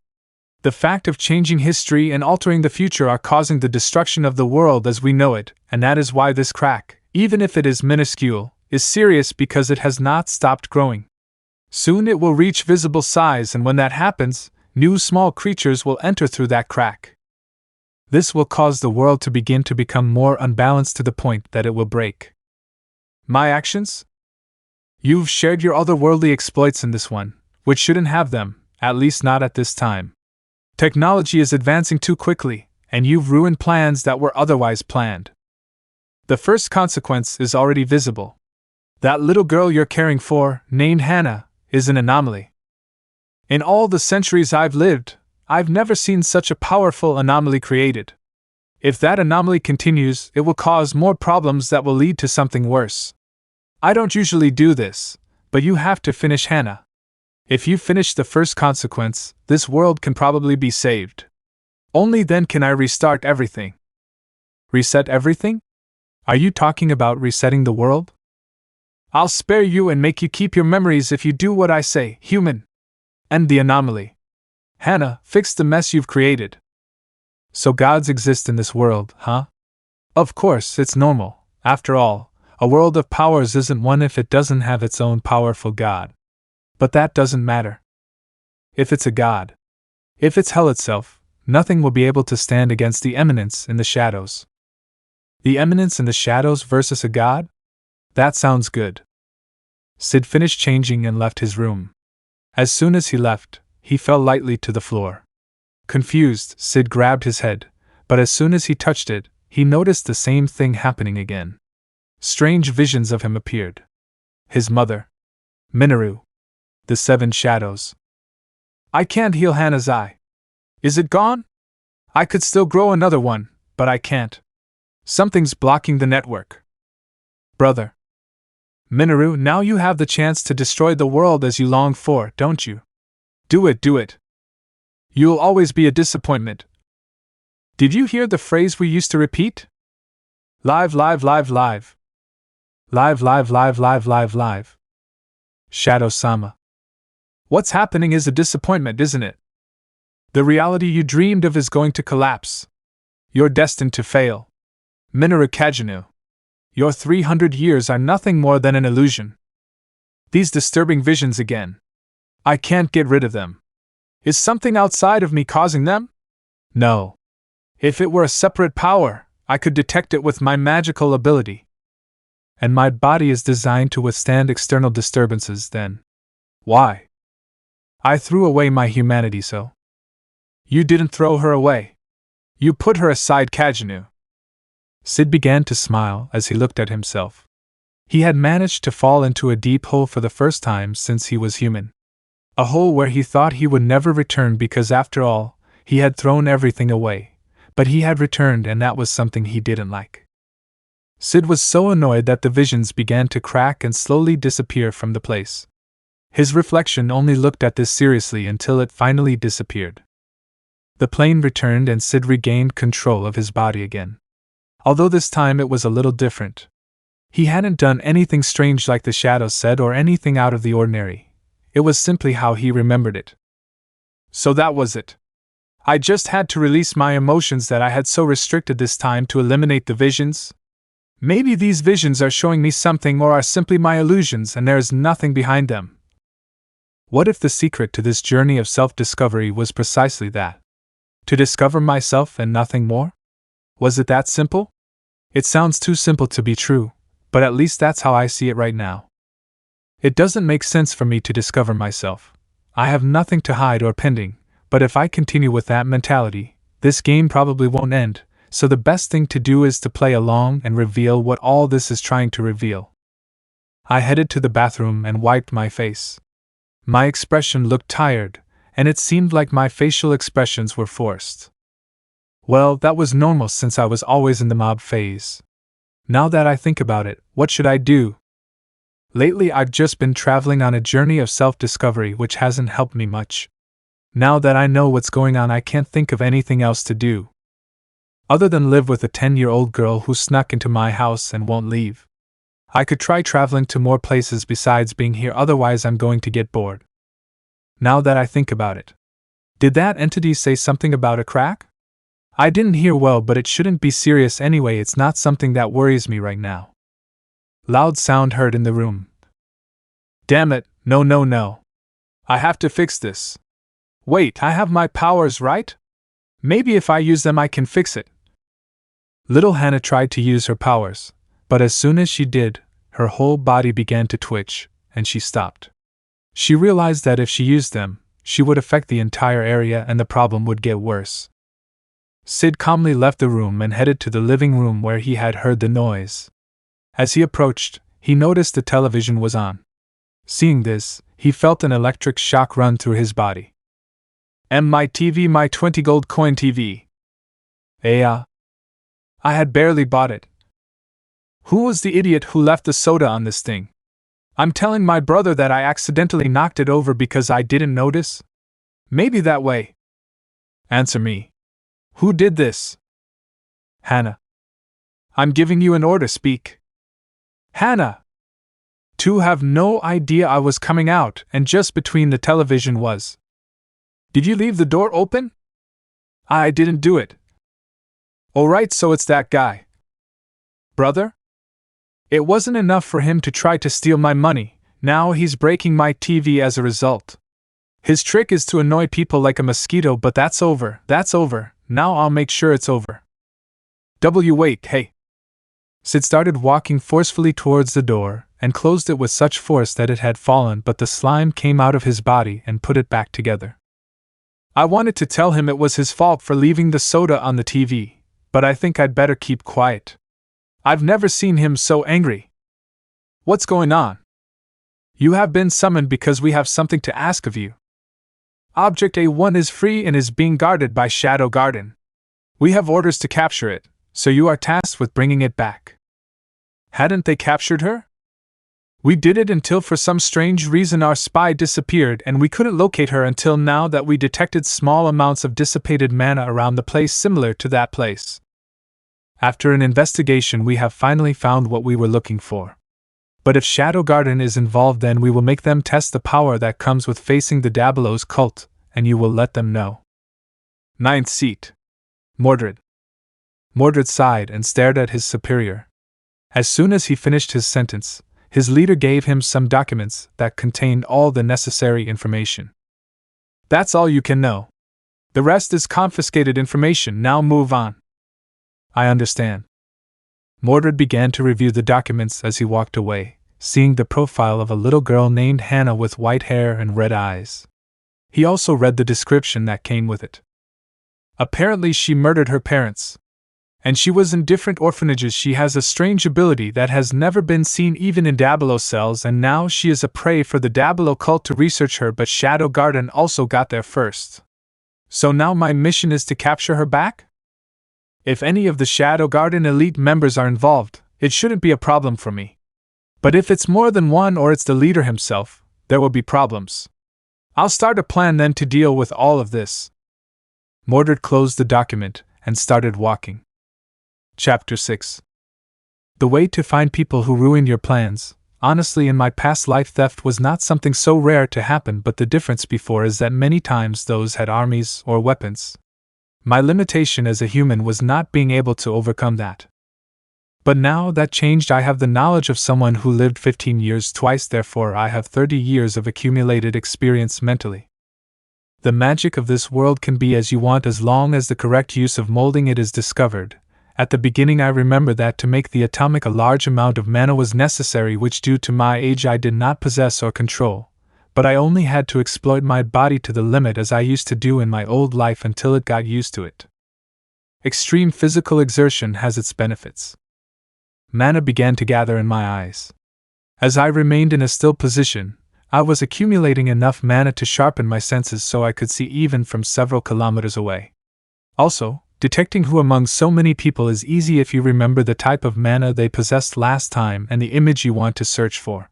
The fact of changing history and altering the future are causing the destruction of the world as we know it, and that is why this crack, even if it is minuscule, is serious because it has not stopped growing. Soon it will reach visible size, and when that happens, new small creatures will enter through that crack. This will cause the world to begin to become more unbalanced to the point that it will break. My actions? You've shared your otherworldly exploits in this one, which shouldn't have them, at least not at this time. Technology is advancing too quickly, and you've ruined plans that were otherwise planned. The first consequence is already visible. That little girl you're caring for, named Hannah, is an anomaly. In all the centuries I've lived, I've never seen such a powerful anomaly created. If that anomaly continues, it will cause more problems that will lead to something worse. I don't usually do this, but you have to finish Hannah. If you finish the first consequence, this world can probably be saved. Only then can I restart everything. Reset everything? Are you talking about resetting the world? I'll spare you and make you keep your memories if you do what I say, human. End the anomaly. Hannah, fix the mess you've created. So gods exist in this world, huh? Of course, it's normal. After all, a world of powers isn't one if it doesn't have its own powerful god. But that doesn't matter. If it's a god, if it's hell itself, nothing will be able to stand against the eminence in the shadows. The eminence in the shadows versus a god? That sounds good. Cid finished changing and left his room. As soon as he left, he fell lightly to the floor. Confused, Cid grabbed his head, but as soon as he touched it, he noticed the same thing happening again. Strange visions of him appeared. His mother. Minoru. The 7 shadows. I can't heal Hannah's eye. Is it gone? I could still grow another one, but I can't. Something's blocking the network. Brother. Minoru, now you have the chance to destroy the world as you long for, don't you? Do it, do it. You'll always be a disappointment. Did you hear the phrase we used to repeat? Live, live, live, live. Live, live, live, live, live, live. Shadow-sama. What's happening is a disappointment, isn't it? The reality you dreamed of is going to collapse. You're destined to fail. Minoru Kagenou. Your 300 years are nothing more than an illusion. These disturbing visions again. I can't get rid of them. Is something outside of me causing them? No. If it were a separate power, I could detect it with my magical ability. And my body is designed to withstand external disturbances, then. Why? I threw away my humanity, so. You didn't throw her away. You put her aside, Kagenou. Cid began to smile as he looked at himself. He had managed to fall into a deep hole for the first time since he was human. A hole where he thought he would never return because, after all, he had thrown everything away. But he had returned, and that was something he didn't like. Cid was so annoyed that the visions began to crack and slowly disappear from the place. His reflection only looked at this seriously until it finally disappeared. The plane returned and Cid regained control of his body again. Although this time it was a little different. He hadn't done anything strange like the shadows said or anything out of the ordinary. It was simply how he remembered it. So that was it. I just had to release my emotions that I had so restricted this time to eliminate the visions. Maybe these visions are showing me something or are simply my illusions and there is nothing behind them. What if the secret to this journey of self-discovery was precisely that? To discover myself and nothing more? Was it that simple? It sounds too simple to be true, but at least that's how I see it right now. It doesn't make sense for me to discover myself. I have nothing to hide or pending, but if I continue with that mentality, this game probably won't end, so the best thing to do is to play along and reveal what all this is trying to reveal. I headed to the bathroom and wiped my face. My expression looked tired, and it seemed like my facial expressions were forced. Well, that was normal since I was always in the mob phase. Now that I think about it, what should I do? Lately I've just been traveling on a journey of self-discovery which hasn't helped me much. Now that I know what's going on, I can't think of anything else to do. Other than live with a 10-year-old girl who snuck into my house and won't leave. I could try traveling to more places besides being here, otherwise I'm going to get bored. Now that I think about it. Did that entity say something about a crack? I didn't hear well, but it shouldn't be serious anyway. It's not something that worries me right now. Loud sound heard in the room. Damn it, no. I have to fix this. Wait, I have my powers, right? Maybe if I use them I can fix it. Little Hannah tried to use her powers, but as soon as she did, her whole body began to twitch, and she stopped. She realized that if she used them, she would affect the entire area and the problem would get worse. Cid calmly left the room and headed to the living room where he had heard the noise. As he approached, he noticed the television was on. Seeing this, he felt an electric shock run through his body. My TV, my 20 gold coin TV. I had barely bought it. Who was the idiot who left the soda on this thing? I'm telling my brother that I accidentally knocked it over because I didn't notice? Maybe that way. Answer me. Who did this? Hannah. I'm giving you an order, speak. Hannah! To have no idea I was coming out, and just between the television was. Did you leave the door open? I didn't do it. Alright, so it's that guy. Brother? It wasn't enough for him to try to steal my money, now he's breaking my TV as a result. His trick is to annoy people like a mosquito, but that's over, now I'll make sure it's over. Wait, hey. Cid started walking forcefully towards the door, and closed it with such force that it had fallen, but the slime came out of his body and put it back together. I wanted to tell him it was his fault for leaving the soda on the TV, but I think I'd better keep quiet. I've never seen him so angry. What's going on? You have been summoned because we have something to ask of you. Object A1 is free and is being guarded by Shadow Garden. We have orders to capture it, so you are tasked with bringing it back. Hadn't they captured her? We did it until for some strange reason our spy disappeared and we couldn't locate her until now that we detected small amounts of dissipated mana around the place similar to that place. After an investigation we have finally found what we were looking for. But if Shadow Garden is involved, then we will make them test the power that comes with facing the Diabolos cult, and you will let them know. 9th seat. Mordred. Mordred sighed and stared at his superior. As soon as he finished his sentence, his leader gave him some documents that contained all the necessary information. That's all you can know. The rest is confiscated information, now move on. I understand. Mordred began to review the documents as he walked away, seeing the profile of a little girl named Hannah with white hair and red eyes. He also read the description that came with it. Apparently she murdered her parents. And she was in different orphanages. She has a strange ability that has never been seen even in Diabolos cells, and now she is a prey for the Diabolo cult to research her, but Shadow Garden also got there first. So now my mission is to capture her back? If any of the Shadow Garden elite members are involved, it shouldn't be a problem for me. But if it's more than one or it's the leader himself, there will be problems. I'll start a plan then to deal with all of this. Mordred closed the document and started walking. Chapter 6. The way to find people who ruin your plans. Honestly, in my past life, theft was not something so rare to happen, but the difference before is that many times those had armies or weapons. My limitation as a human was not being able to overcome that. But now that changed. I have the knowledge of someone who lived 15 years twice, therefore I have 30 years of accumulated experience mentally. The magic of this world can be as you want as long as the correct use of molding it is discovered. At the beginning I remember that to make the atomic a large amount of mana was necessary, which due to my age I did not possess or control, but I only had to exploit my body to the limit as I used to do in my old life until it got used to it. Extreme physical exertion has its benefits. Mana began to gather in my eyes. As I remained in a still position, I was accumulating enough mana to sharpen my senses so I could see even from several kilometers away. Also, detecting who among so many people is easy if you remember the type of mana they possessed last time and the image you want to search for.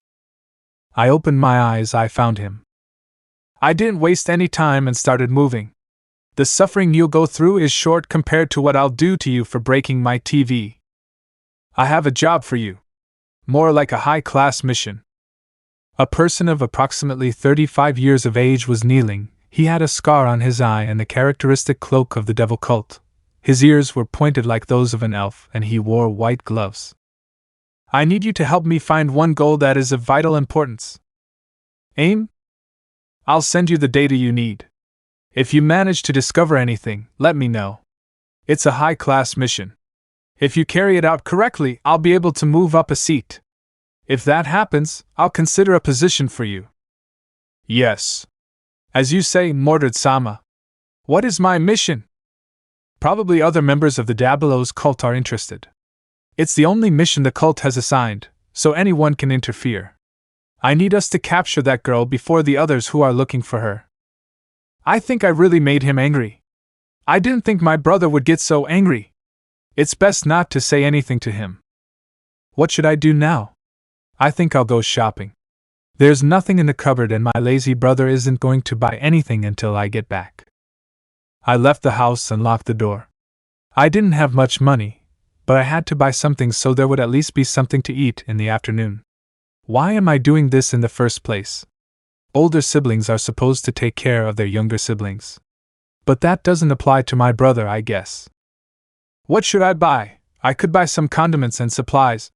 I opened my eyes. I found him. I didn't waste any time and started moving. The suffering you'll go through is short compared to what I'll do to you for breaking my TV. I have a job for you. More like a high-class mission. A person of approximately 35 years of age was kneeling. He had a scar on his eye and the characteristic cloak of the devil cult. His ears were pointed like those of an elf, and he wore white gloves. I need you to help me find one goal that is of vital importance. Aim? I'll send you the data you need. If you manage to discover anything, let me know. It's a high-class mission. If you carry it out correctly, I'll be able to move up a seat. If that happens, I'll consider a position for you. Yes. As you say, Mordred-sama. What is my mission? Probably other members of the Diabolos cult are interested. It's the only mission the cult has assigned, so anyone can interfere. I need us to capture that girl before the others who are looking for her. I think I really made him angry. I didn't think my brother would get so angry. It's best not to say anything to him. What should I do now? I think I'll go shopping. There's nothing in the cupboard and my lazy brother isn't going to buy anything until I get back. I left the house and locked the door. I didn't have much money, but I had to buy something so there would at least be something to eat in the afternoon. Why am I doing this in the first place? Older siblings are supposed to take care of their younger siblings. But that doesn't apply to my brother, I guess. What should I buy? I could buy some condiments and supplies.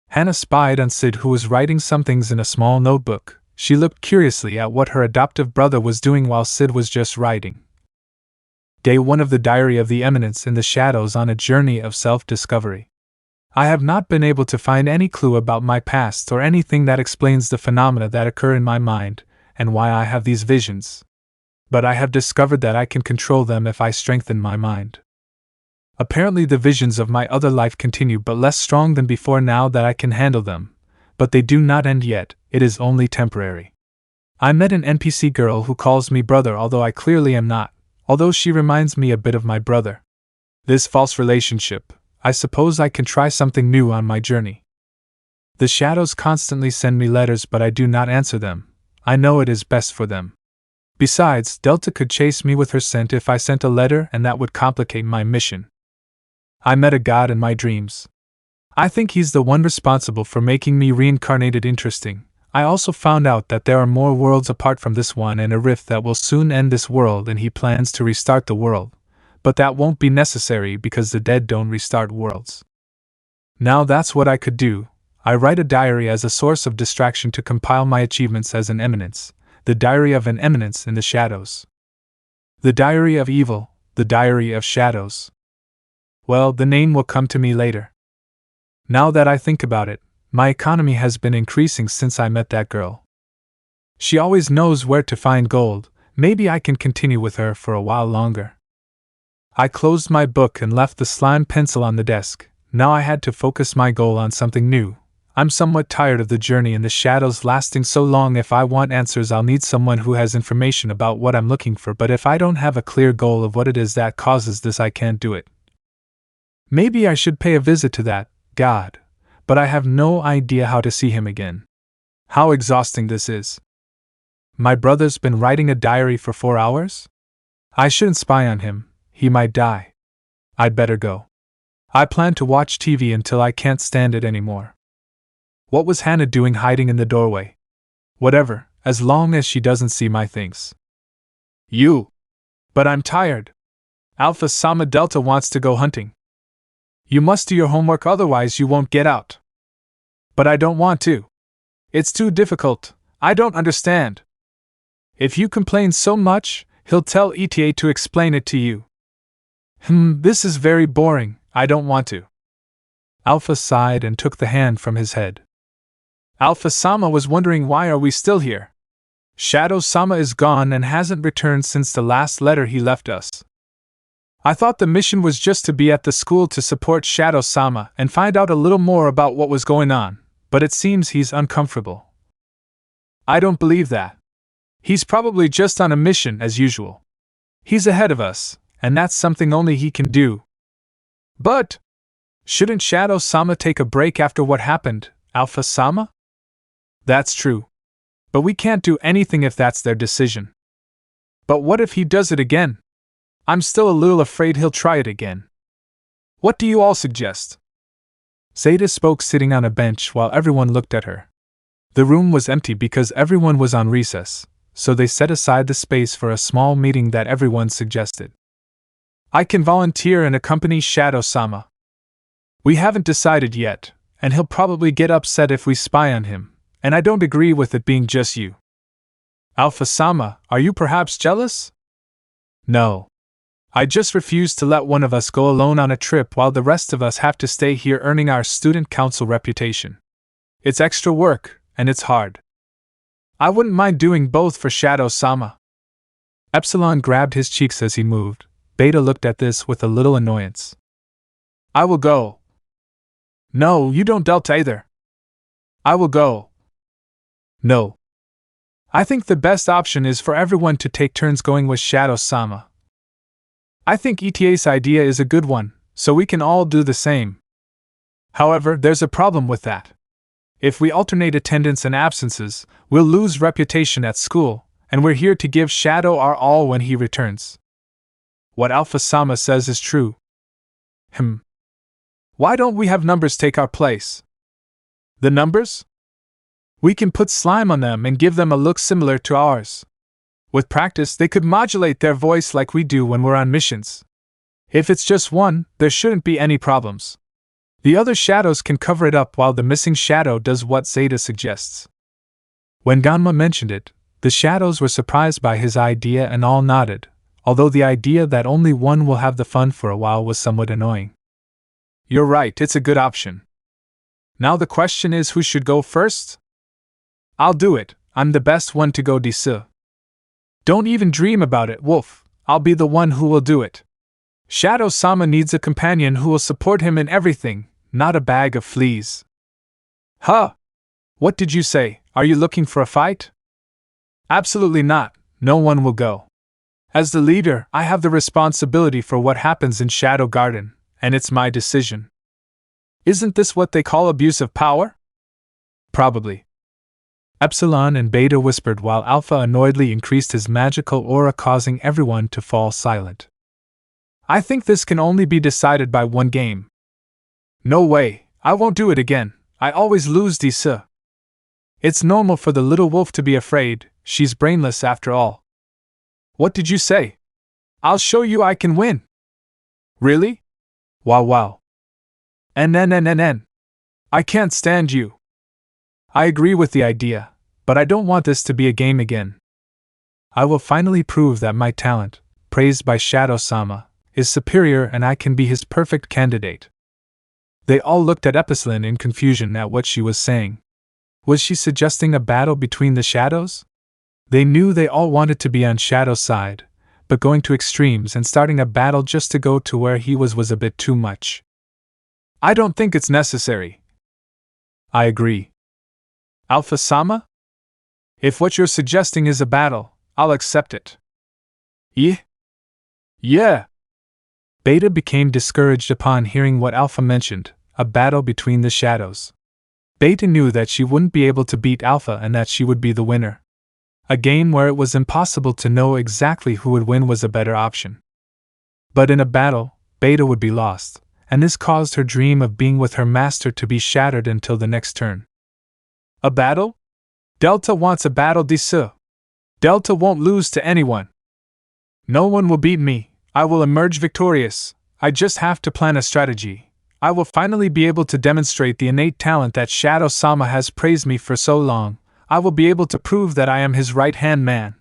Hannah spied on Cid, who was writing some things in a small notebook. She looked curiously at what her adoptive brother was doing while Cid was just writing. Day 1 of the Diary of the Eminence in the Shadows, on a journey of self-discovery. I have not been able to find any clue about my past or anything that explains the phenomena that occur in my mind and why I have these visions. But I have discovered that I can control them if I strengthen my mind. Apparently the visions of my other life continue, but less strong than before now that I can handle them. But they do not end yet, it is only temporary. I met an NPC girl who calls me brother, although I clearly am not, although she reminds me a bit of my brother. This false relationship, I suppose I can try something new on my journey. The shadows constantly send me letters, but I do not answer them. I know it is best for them. Besides, Delta could chase me with her scent if I sent a letter, and that would complicate my mission. I met a god in my dreams. I think he's the one responsible for making me reincarnated interesting. I also found out that there are more worlds apart from this one and a rift that will soon end this world, and he plans to restart the world. But that won't be necessary because the dead don't restart worlds. Now that's what I could do. I write a diary as a source of distraction to compile my achievements as an eminence. The Diary of an Eminence in the Shadows. The Diary of Evil, the Diary of Shadows. Well, the name will come to me later. Now that I think about it, my economy has been increasing since I met that girl. She always knows where to find gold. Maybe I can continue with her for a while longer. I closed my book and left the slime pencil on the desk. Now I had to focus my goal on something new. I'm somewhat tired of the journey in the shadows lasting so long. If I want answers, I'll need someone who has information about what I'm looking for, but if I don't have a clear goal of what it is that causes this, I can't do it. Maybe I should pay a visit to that god, but I have no idea how to see him again. How exhausting this is. My brother's been writing a diary for 4 hours? I shouldn't spy on him, he might die. I'd better go. I plan to watch TV until I can't stand it anymore. What was Hannah doing hiding in the doorway? Whatever, as long as she doesn't see my things. You! But I'm tired. Alpha Sama Delta wants to go hunting. You must do your homework, otherwise you won't get out. But I don't want to. It's too difficult. I don't understand. If you complain so much, he'll tell ETA to explain it to you. This is very boring. I don't want to. Alpha sighed and took the hand from his head. Alpha Sama was wondering, why are we still here? Shadow Sama is gone and hasn't returned since the last letter he left us. I thought the mission was just to be at the school to support Shadow Sama and find out a little more about what was going on, but it seems he's uncomfortable. I don't believe that. He's probably just on a mission as usual. He's ahead of us, and that's something only he can do. But shouldn't Shadow Sama take a break after what happened, Alpha Sama? That's true. But we can't do anything if that's their decision. But what if he does it again? I'm still a little afraid he'll try it again. What do you all suggest? Zeta spoke, sitting on a bench while everyone looked at her. The room was empty because everyone was on recess, so they set aside the space for a small meeting that everyone suggested. I can volunteer and accompany Shadow Sama. We haven't decided yet, and he'll probably get upset if we spy on him, and I don't agree with it being just you. Alpha Sama, are you perhaps jealous? No. I just refuse to let one of us go alone on a trip while the rest of us have to stay here earning our student council reputation. It's extra work, and it's hard. I wouldn't mind doing both for Shadow Sama. Epsilon grabbed his cheeks as he moved. Beta looked at this with a little annoyance. I will go. No, you don't, Delta, either. I will go. No. I think the best option is for everyone to take turns going with Shadow Sama. I think ETA's idea is a good one, so we can all do the same. However, there's a problem with that. If we alternate attendance and absences, we'll lose reputation at school, and we're here to give Shadow our all when he returns. What Alpha-sama says is true. Why don't we have numbers take our place? The numbers? We can put slime on them and give them a look similar to ours. With practice, they could modulate their voice like we do when we're on missions. If it's just one, there shouldn't be any problems. The other shadows can cover it up while the missing shadow does what Zeta suggests. When Ganma mentioned it, the shadows were surprised by his idea and all nodded, although the idea that only one will have the fun for a while was somewhat annoying. You're right, it's a good option. Now the question is who should go first? I'll do it, I'm the best one to go Disu. Don't even dream about it, Wolf, I'll be the one who will do it. Shadow-sama needs a companion who will support him in everything, not a bag of fleas. Huh? What did you say? Are you looking for a fight? Absolutely not, no one will go. As the leader, I have the responsibility for what happens in Shadow Garden, and it's my decision. Isn't this what they call abuse of power? Probably. Epsilon and Beta whispered while Alpha annoyedly increased his magical aura, causing everyone to fall silent. I think this can only be decided by one game. No way, I won't do it again, I always lose Disu. It's normal for the little wolf to be afraid, she's brainless after all. What did you say? I'll show you I can win. Really? Wow. NNNNN. I can't stand you. I agree with the idea, but I don't want this to be a game again. I will finally prove that my talent, praised by Shadow-sama, is superior and I can be his perfect candidate. They all looked at Epsilon in confusion at what she was saying. Was she suggesting a battle between the shadows? They knew they all wanted to be on Shadow's side, but going to extremes and starting a battle just to go to where he was a bit too much. I don't think it's necessary. I agree. Alpha-sama? If what you're suggesting is a battle, I'll accept it. Yeah. Beta became discouraged upon hearing what Alpha mentioned, a battle between the shadows. Beta knew that she wouldn't be able to beat Alpha and that she would be the winner. A game where it was impossible to know exactly who would win was a better option. But in a battle, Beta would be lost, and this caused her dream of being with her master to be shattered until the next turn. A battle? Delta wants a battle Disu. Delta won't lose to anyone. No one will beat me, I will emerge victorious, I just have to plan a strategy. I will finally be able to demonstrate the innate talent that Shadow-sama has praised me for so long. I will be able to prove that I am his right-hand man.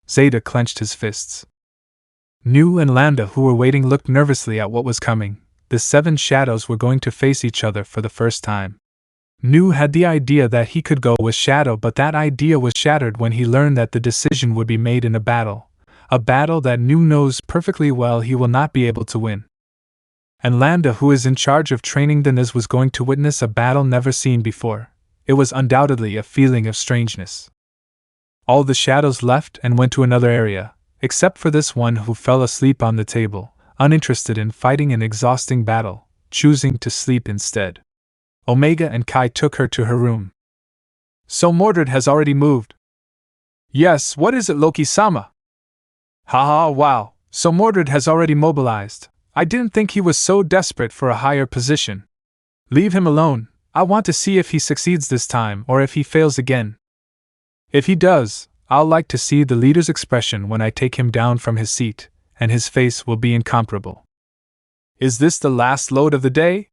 Zeta clenched his fists. Nu and Lambda, who were waiting, looked nervously at what was coming. The 7 shadows were going to face each other for the first time. Nu had the idea that he could go with Shadow, but that idea was shattered when he learned that the decision would be made in a battle that Nu knows perfectly well he will not be able to win. And Lambda, who is in charge of training the Nis, was going to witness a battle never seen before. It was undoubtedly a feeling of strangeness. All the shadows left and went to another area, except for this one who fell asleep on the table, uninterested in fighting an exhausting battle, choosing to sleep instead. Omega and Kai took her to her room. So Mordred has already moved. Yes, what is it, Loki-sama? Haha, wow, so Mordred has already mobilized. I didn't think he was so desperate for a higher position. Leave him alone, I want to see if he succeeds this time or if he fails again. If he does, I'll like to see the leader's expression when I take him down from his seat, and his face will be incomparable. Is this the last load of the day?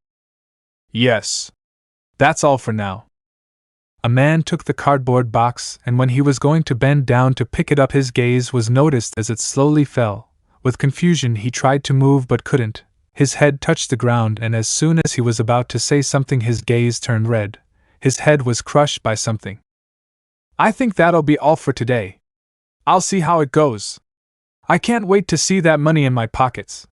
Yes. That's all for now. A man took the cardboard box, and when he was going to bend down to pick it up, his gaze was noticed as it slowly fell. With confusion, he tried to move but couldn't. His head touched the ground, and as soon as he was about to say something, his gaze turned red. His head was crushed by something. I think that'll be all for today. I'll see how it goes. I can't wait to see that money in my pockets.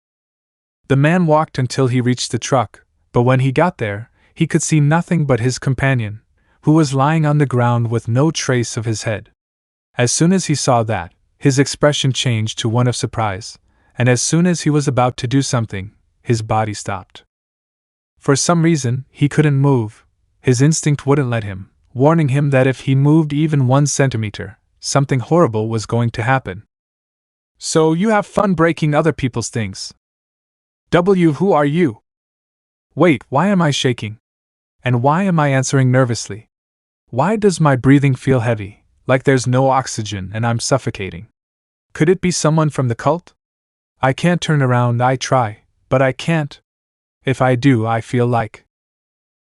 The man walked until he reached the truck, but when he got there, he could see nothing but his companion, who was lying on the ground with no trace of his head. As soon as he saw that, his expression changed to one of surprise, and as soon as he was about to do something, his body stopped. For some reason, he couldn't move. His instinct wouldn't let him, warning him that if he moved even 1 centimeter, something horrible was going to happen. So you have fun breaking other people's things. Who are you? Wait, why am I shaking? And why am I answering nervously? Why does my breathing feel heavy, like there's no oxygen and I'm suffocating? Could it be someone from the cult? I can't turn around, I try, but I can't. If I do, I feel like.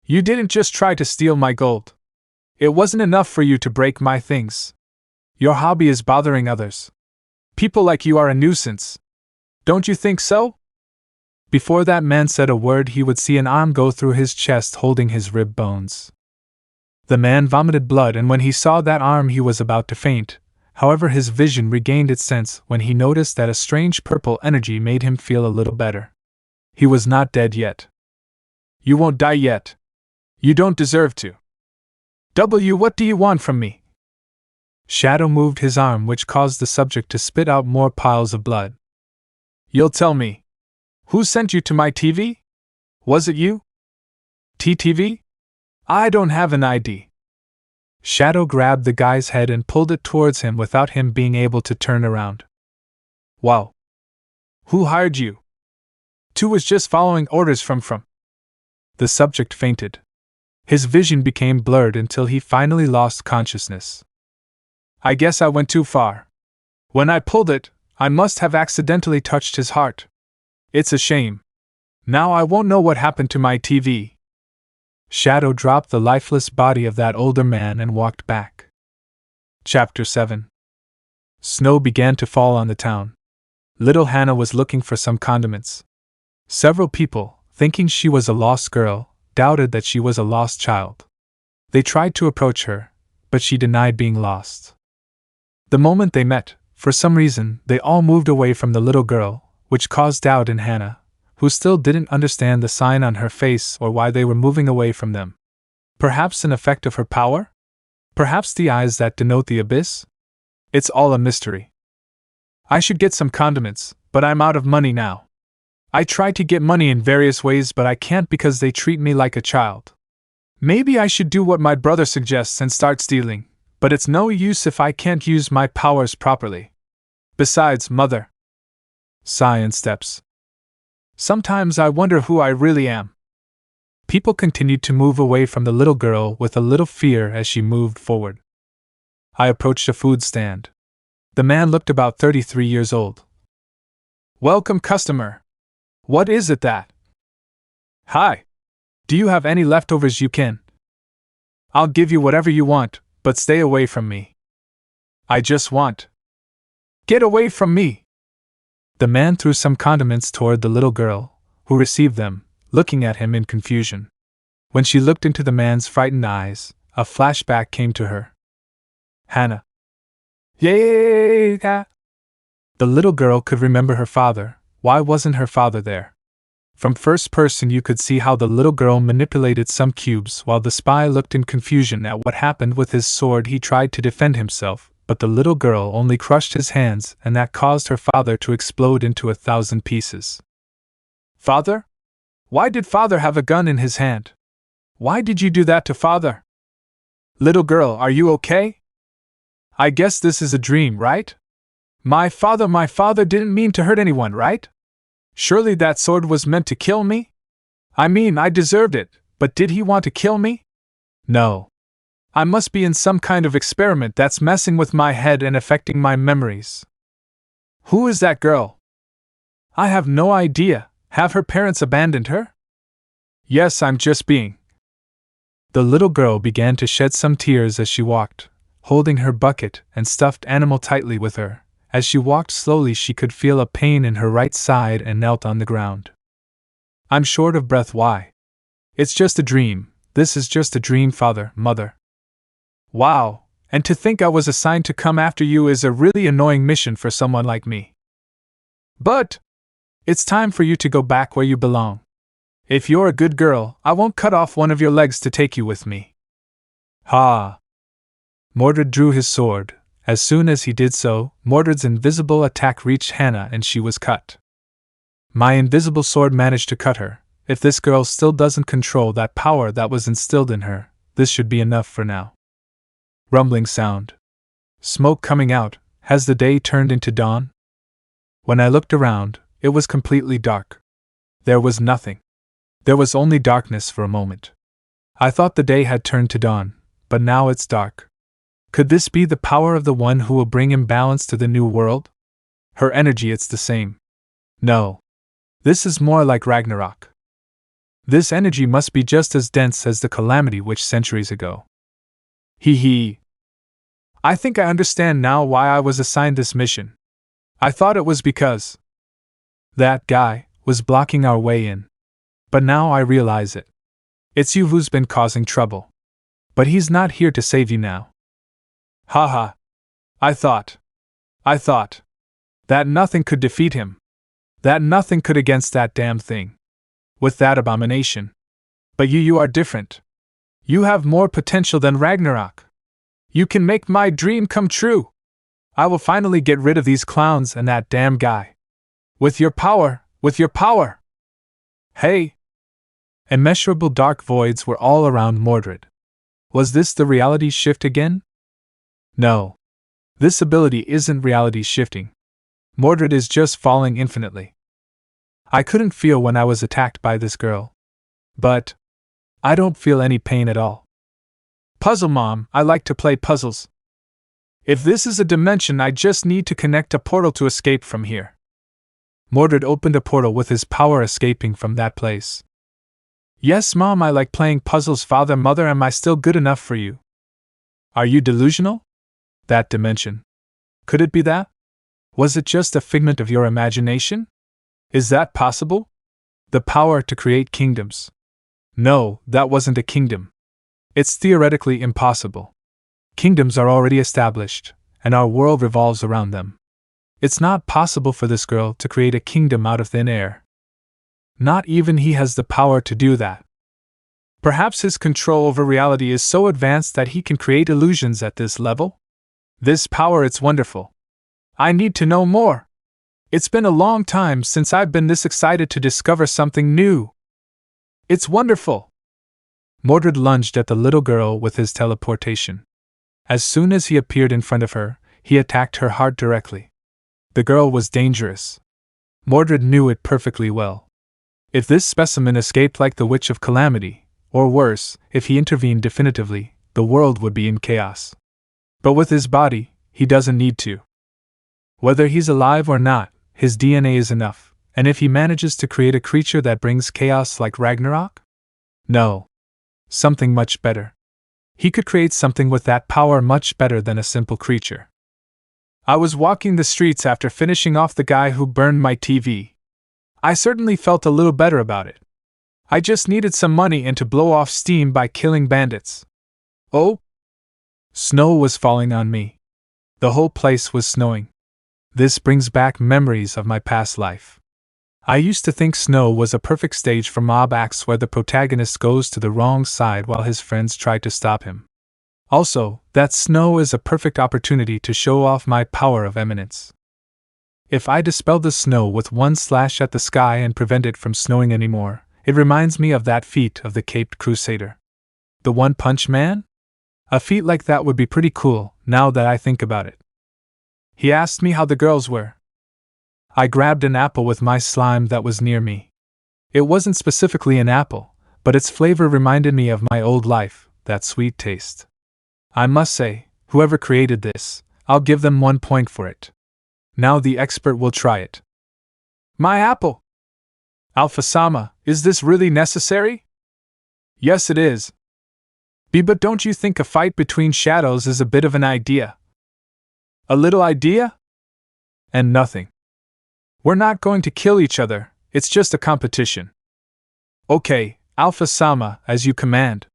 You didn't just try to steal my gold. It wasn't enough for you to break my things. Your hobby is bothering others. People like you are a nuisance. Don't you think so? Before that man said a word, he would see an arm go through his chest holding his rib bones. The man vomited blood, and when he saw that arm he was about to faint. However, his vision regained its sense when he noticed that a strange purple energy made him feel a little better. He was not dead yet. You won't die yet. You don't deserve to. What do you want from me? Shadow moved his arm, which caused the subject to spit out more piles of blood. You'll tell me. Who sent you to my TV? Was it you? TTV? I don't have an ID. Shadow grabbed the guy's head and pulled it towards him without him being able to turn around. Wow. Who hired you? Tu was just following orders from. The subject fainted. His vision became blurred until he finally lost consciousness. I guess I went too far. When I pulled it, I must have accidentally touched his heart. It's a shame. Now I won't know what happened to my TV. Shadow dropped the lifeless body of that older man and walked back. Chapter 7. Snow began to fall on the town. Little Hannah was looking for some condiments. Several people, thinking she was a lost girl, doubted that she was a lost child. They tried to approach her, but she denied being lost. The moment they met, for some reason, they all moved away from the little girl, which caused doubt in Hannah, who still didn't understand the sign on her face or why they were moving away from them. Perhaps an effect of her power? Perhaps the eyes that denote the abyss? It's all a mystery. I should get some condiments, but I'm out of money now. I try to get money in various ways, but I can't because they treat me like a child. Maybe I should do what my brother suggests and start stealing, but it's no use if I can't use my powers properly. Besides, mother. Sigh and steps. Sometimes I wonder who I really am. People continued to move away from the little girl with a little fear as she moved forward. I approached a food stand. The man looked about 33 years old. Welcome, customer. What is it that? Hi. Do you have any leftovers you can? I'll give you whatever you want, but stay away from me. I just want. Get away from me! The man threw some condiments toward the little girl, who received them, looking at him in confusion. When she looked into the man's frightened eyes, a flashback came to her. Hannah. Yay! The little girl could remember her father. Why wasn't her father there? From first person you could see how the little girl manipulated some cubes while the spy looked in confusion at what happened with his sword. He tried to defend himself, but the little girl only crushed his hands, and that caused her father to explode into 1,000 pieces. Father? Why did father have a gun in his hand? Why did you do that to father? Little girl, are you okay? I guess this is a dream, right? My father didn't mean to hurt anyone, right? Surely that sword was meant to kill me? I mean, I deserved it, but did he want to kill me? No. I must be in some kind of experiment that's messing with my head and affecting my memories. Who is that girl? I have no idea. Have her parents abandoned her? Yes, I'm just being. The little girl began to shed some tears as she walked, holding her bucket and stuffed animal tightly with her. As she walked slowly, she could feel a pain in her right side and knelt on the ground. I'm short of breath. Why? It's just a dream. This is just a dream, father, mother. Wow, and to think I was assigned to come after you is a really annoying mission for someone like me. But it's time for you to go back where you belong. If you're a good girl, I won't cut off one of your legs to take you with me. Ha! Mordred drew his sword. As soon as he did so, Mordred's invisible attack reached Hannah and she was cut. My invisible sword managed to cut her. If this girl still doesn't control that power that was instilled in her, this should be enough for now. Rumbling sound. Smoke coming out. Has the day turned into dawn? When I looked around, it was completely dark. There was nothing. There was only darkness for a moment. I thought the day had turned to dawn, but now it's dark. Could this be the power of the one who will bring imbalance to the new world? Her energy, it's the same. No. This is more like ragnarok. This energy must be just as dense as the calamity which centuries ago. Hee. I think I understand now why I was assigned this mission. I thought it was because that guy was blocking our way in. But now I realize it. It's you who's been causing trouble. But he's not here to save you now. Haha. I thought that nothing could defeat him. That nothing could against that damn thing. With that abomination. But you are different. You have more potential than Ragnarok. You can make my dream come true. I will finally get rid of these clowns and that damn guy. With your power. Hey! Immeasurable dark voids were all around Mordred. Was this the reality shift again? No. This ability isn't reality shifting. Mordred is just falling infinitely. I couldn't feel when I was attacked by this girl. But I don't feel any pain at all. Puzzle Mom, I like to play puzzles. If this is a dimension, I just need to connect a portal to escape from here. Mordred opened a portal with his power escaping from that place. Yes, Mom, I like playing puzzles. Father, Mother, am I still good enough for you? Are you delusional? That dimension. Could it be that? Was it just a figment of your imagination? Is that possible? The power to create kingdoms. No, that wasn't a kingdom. It's theoretically impossible. Kingdoms are already established, and our world revolves around them. It's not possible for this girl to create a kingdom out of thin air. Not even he has the power to do that. Perhaps his control over reality is so advanced that he can create illusions at this level? This power, it's wonderful. I need to know more. It's been a long time since I've been this excited to discover something new. It's wonderful. Mordred lunged at the little girl with his teleportation. As soon as he appeared in front of her, he attacked her heart directly. The girl was dangerous. Mordred knew it perfectly well. If this specimen escaped like the Witch of Calamity, or worse, if he intervened definitively, the world would be in chaos. But with his body, he doesn't need to. Whether he's alive or not, his DNA is enough, and if he manages to create a creature that brings chaos like Ragnarok? No. Something much better. He could create something with that power much better than a simple creature. I was walking the streets after finishing off the guy who burned my TV. I certainly felt a little better about it. I just needed some money and to blow off steam by killing bandits. Oh? Snow was falling on me. The whole place was snowing. This brings back memories of my past life. I used to think snow was a perfect stage for mob acts where the protagonist goes to the wrong side while his friends try to stop him. Also, that snow is a perfect opportunity to show off my power of eminence. If I dispel the snow with one slash at the sky and prevent it from snowing anymore, it reminds me of that feat of the Caped Crusader. The One Punch Man? A feat like that would be pretty cool, now that I think about it. He asked me how the girls were. I grabbed an apple with my slime that was near me. It wasn't specifically an apple, but its flavor reminded me of my old life, that sweet taste. I must say, whoever created this, I'll give them 1 point for it. Now the expert will try it. My apple! Alpha-sama, is this really necessary? Yes, it is. But don't you think a fight between shadows is a bit of an idea? A little idea? And nothing. We're not going to kill each other, it's just a competition. Okay, Alpha-sama, as you command.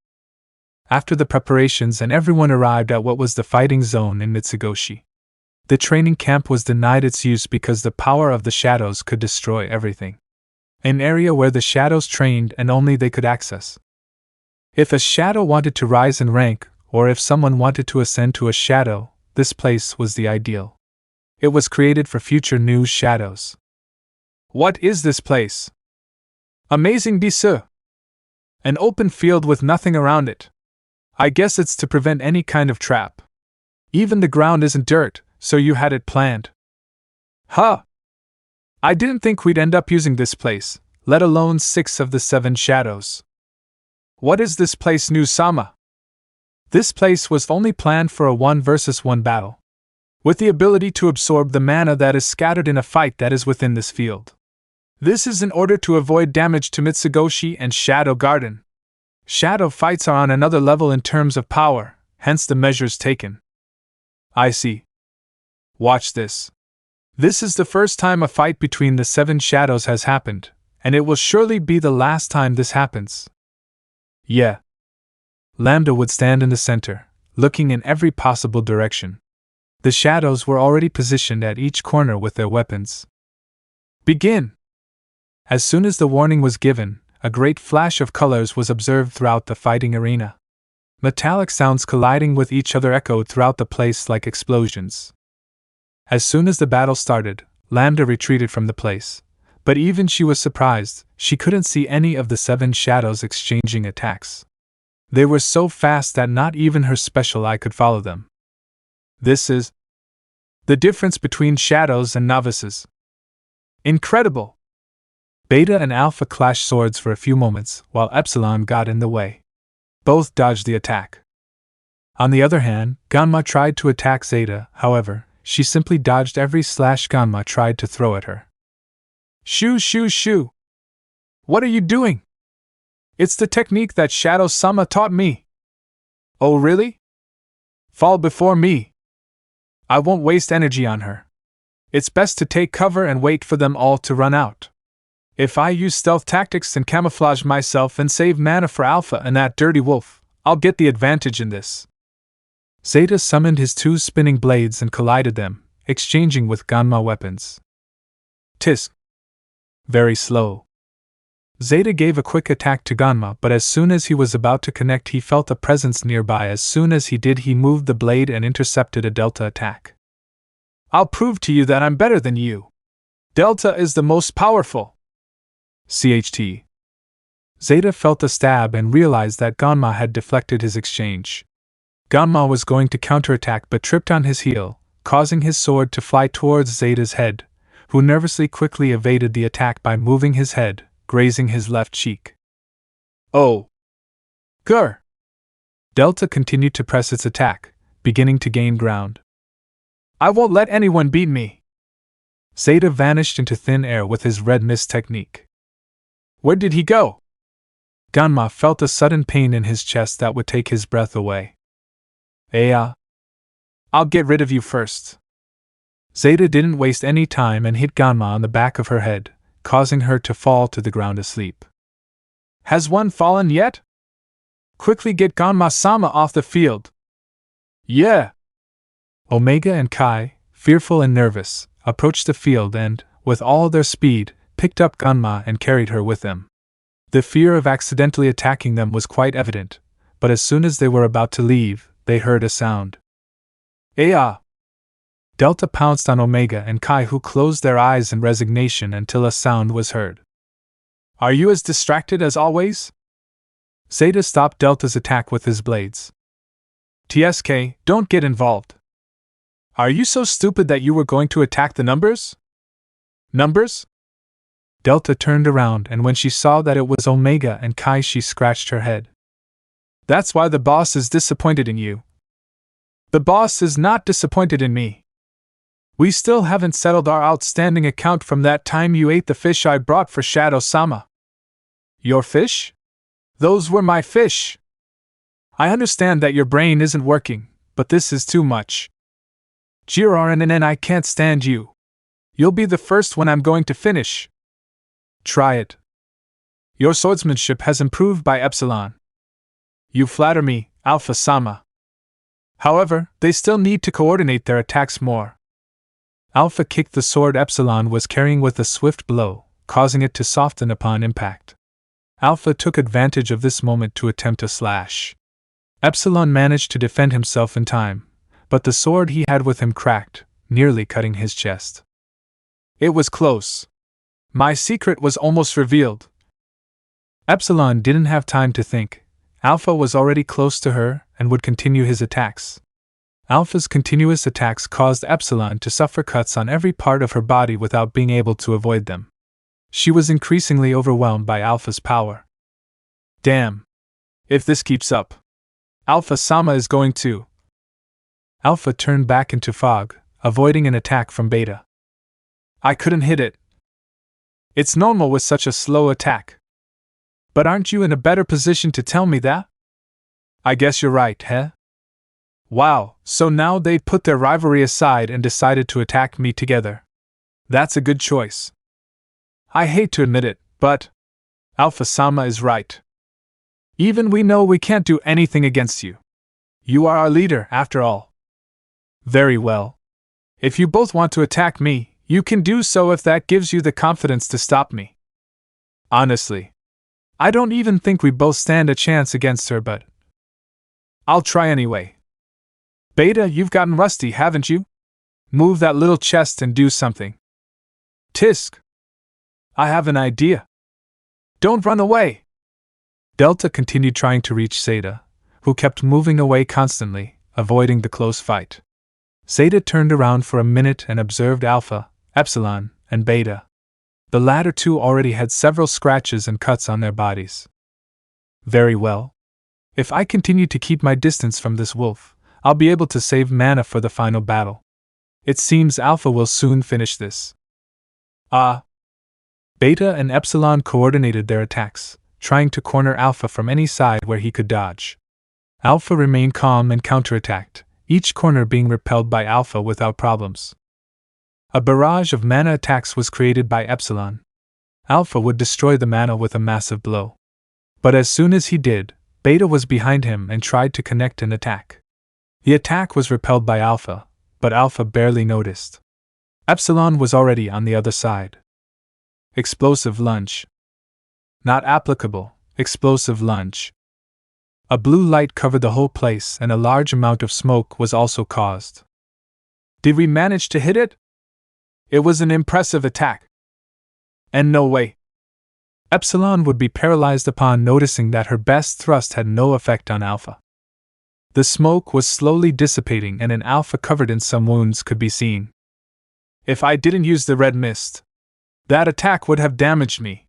After the preparations and everyone arrived at what was the fighting zone in Mitsugoshi. The training camp was denied its use because the power of the shadows could destroy everything. An area where the shadows trained and only they could access. If a shadow wanted to rise in rank, or if someone wanted to ascend to a shadow, this place was the ideal. It was created for future new shadows. What is this place? Amazing, monsieur. An open field with nothing around it. I guess it's to prevent any kind of trap. Even the ground isn't dirt, so you had it planned. Huh! I didn't think we'd end up using this place, let alone 6 of the 7 shadows. What is this place, new Sama? This place was only planned for a 1 versus 1 battle, with the ability to absorb the mana that is scattered in a fight that is within this field. This is in order to avoid damage to Mitsugoshi and Shadow Garden. Shadow fights are on another level in terms of power, hence the measures taken. I see. Watch this. This is the first time a fight between the 7 shadows has happened, and it will surely be the last time this happens. Yeah. Lambda would stand in the center, looking in every possible direction. The shadows were already positioned at each corner with their weapons. Begin! As soon as the warning was given, a great flash of colors was observed throughout the fighting arena. Metallic sounds colliding with each other echoed throughout the place like explosions. As soon as the battle started, Lambda retreated from the place, but even she was surprised, she couldn't see any of the 7 shadows exchanging attacks. They were so fast that not even her special eye could follow them. This is the difference between shadows and novices. Incredible! Beta and Alpha clashed swords for a few moments, while Epsilon got in the way. Both dodged the attack. On the other hand, Gamma tried to attack Zeta, however, she simply dodged every slash Gamma tried to throw at her. Shoo shoo shoo! What are you doing? It's the technique that Shadow-sama taught me. Oh really? Fall before me. I won't waste energy on her. It's best to take cover and wait for them all to run out. If I use stealth tactics and camouflage myself and save mana for Alpha and that dirty wolf, I'll get the advantage in this. Zeta summoned his 2 spinning blades and collided them, exchanging with Ganma weapons. Tisk. Very slow. Zeta gave a quick attack to Ganma, but as soon as he was about to connect he felt a presence nearby. As soon as he did, he moved the blade and intercepted a Delta attack. I'll prove to you that I'm better than you. Delta is the most powerful. CHT. Zeta felt a stab and realized that Ganma had deflected his exchange. Ganma was going to counterattack but tripped on his heel, causing his sword to fly towards Zeta's head, who nervously quickly evaded the attack by moving his head, grazing his left cheek. Oh! Grr! Delta continued to press its attack, beginning to gain ground. I won't let anyone beat me! Zeta vanished into thin air with his red mist technique. Where did he go? Ganma felt a sudden pain in his chest that would take his breath away. I'll get rid of you first. Zeta didn't waste any time and hit Ganma on the back of her head, causing her to fall to the ground asleep. Has one fallen yet? Quickly get Ganma-sama off the field. Yeah! Omega and Kai, fearful and nervous, approached the field and, with all their speed, picked up Ganma and carried her with them. The fear of accidentally attacking them was quite evident, but as soon as they were about to leave, they heard a sound. Delta pounced on Omega and Kai, who closed their eyes in resignation until a sound was heard. Are you as distracted as always? Zeta stopped Delta's attack with his blades. TSK, don't get involved. Are you so stupid that you were going to attack the numbers? Numbers? Delta turned around, and when she saw that it was Omega and Kai, she scratched her head. That's why the boss is disappointed in you. The boss is not disappointed in me. We still haven't settled our outstanding account from that time you ate the fish I brought for Shadow-sama. Your fish? Those were my fish. I understand that your brain isn't working, but this is too much. Jiroren, I can't stand you. You'll be the first one I'm going to finish. Try it. Your swordsmanship has improved by Epsilon. You flatter me, Alpha-sama. However, they still need to coordinate their attacks more. Alpha kicked the sword Epsilon was carrying with a swift blow, causing it to soften upon impact. Alpha took advantage of this moment to attempt a slash. Epsilon managed to defend himself in time, but the sword he had with him cracked, nearly cutting his chest. It was close. My secret was almost revealed. Epsilon didn't have time to think. Alpha was already close to her and would continue his attacks. Alpha's continuous attacks caused Epsilon to suffer cuts on every part of her body without being able to avoid them. She was increasingly overwhelmed by Alpha's power. Damn. If this keeps up, Alpha-sama is going to. Alpha turned back into fog, avoiding an attack from Beta. I couldn't hit it. It's normal with such a slow attack. But aren't you in a better position to tell me that? I guess you're right, huh? Wow, so now they've put their rivalry aside and decided to attack me together. That's a good choice. I hate to admit it, but Alpha-sama is right. Even we know we can't do anything against you. You are our leader, after all. Very well. If you both want to attack me, you can do so if that gives you the confidence to stop me. Honestly, I don't even think we both stand a chance against her, but I'll try anyway. Beta, you've gotten rusty, haven't you? Move that little chest and do something. Tisk. I have an idea. Don't run away. Delta continued trying to reach Zeta, who kept moving away constantly, avoiding the close fight. Zeta turned around for a minute and observed Alpha, Epsilon, and Beta. The latter two already had several scratches and cuts on their bodies. Very well. If I continue to keep my distance from this wolf, I'll be able to save mana for the final battle. It seems Alpha will soon finish this. Beta and Epsilon coordinated their attacks, trying to corner Alpha from any side where he could dodge. Alpha remained calm and counterattacked, each corner being repelled by Alpha without problems. A barrage of mana attacks was created by Epsilon. Alpha would destroy the mana with a massive blow. But as soon as he did, Beta was behind him and tried to connect an attack. The attack was repelled by Alpha, but Alpha barely noticed. Epsilon was already on the other side. Explosive lunge. Not applicable. Explosive lunge. A blue light covered the whole place and a large amount of smoke was also caused. Did we manage to hit it? It was an impressive attack. And no way. Epsilon would be paralyzed upon noticing that her best thrust had no effect on Alpha. The smoke was slowly dissipating and an Alpha covered in some wounds could be seen. If I didn't use the red mist, that attack would have damaged me.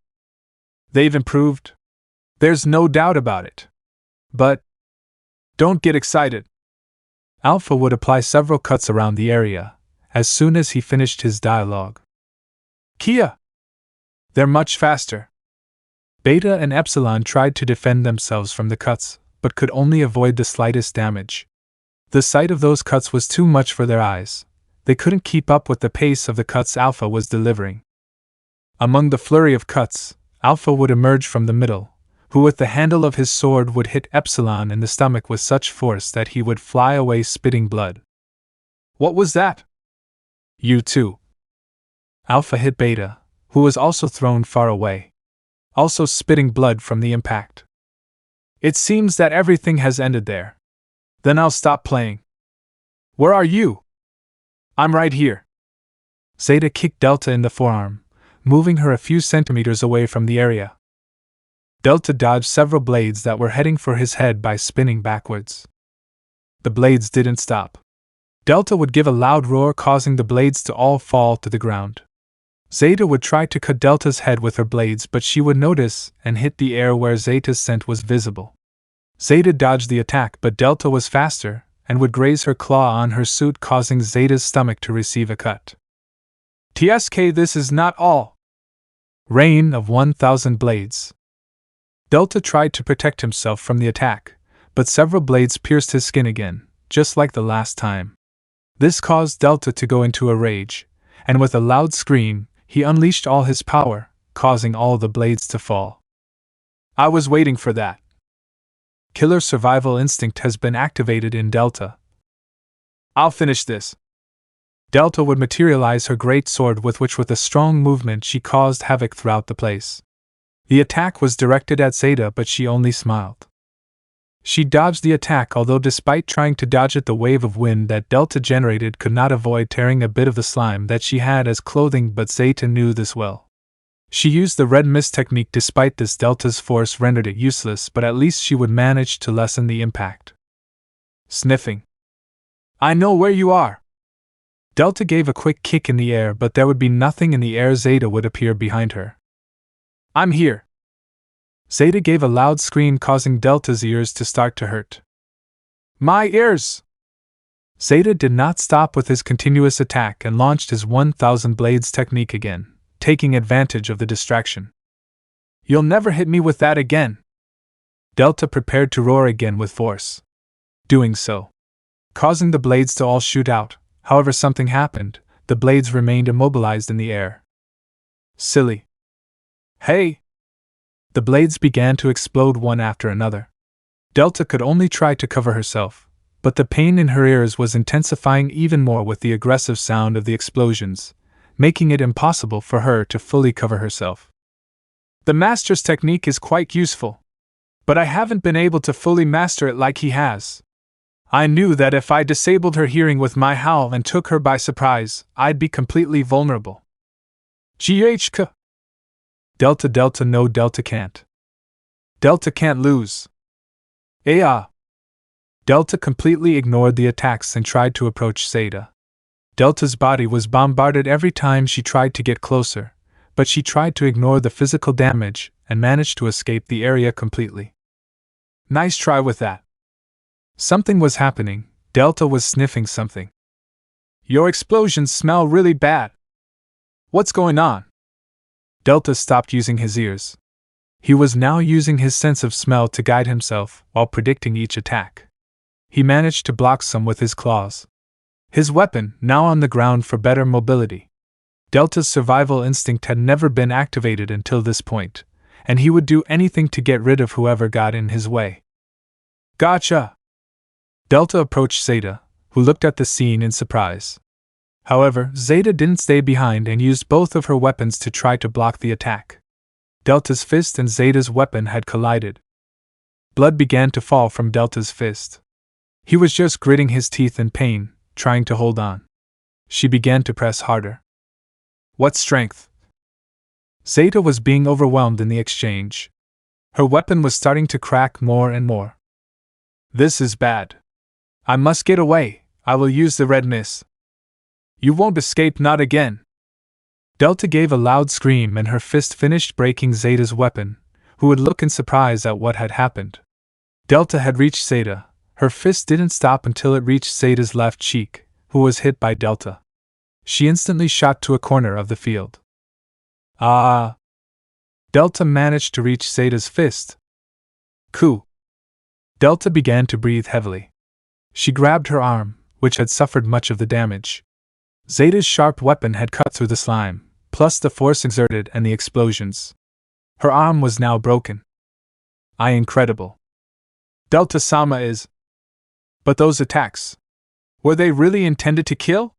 They've improved. There's no doubt about it. But don't get excited. Alpha would apply several cuts around the area as soon as he finished his dialogue. Kia! They're much faster. Beta and Epsilon tried to defend themselves from the cuts, but could only avoid the slightest damage. The sight of those cuts was too much for their eyes. They couldn't keep up with the pace of the cuts Alpha was delivering. Among the flurry of cuts, Alpha would emerge from the middle, who with the handle of his sword would hit Epsilon in the stomach with such force that he would fly away spitting blood. What was that? You too. Alpha hit Beta, who was also thrown far away, also spitting blood from the impact. It seems that everything has ended there. Then I'll stop playing. Where are you? I'm right here. Zeta kicked Delta in the forearm, moving her a few centimeters away from the area. Delta dodged several blades that were heading for his head by spinning backwards. The blades didn't stop. Delta would give a loud roar, causing the blades to all fall to the ground. Zeta would try to cut Delta's head with her blades, but she would notice and hit the air where Zeta's scent was visible. Zeta dodged the attack, but Delta was faster and would graze her claw on her suit, causing Zeta's stomach to receive a cut. TSK, this is not all. Rain of 1,000 blades. Delta tried to protect himself from the attack, but several blades pierced his skin again, just like the last time. This caused Delta to go into a rage, and with a loud scream, he unleashed all his power, causing all the blades to fall. I was waiting for that. Killer survival instinct has been activated in Delta. I'll finish this. Delta would materialize her great sword, with which with a strong movement she caused havoc throughout the place. The attack was directed at Zeta, but she only smiled. She dodged the attack, although despite trying to dodge it, the wave of wind that Delta generated could not avoid tearing a bit of the slime that she had as clothing, but Zeta knew this well. She used the red mist technique. Despite this, Delta's force rendered it useless, but at least she would manage to lessen the impact. Sniffing. I know where you are. Delta gave a quick kick in the air, but there would be nothing in the air. Zeta would appear behind her. I'm here. Zeta gave a loud scream, causing Delta's ears to start to hurt. My ears! Zeta did not stop with his continuous attack and launched his 1,000 blades technique again, taking advantage of the distraction. You'll never hit me with that again! Delta prepared to roar again with force. Doing so, causing the blades to all shoot out. However, something happened. The blades remained immobilized in the air. Silly. Hey! The blades began to explode one after another. Delta could only try to cover herself, but the pain in her ears was intensifying even more with the aggressive sound of the explosions, making it impossible for her to fully cover herself. The master's technique is quite useful, but I haven't been able to fully master it like he has. I knew that if I disabled her hearing with my howl and took her by surprise, I'd be completely vulnerable. GHK. Delta, no, Delta can't. Delta can't lose. Delta completely ignored the attacks and tried to approach Zeta. Delta's body was bombarded every time she tried to get closer, but she tried to ignore the physical damage and managed to escape the area completely. Nice try with that. Something was happening. Delta was sniffing something. Your explosions smell really bad. What's going on? Delta stopped using his ears. He was now using his sense of smell to guide himself while predicting each attack. He managed to block some with his claws. His weapon, now on the ground for better mobility. Delta's survival instinct had never been activated until this point, and he would do anything to get rid of whoever got in his way. Gotcha! Delta approached Zeta, who looked at the scene in surprise. However, Zeta didn't stay behind and used both of her weapons to try to block the attack. Delta's fist and Zeta's weapon had collided. Blood began to fall from Delta's fist. He was just gritting his teeth in pain, trying to hold on. She began to press harder. What strength! Zeta was being overwhelmed in the exchange. Her weapon was starting to crack more and more. This is bad. I must get away. I will use the red mist. You won't escape, not again. Delta gave a loud scream and her fist finished breaking Zeta's weapon, who would look in surprise at what had happened. Delta had reached Zeta. Her fist didn't stop until it reached Zeta's left cheek, who was hit by Delta. She instantly shot to a corner of the field. Delta managed to reach Zeta's fist. Coup. Delta began to breathe heavily. She grabbed her arm, which had suffered much of the damage. Zeta's sharp weapon had cut through the slime, plus the force exerted and the explosions. Her arm was now broken. Incredible. Delta-sama is... But those attacks... Were they really intended to kill?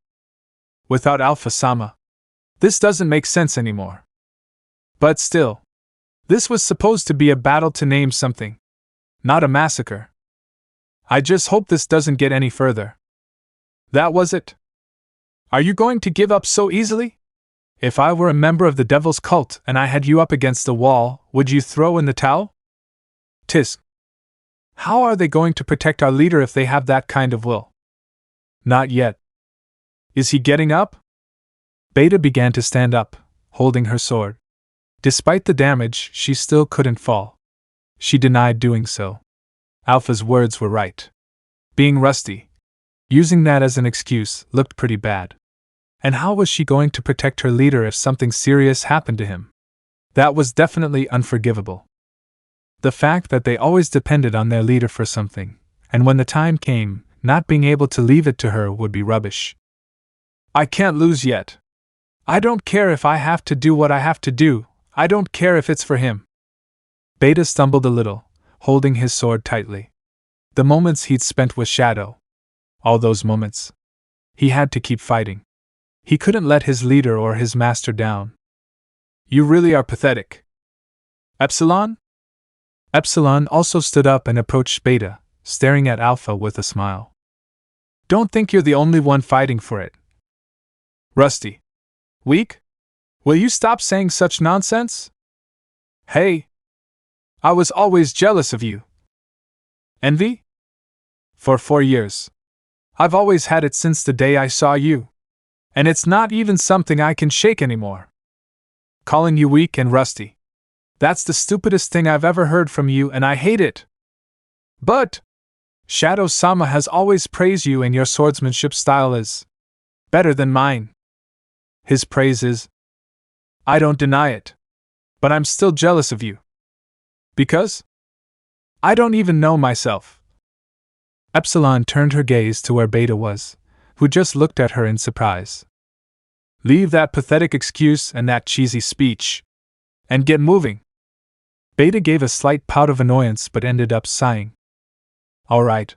Without Alpha-sama? This doesn't make sense anymore. But still... This was supposed to be a battle to name something. Not a massacre. I just hope this doesn't get any further. That was it? Are you going to give up so easily? If I were a member of the Devil's Cult and I had you up against the wall, would you throw in the towel? Tisk. How are they going to protect our leader if they have that kind of will? Not yet. Is he getting up? Beta began to stand up, holding her sword. Despite the damage, she still couldn't fall. She denied doing so. Alpha's words were right. Being rusty, using that as an excuse, looked pretty bad. And how was she going to protect her leader if something serious happened to him? That was definitely unforgivable. The fact that they always depended on their leader for something, and when the time came, not being able to leave it to her would be rubbish. I can't lose yet. I don't care if I have to do what I have to do, I don't care if it's for him. Beta stumbled a little, holding his sword tightly. The moments he'd spent with Shadow. All those moments. He had to keep fighting. He couldn't let his leader or his master down. You really are pathetic. Epsilon? Epsilon also stood up and approached Beta, staring at Alpha with a smile. Don't think you're the only one fighting for it. Rusty. Weak? Will you stop saying such nonsense? Hey! I was always jealous of you. Envy? For 4 years. I've always had it since the day I saw you. And it's not even something I can shake anymore. Calling you weak and rusty. That's the stupidest thing I've ever heard from you, and I hate it. But Shadow-sama has always praised you, and your swordsmanship style is better than mine. His praise is. I don't deny it. But I'm still jealous of you. Because? I don't even know myself. Epsilon turned her gaze to where Beta was, who just looked at her in surprise. Leave that pathetic excuse and that cheesy speech. And get moving. Beta gave a slight pout of annoyance but ended up sighing. All right.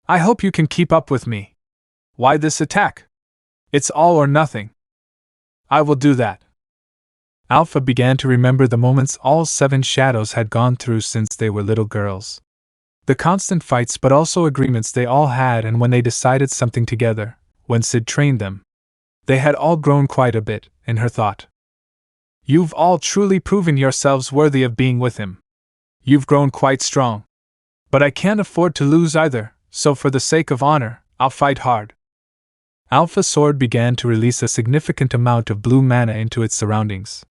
I hope you can keep up with me. Why this attack? It's all or nothing. I will do that. Alpha began to remember the moments all 7 shadows had gone through since they were little girls. The constant fights but also agreements they all had, and when they decided something together, when Cid trained them. They had all grown quite a bit, in her thought. You've all truly proven yourselves worthy of being with him. You've grown quite strong. But I can't afford to lose either, so for the sake of honor, I'll fight hard. Alpha's sword began to release a significant amount of blue mana into its surroundings.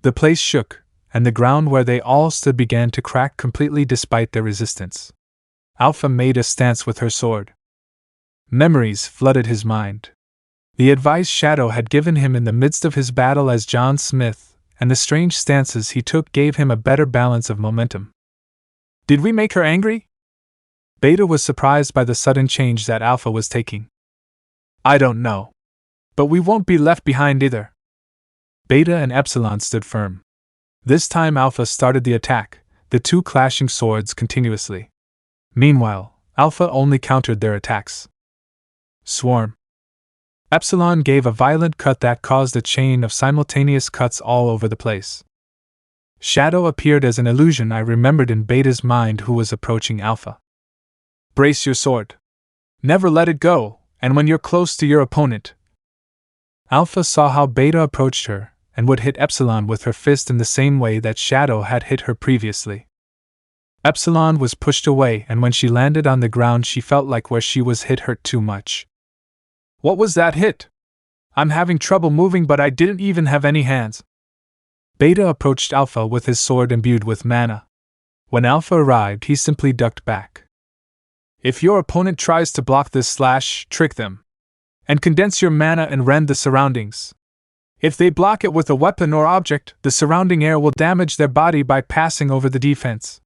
The place shook, and the ground where they all stood began to crack completely despite their resistance. Alpha made a stance with her sword. Memories flooded his mind. The advice Shadow had given him in the midst of his battle as John Smith, and the strange stances he took gave him a better balance of momentum. Did we make her angry? Beta was surprised by the sudden change that Alpha was taking. I don't know. But we won't be left behind either. Beta and Epsilon stood firm. This time Alpha started the attack, the 2 clashing swords continuously. Meanwhile, Alpha only countered their attacks. Swarm. Epsilon gave a violent cut that caused a chain of simultaneous cuts all over the place. Shadow appeared as an illusion I remembered in Beta's mind, who was approaching Alpha. Brace your sword. Never let it go, and when you're close to your opponent. Alpha saw how Beta approached her, and would hit Epsilon with her fist in the same way that Shadow had hit her previously. Epsilon was pushed away, and when she landed on the ground she felt like where she was hit hurt too much. What was that hit? I'm having trouble moving, but I didn't even have any hands. Beta approached Alpha with his sword imbued with mana. When Alpha arrived, he simply ducked back. If your opponent tries to block this slash, trick them. And condense your mana and rend the surroundings. If they block it with a weapon or object, the surrounding air will damage their body by passing over the defense.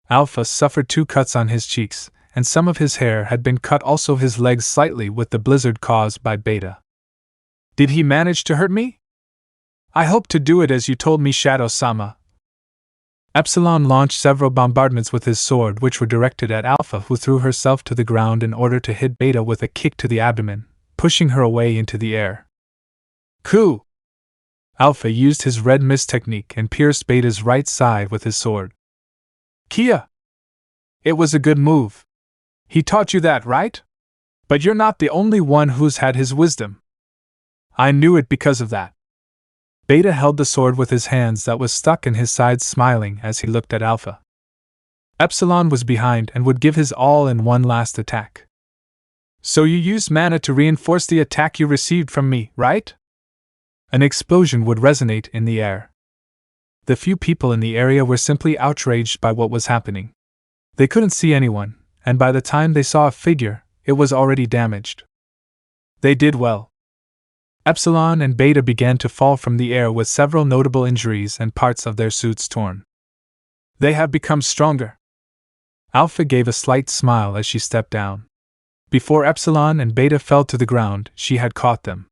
Alpha suffered 2 cuts on his cheeks, and some of his hair had been cut, also his legs slightly, with the blizzard caused by Beta. Did he manage to hurt me? I hope to do it as you told me, Shadow-sama. Epsilon launched several bombardments with his sword which were directed at Alpha, who threw herself to the ground in order to hit Beta with a kick to the abdomen, pushing her away into the air. Coup! Alpha used his red mist technique and pierced Beta's right side with his sword. Kia! It was a good move. He taught you that, right? But you're not the only one who's had his wisdom. I knew it because of that. Beta held the sword with his hands that was stuck in his side, smiling as he looked at Alpha. Epsilon was behind and would give his all in one last attack. So you used mana to reinforce the attack you received from me, right? An explosion would resonate in the air. The few people in the area were simply outraged by what was happening. They couldn't see anyone, and by the time they saw a figure, it was already damaged. They did well. Epsilon and Beta began to fall from the air with several notable injuries and parts of their suits torn. They have become stronger. Alpha gave a slight smile as she stepped down. Before Epsilon and Beta fell to the ground, she had caught them.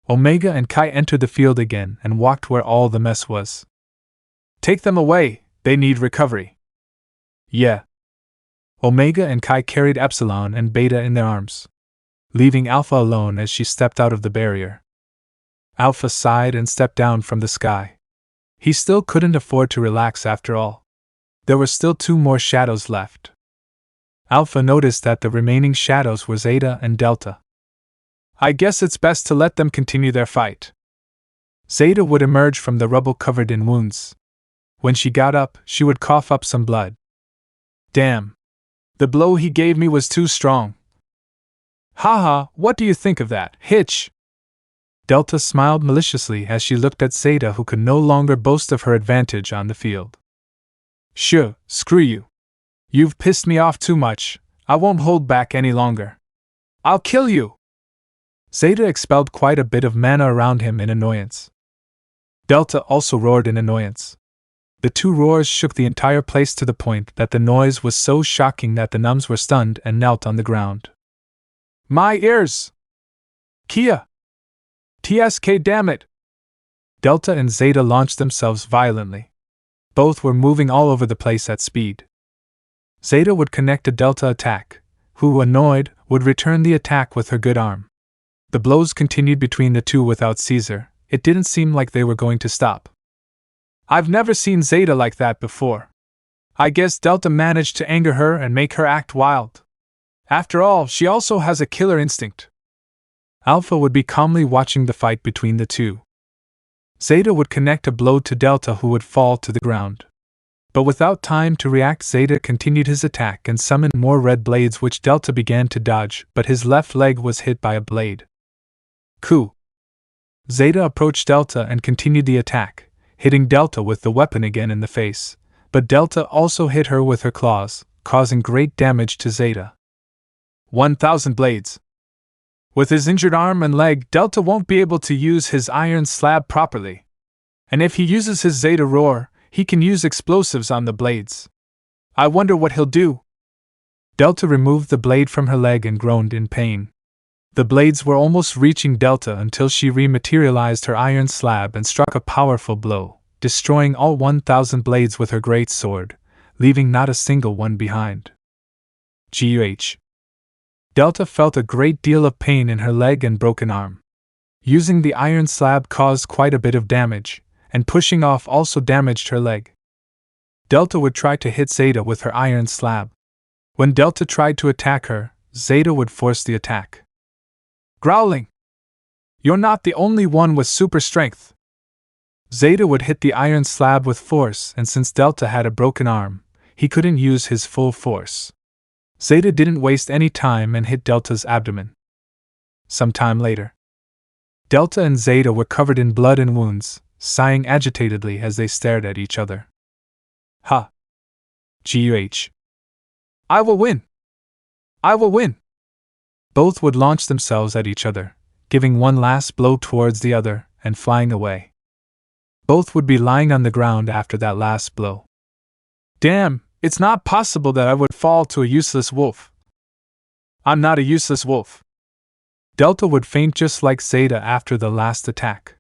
Omega and Chi entered the field again and walked where all the mess was. Take them away, they need recovery. Yeah. Omega and Chi carried Epsilon and Beta in their arms, leaving Alpha alone as she stepped out of the barrier. Alpha sighed and stepped down from the sky. He still couldn't afford to relax after all. There were still 2 more shadows left. Alpha noticed that the remaining shadows were Zeta and Delta. I guess it's best to let them continue their fight. Zeta would emerge from the rubble covered in wounds. When she got up, she would cough up some blood. Damn. The blow he gave me was too strong. Haha, what do you think of that, Hitch? Delta smiled maliciously as she looked at Zeta, who could no longer boast of her advantage on the field. Sure, screw you. You've pissed me off too much. I won't hold back any longer. I'll kill you! Zeta expelled quite a bit of mana around him in annoyance. Delta also roared in annoyance. The two roars shook the entire place to the point that the noise was so shocking that the nuns were stunned and knelt on the ground. My ears! Kia! TSK, damn it! Delta and Zeta launched themselves violently. Both were moving all over the place at speed. Zeta would connect a Delta attack, who, annoyed, would return the attack with her good arm. The blows continued between the two without Caesar. It didn't seem like they were going to stop. I've never seen Zeta like that before. I guess Delta managed to anger her and make her act wild. After all, she also has a killer instinct. Alpha would be calmly watching the fight between the two. Zeta would connect a blow to Delta, who would fall to the ground. But without time to react, Zeta continued his attack and summoned more red blades, which Delta began to dodge, but his left leg was hit by a blade. Coup! Zeta approached Delta and continued the attack, hitting Delta with the weapon again in the face, but Delta also hit her with her claws, causing great damage to Zeta. 1,000 blades! With his injured arm and leg, Delta won't be able to use his iron slab properly. And if he uses his Zeta roar, he can use explosives on the blades. I wonder what he'll do. Delta removed the blade from her leg and groaned in pain. The blades were almost reaching Delta until she rematerialized her iron slab and struck a powerful blow, destroying all 1,000 blades with her great sword, leaving not a single one behind. Guh. Delta felt a great deal of pain in her leg and broken arm. Using the iron slab caused quite a bit of damage, and pushing off also damaged her leg. Delta would try to hit Zeta with her iron slab. When Delta tried to attack her, Zeta would force the attack. Growling! You're not the only one with super strength. Zeta would hit the iron slab with force, and since Delta had a broken arm, he couldn't use his full force. Zeta didn't waste any time and hit Delta's abdomen. Some time later, Delta and Zeta were covered in blood and wounds, sighing agitatedly as they stared at each other. Ha! Guh. I will win! I will win! Both would launch themselves at each other, giving one last blow towards the other, and flying away. Both would be lying on the ground after that last blow. Damn, it's not possible that I would fall to a useless wolf. I'm not a useless wolf. Delta would faint just like Zeta after the last attack.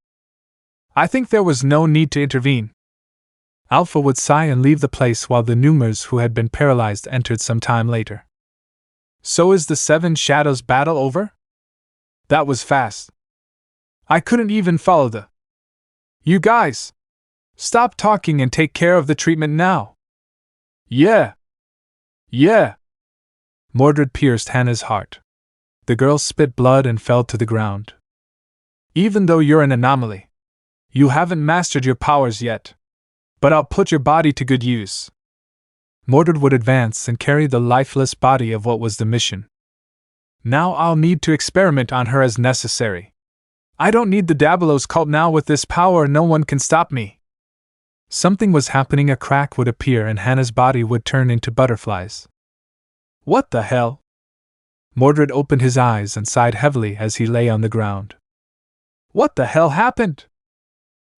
I think there was no need to intervene. Alpha would sigh and leave the place while the Numers who had been paralyzed entered some time later. So is the Seven Shadows battle over? That was fast. I couldn't even follow the... You guys! Stop talking and take care of the treatment now. Yeah! Yeah! Mordred pierced Hannah's heart. The girl spit blood and fell to the ground. Even though you're an anomaly, you haven't mastered your powers yet. But I'll put your body to good use. Mordred would advance and carry the lifeless body of what was the mission. Now I'll need to experiment on her as necessary. I don't need the Diabolos cult now. With this power, no one can stop me. Something was happening. A crack would appear and Hannah's body would turn into butterflies. What the hell? Mordred opened his eyes and sighed heavily as he lay on the ground. What the hell happened?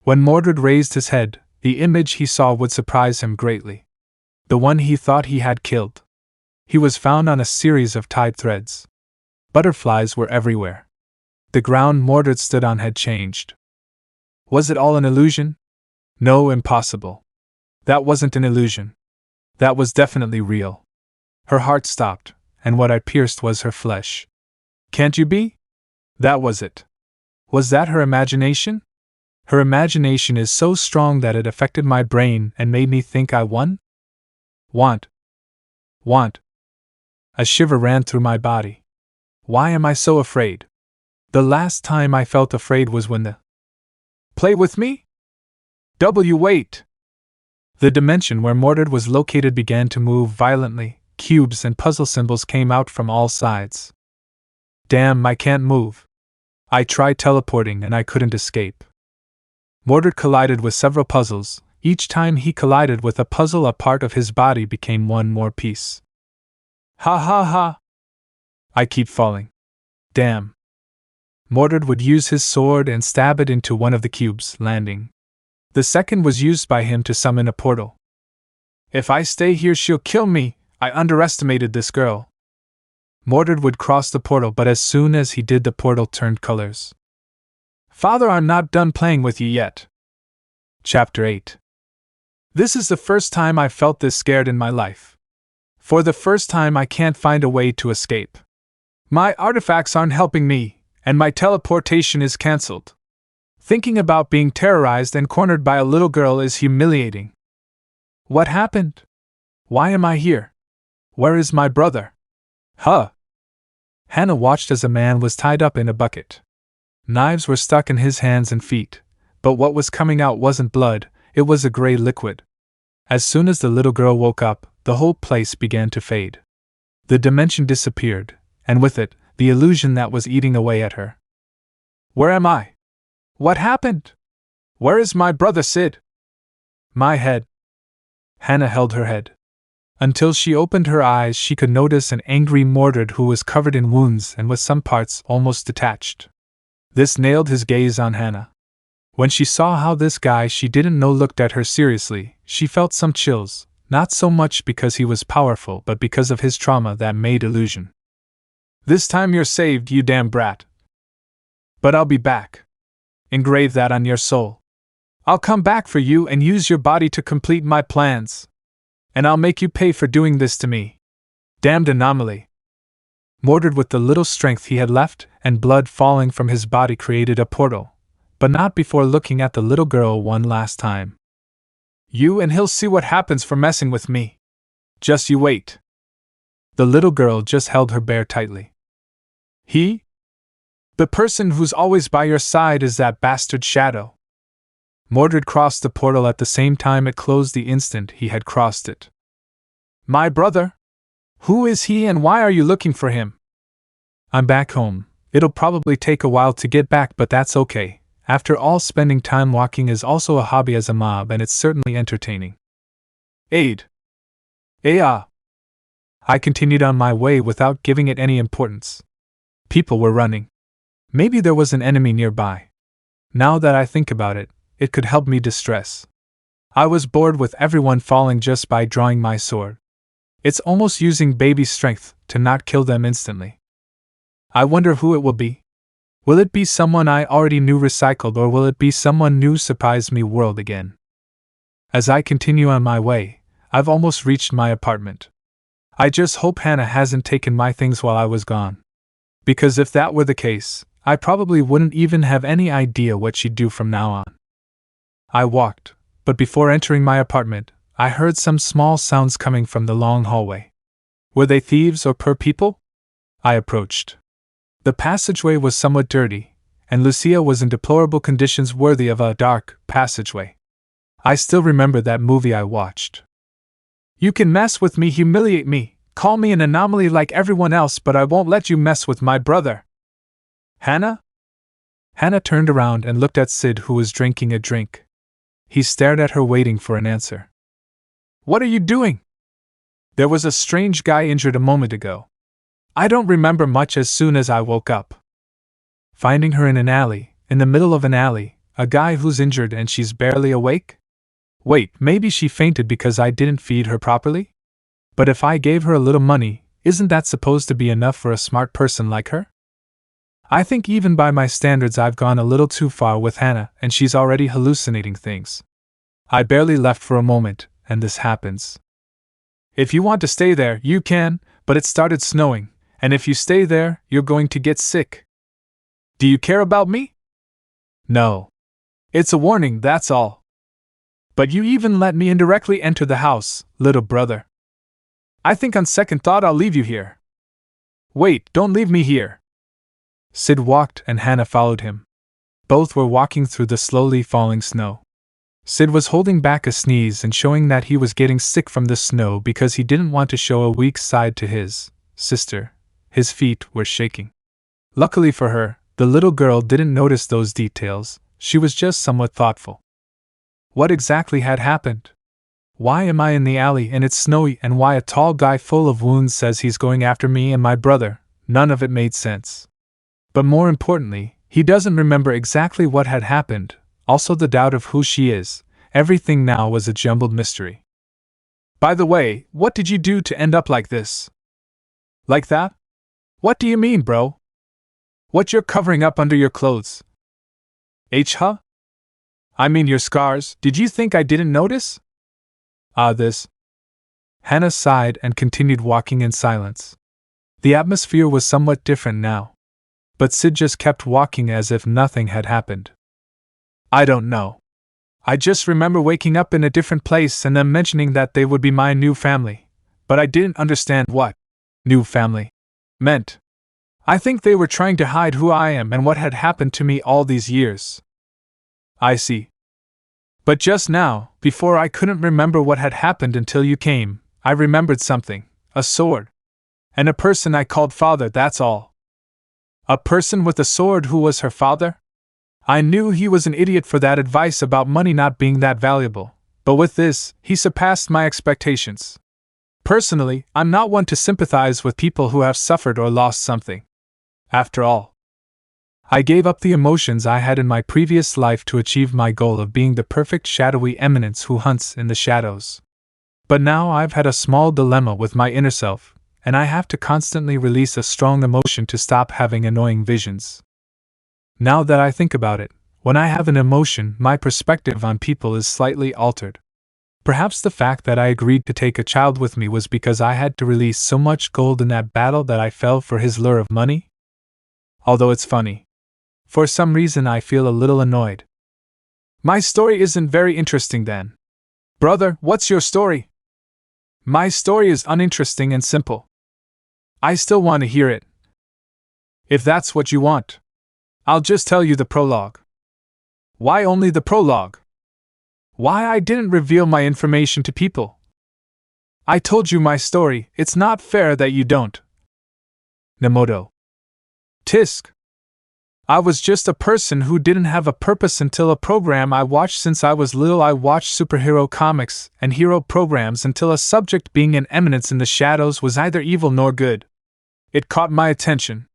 When Mordred raised his head, the image he saw would surprise him greatly. The one he thought he had killed. He was found on a series of tied threads. Butterflies were everywhere. The ground Mordred stood on had changed. Was it all an illusion? No, impossible. That wasn't an illusion. That was definitely real. Her heart stopped, and what I pierced was her flesh. Can't you be? That was it. Was that her imagination? Her imagination is so strong that it affected my brain and made me think I won? Want. A shiver ran through my body. Why am I so afraid? The last time I felt afraid was when the Play with me? Wait. The dimension where Mordred was located began to move violently. Cubes and puzzle symbols came out from all sides. Damn, I can't move. I tried teleporting and I couldn't escape. Mordred collided with several puzzles. Each time he collided with a puzzle, a part of his body became one more piece. Ha ha ha! I keep falling. Damn. Mordred would use his sword and stab it into one of the cubes, landing. The second was used by him to summon a portal. If I stay here, she'll kill me. I underestimated this girl. Mordred would cross the portal, but as soon as he did, the portal turned colors. Father, I'm not done playing with you yet. Chapter 8. This is the first time I've felt this scared in my life. For the first time, I can't find a way to escape. My artifacts aren't helping me, and my teleportation is cancelled. Thinking about being terrorized and cornered by a little girl is humiliating. What happened? Why am I here? Where is my brother? Huh? Hannah watched as a man was tied up in a bucket. Knives were stuck in his hands and feet, but what was coming out wasn't blood, it was a gray liquid. As soon as the little girl woke up, the whole place began to fade. The dimension disappeared, and with it, the illusion that was eating away at her. Where am I? What happened? Where is my brother Cid? My head. Hannah held her head. Until she opened her eyes, she could notice an angry Mordred who was covered in wounds and with some parts almost detached. This nailed his gaze on Hannah. When she saw how this guy she didn't know looked at her seriously, she felt some chills, not so much because he was powerful but because of his trauma that made illusion. This time you're saved, you damn brat. But I'll be back. Engrave that on your soul. I'll come back for you and use your body to complete my plans. And I'll make you pay for doing this to me. Damned anomaly. Mordred, with the little strength he had left and blood falling from his body, created a portal, but not before looking at the little girl one last time. You and he'll see what happens for messing with me. Just you wait. The little girl just held her bear tightly. He? The person who's always by your side is that bastard Shadow. Mordred crossed the portal at the same time it closed the instant he had crossed it. My brother? Who is he and why are you looking for him? I'm back home. It'll probably take a while to get back, but that's okay. After all, spending time walking is also a hobby as a mob, and it's certainly entertaining. Aid. I continued on my way without giving it any importance. People were running. Maybe there was an enemy nearby. Now that I think about it, it could help me distress. I was bored with everyone falling just by drawing my sword. It's almost using baby strength to not kill them instantly. I wonder who it will be. Will it be someone I already knew recycled, or will it be someone new surprise me world again? As I continue on my way, I've almost reached my apartment. I just hope Hannah hasn't taken my things while I was gone. Because if that were the case, I probably wouldn't even have any idea what she'd do from now on. I walked, but before entering my apartment, I heard some small sounds coming from the long hallway. Were they thieves or poor people? I approached. The passageway was somewhat dirty, and Lucia was in deplorable conditions worthy of a dark passageway. I still remember that movie I watched. You can mess with me, humiliate me, call me an anomaly like everyone else, but I won't let you mess with my brother. Hannah? Hannah turned around and looked at Cid, who was drinking a drink. He stared at her, waiting for an answer. What are you doing? There was a strange guy injured a moment ago. I don't remember much as soon as I woke up. Finding her in an alley, in the middle of an alley, a guy who's injured and she's barely awake? Wait, maybe she fainted because I didn't feed her properly? But if I gave her a little money, isn't that supposed to be enough for a smart person like her? I think even by my standards I've gone a little too far with Hannah, and she's already hallucinating things. I barely left for a moment, and this happens. If you want to stay there, you can, but it started snowing, and if you stay there, you're going to get sick. Do you care about me? No. It's a warning, that's all. But you even let me indirectly enter the house, little brother. I think on second thought I'll leave you here. Wait, don't leave me here. Cid walked and Hannah followed him. Both were walking through the slowly falling snow. Cid was holding back a sneeze and showing that he was getting sick from the snow because he didn't want to show a weak side to his sister. His feet were shaking. Luckily for her, the little girl didn't notice those details. She was just somewhat thoughtful. What exactly had happened? Why am I in the alley and it's snowy, and why a tall guy full of wounds says he's going after me and my brother? None of it made sense. But more importantly, he doesn't remember exactly what had happened, also the doubt of who she is. Everything now was a jumbled mystery. By the way, what did you do to end up like this? Like that? What do you mean, bro? What you're covering up under your clothes? Huh? I mean your scars, did you think I didn't notice? This. Hannah sighed and continued walking in silence. The atmosphere was somewhat different now. But Cid just kept walking as if nothing had happened. I don't know. I just remember waking up in a different place and them mentioning that they would be my new family. But I didn't understand what new family meant. I think they were trying to hide who I am and what had happened to me all these years. I see. But just now, before I couldn't remember what had happened until you came, I remembered something. A sword. And a person I called father, that's all. A person with a sword who was her father? I knew he was an idiot for that advice about money not being that valuable, but with this, he surpassed my expectations. Personally, I'm not one to sympathize with people who have suffered or lost something. After all, I gave up the emotions I had in my previous life to achieve my goal of being the perfect shadowy eminence who hunts in the shadows. But now I've had a small dilemma with my inner self, and I have to constantly release a strong emotion to stop having annoying visions. Now that I think about it, when I have an emotion, my perspective on people is slightly altered. Perhaps the fact that I agreed to take a child with me was because I had to release so much gold in that battle that I fell for his lure of money? Although it's funny. For some reason I feel a little annoyed. My story isn't very interesting then. Brother, what's your story? My story is uninteresting and simple. I still want to hear it. If that's what you want, I'll just tell you the prologue. Why only the prologue? Why I didn't reveal my information to people? I told you my story, it's not fair that you don't. Nemoto. Tisk. I was just a person who didn't have a purpose until a program I watched since I was little. I watched superhero comics and hero programs until a subject being an eminence in the shadows was neither evil nor good. It caught my attention.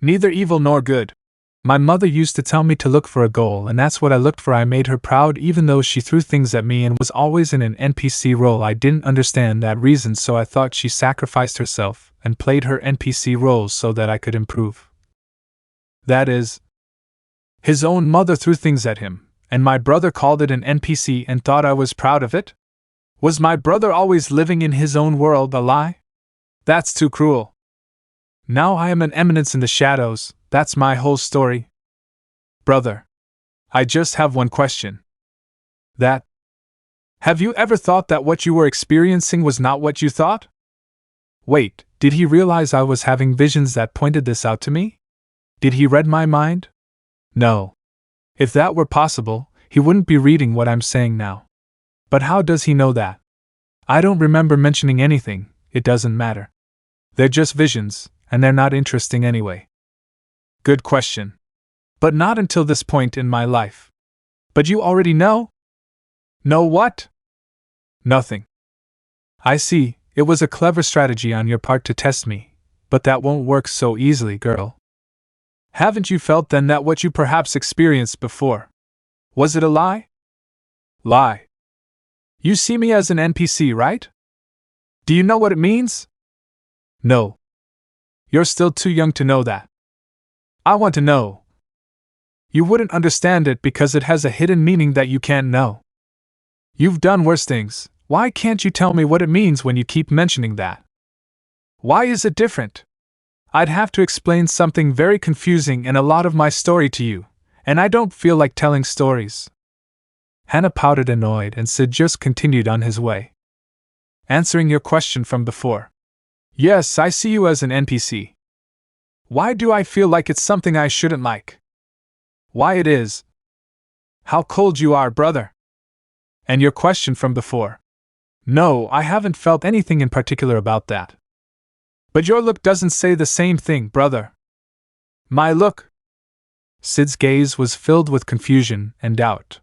Neither evil nor good. My mother used to tell me to look for a goal, and that's what I looked for. I made her proud even though she threw things at me and was always in an NPC role. I didn't understand that reason, so I thought she sacrificed herself and played her NPC role so that I could improve. That is, his own mother threw things at him, and my brother called it an NPC and thought I was proud of it? Was my brother always living in his own world a lie? That's too cruel. Now I am an eminence in the shadows, that's my whole story. Brother, I just have one question. Have you ever thought that what you were experiencing was not what you thought? Wait, did he realize I was having visions that pointed this out to me? Did he read my mind? No. If that were possible, he wouldn't be reading what I'm saying now. But how does he know that? I don't remember mentioning anything, it doesn't matter. They're just visions, and they're not interesting anyway. Good question. But not until this point in my life. But you already know? Know what? Nothing. I see, it was a clever strategy on your part to test me, but that won't work so easily, girl. Haven't you felt then that what you perhaps experienced before? Was it a lie? Lie. You see me as an NPC, right? Do you know what it means? No. You're still too young to know that. I want to know. You wouldn't understand it because it has a hidden meaning that you can't know. You've done worse things, why can't you tell me what it means when you keep mentioning that? Why is it different? I'd have to explain something very confusing and a lot of my story to you, and I don't feel like telling stories. Hannah pouted annoyed and Cid just continued on his way. Answering your question from before. Yes, I see you as an NPC. Why do I feel like it's something I shouldn't like? Why it is. How cold you are, brother. And your question from before. No, I haven't felt anything in particular about that. But your look doesn't say the same thing, brother. My look? Cid's gaze was filled with confusion and doubt.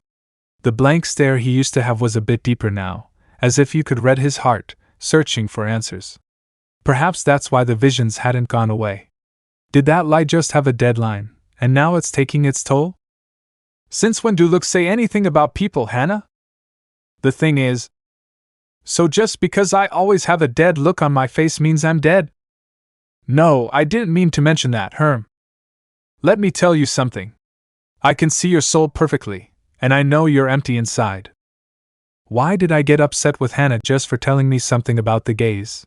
The blank stare he used to have was a bit deeper now, as if you could read his heart, searching for answers. Perhaps that's why the visions hadn't gone away. Did that light just have a deadline, and now it's taking its toll? Since when do looks say anything about people, Hannah? The thing is, so just because I always have a dead look on my face means I'm dead? No, I didn't mean to mention that, Herm. Let me tell you something. I can see your soul perfectly, and I know you're empty inside. Why did I get upset with Hannah just for telling me something about the gaze?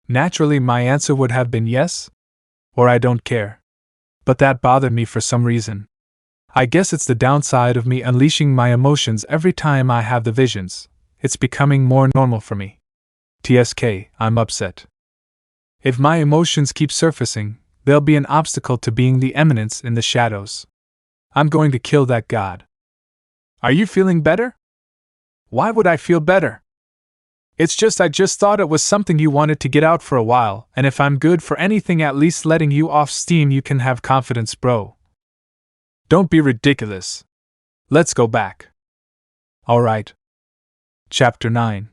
Naturally, my answer would have been yes, or I don't care. But that bothered me for some reason. I guess it's the downside of me unleashing my emotions every time I have the visions. It's becoming more normal for me. TSK, I'm upset. If my emotions keep surfacing, they'll be an obstacle to being the eminence in the shadows. I'm going to kill that god. Are you feeling better? Why would I feel better? It's just I just thought it was something you wanted to get out for a while, and if I'm good for anything, at least letting you off steam, you can have confidence, bro. Don't be ridiculous. Let's go back. Alright. Chapter 9.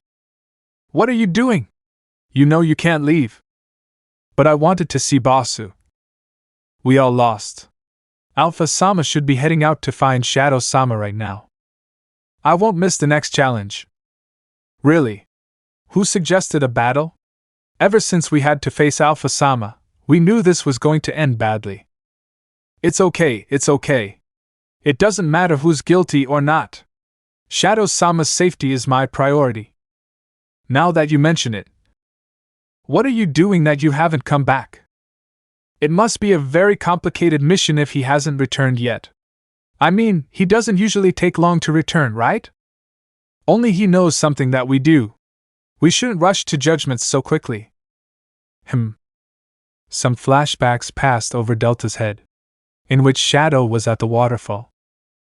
What are you doing? You know you can't leave. But I wanted to see Basu. We all lost. Alpha-sama should be heading out to find Shadow-sama right now. I won't miss the next challenge. Really? Who suggested a battle? Ever since we had to face Alpha-sama, we knew this was going to end badly. It's okay, it's okay. It doesn't matter who's guilty or not. Shadow-sama's safety is my priority. Now that you mention it, what are you doing that you haven't come back? It must be a very complicated mission if he hasn't returned yet. I mean, he doesn't usually take long to return, right? Only he knows something that we do. We shouldn't rush to judgments so quickly. Some flashbacks passed over Delta's head, in which Shadow was at the waterfall.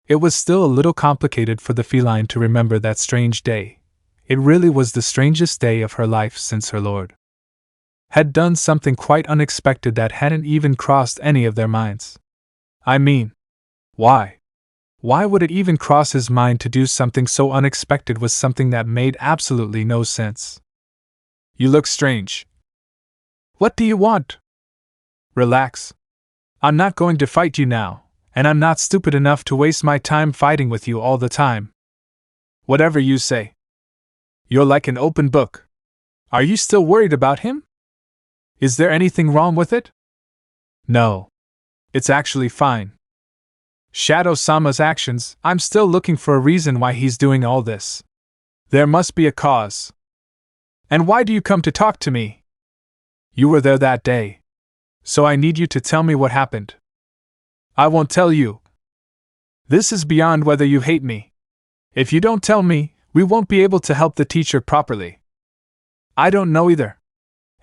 It was still a little complicated for the feline to remember that strange day. It really was the strangest day of her life since her lord had done something quite unexpected that hadn't even crossed any of their minds. I mean, why? Why would it even cross his mind to do something so unexpected with something that made absolutely no sense? You look strange. What do you want? Relax. I'm not going to fight you now, and I'm not stupid enough to waste my time fighting with you all the time. Whatever you say. You're like an open book. Are you still worried about him? Is there anything wrong with it? No. It's actually fine. Shadow-sama's actions, I'm still looking for a reason why he's doing all this. There must be a cause. And why do you come to talk to me? You were there that day. So I need you to tell me what happened. I won't tell you. This is beyond whether you hate me. If you don't tell me, we won't be able to help the teacher properly. I don't know either.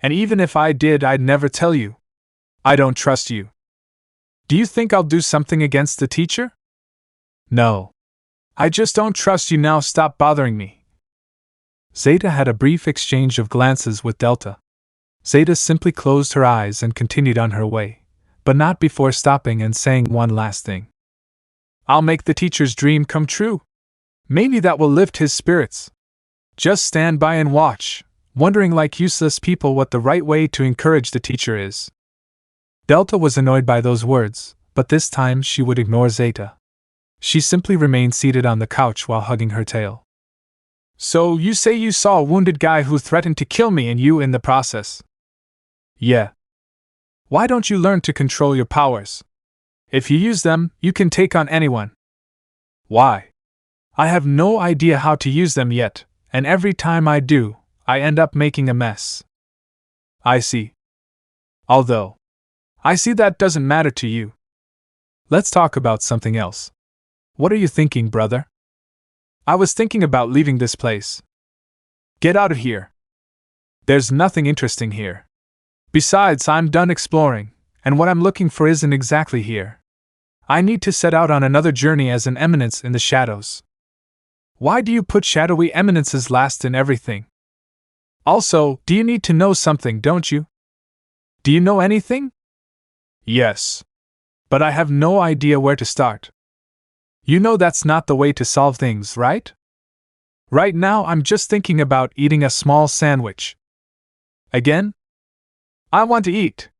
And even if I did, I'd never tell you. I don't trust you. Do you think I'll do something against the teacher? No. I just don't trust you now. Stop bothering me. Zeta had a brief exchange of glances with Delta. Zeta simply closed her eyes and continued on her way, but not before stopping and saying one last thing. I'll make the teacher's dream come true. Maybe that will lift his spirits. Just stand by and watch, wondering like useless people what the right way to encourage the teacher is. Delta was annoyed by those words, but this time she would ignore Zeta. She simply remained seated on the couch while hugging her tail. So you say you saw a wounded guy who threatened to kill me and you in the process? Yeah. Why don't you learn to control your powers? If you use them, you can take on anyone. Why? I have no idea how to use them yet, and every time I do, I end up making a mess. I see. Although, I see that doesn't matter to you. Let's talk about something else. What are you thinking, brother? I was thinking about leaving this place. Get out of here. There's nothing interesting here. Besides, I'm done exploring, and what I'm looking for isn't exactly here. I need to set out on another journey as an eminence in the shadows. Why do you put shadowy eminences last in everything? Also, do you need to know something, don't you? Do you know anything? Yes. But I have no idea where to start. You know that's not the way to solve things, right? Right now I'm just thinking about eating a small sandwich. Again? I want to eat.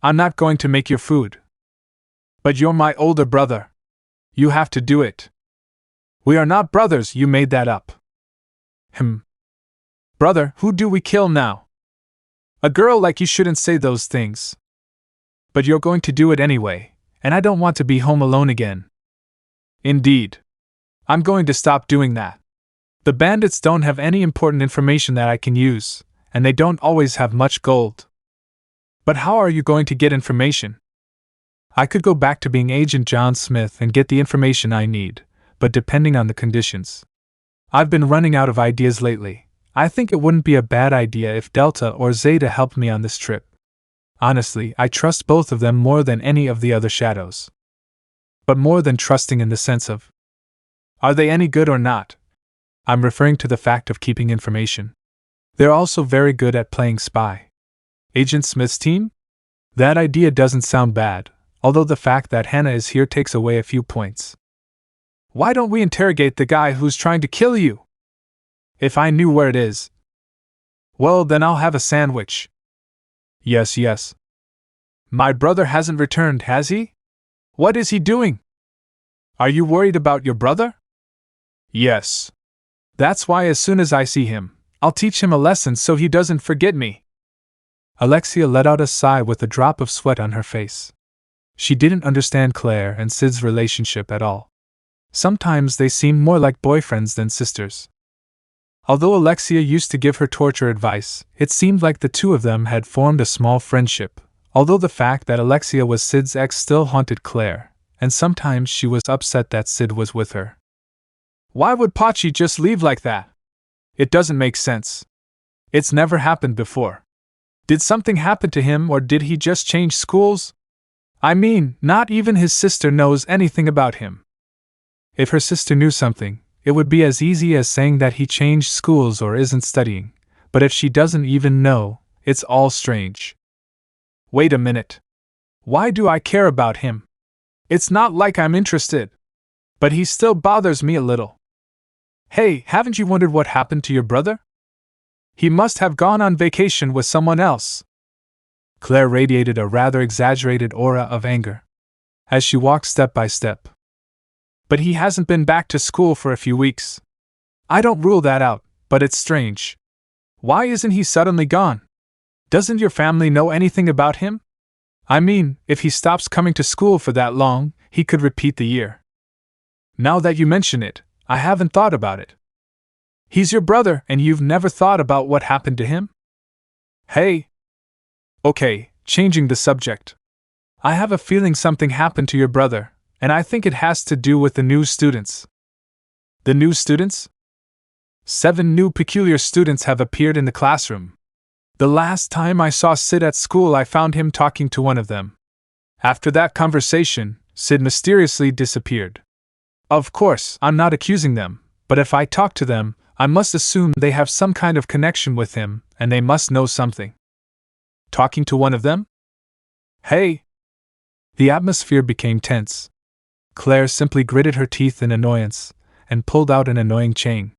I'm not going to make your food. But you're my older brother. You have to do it. We are not brothers, you made that up. Brother, who do we kill now? A girl like you shouldn't say those things. But you're going to do it anyway, and I don't want to be home alone again. Indeed. I'm going to stop doing that. The bandits don't have any important information that I can use, and they don't always have much gold. But how are you going to get information? I could go back to being Agent John Smith and get the information I need, but depending on the conditions. I've been running out of ideas lately. I think it wouldn't be a bad idea if Delta or Zeta helped me on this trip. Honestly, I trust both of them more than any of the other shadows. But more than trusting in the sense of, are they any good or not? I'm referring to the fact of keeping information. They're also very good at playing spy. Agent Smith's team? That idea doesn't sound bad, although the fact that Hannah is here takes away a few points. Why don't we interrogate the guy who's trying to kill you? If I knew where it is. Well, then I'll have a sandwich. Yes. My brother hasn't returned, has he? What is he doing? Are you worried about your brother? Yes. That's why as soon as I see him, I'll teach him a lesson so he doesn't forget me. Alexia let out a sigh with a drop of sweat on her face. She didn't understand Claire and Cid's relationship at all. Sometimes they seemed more like boyfriends than sisters. Although Alexia used to give her torture advice, it seemed like the two of them had formed a small friendship, although the fact that Alexia was Cid's ex still haunted Claire, and sometimes she was upset that Cid was with her. Why would Pachi just leave like that? It doesn't make sense. It's never happened before. Did something happen to him or did he just change schools? I mean, not even his sister knows anything about him. If her sister knew something, it would be as easy as saying that he changed schools or isn't studying, but if she doesn't even know, it's all strange. Wait a minute. Why do I care about him? It's not like I'm interested. But he still bothers me a little. Hey, haven't you wondered what happened to your brother? He must have gone on vacation with someone else. Claire radiated a rather exaggerated aura of anger as she walked step by step. But he hasn't been back to school for a few weeks. I don't rule that out, but it's strange. Why isn't he suddenly gone? Doesn't your family know anything about him? I mean, if he stops coming to school for that long, he could repeat the year. Now that you mention it, I haven't thought about it. He's your brother and you've never thought about what happened to him? Hey. Okay, changing the subject. I have a feeling something happened to your brother, and I think it has to do with the new students. The new students? 7 new peculiar students have appeared in the classroom. The last time I saw Cid at school, I found him talking to one of them. After that conversation, Cid mysteriously disappeared. Of course, I'm not accusing them, but if I talk to them, I must assume they have some kind of connection with him, and they must know something. Talking to one of them? Hey! The atmosphere became tense. Claire simply gritted her teeth in annoyance, and pulled out an annoying chain.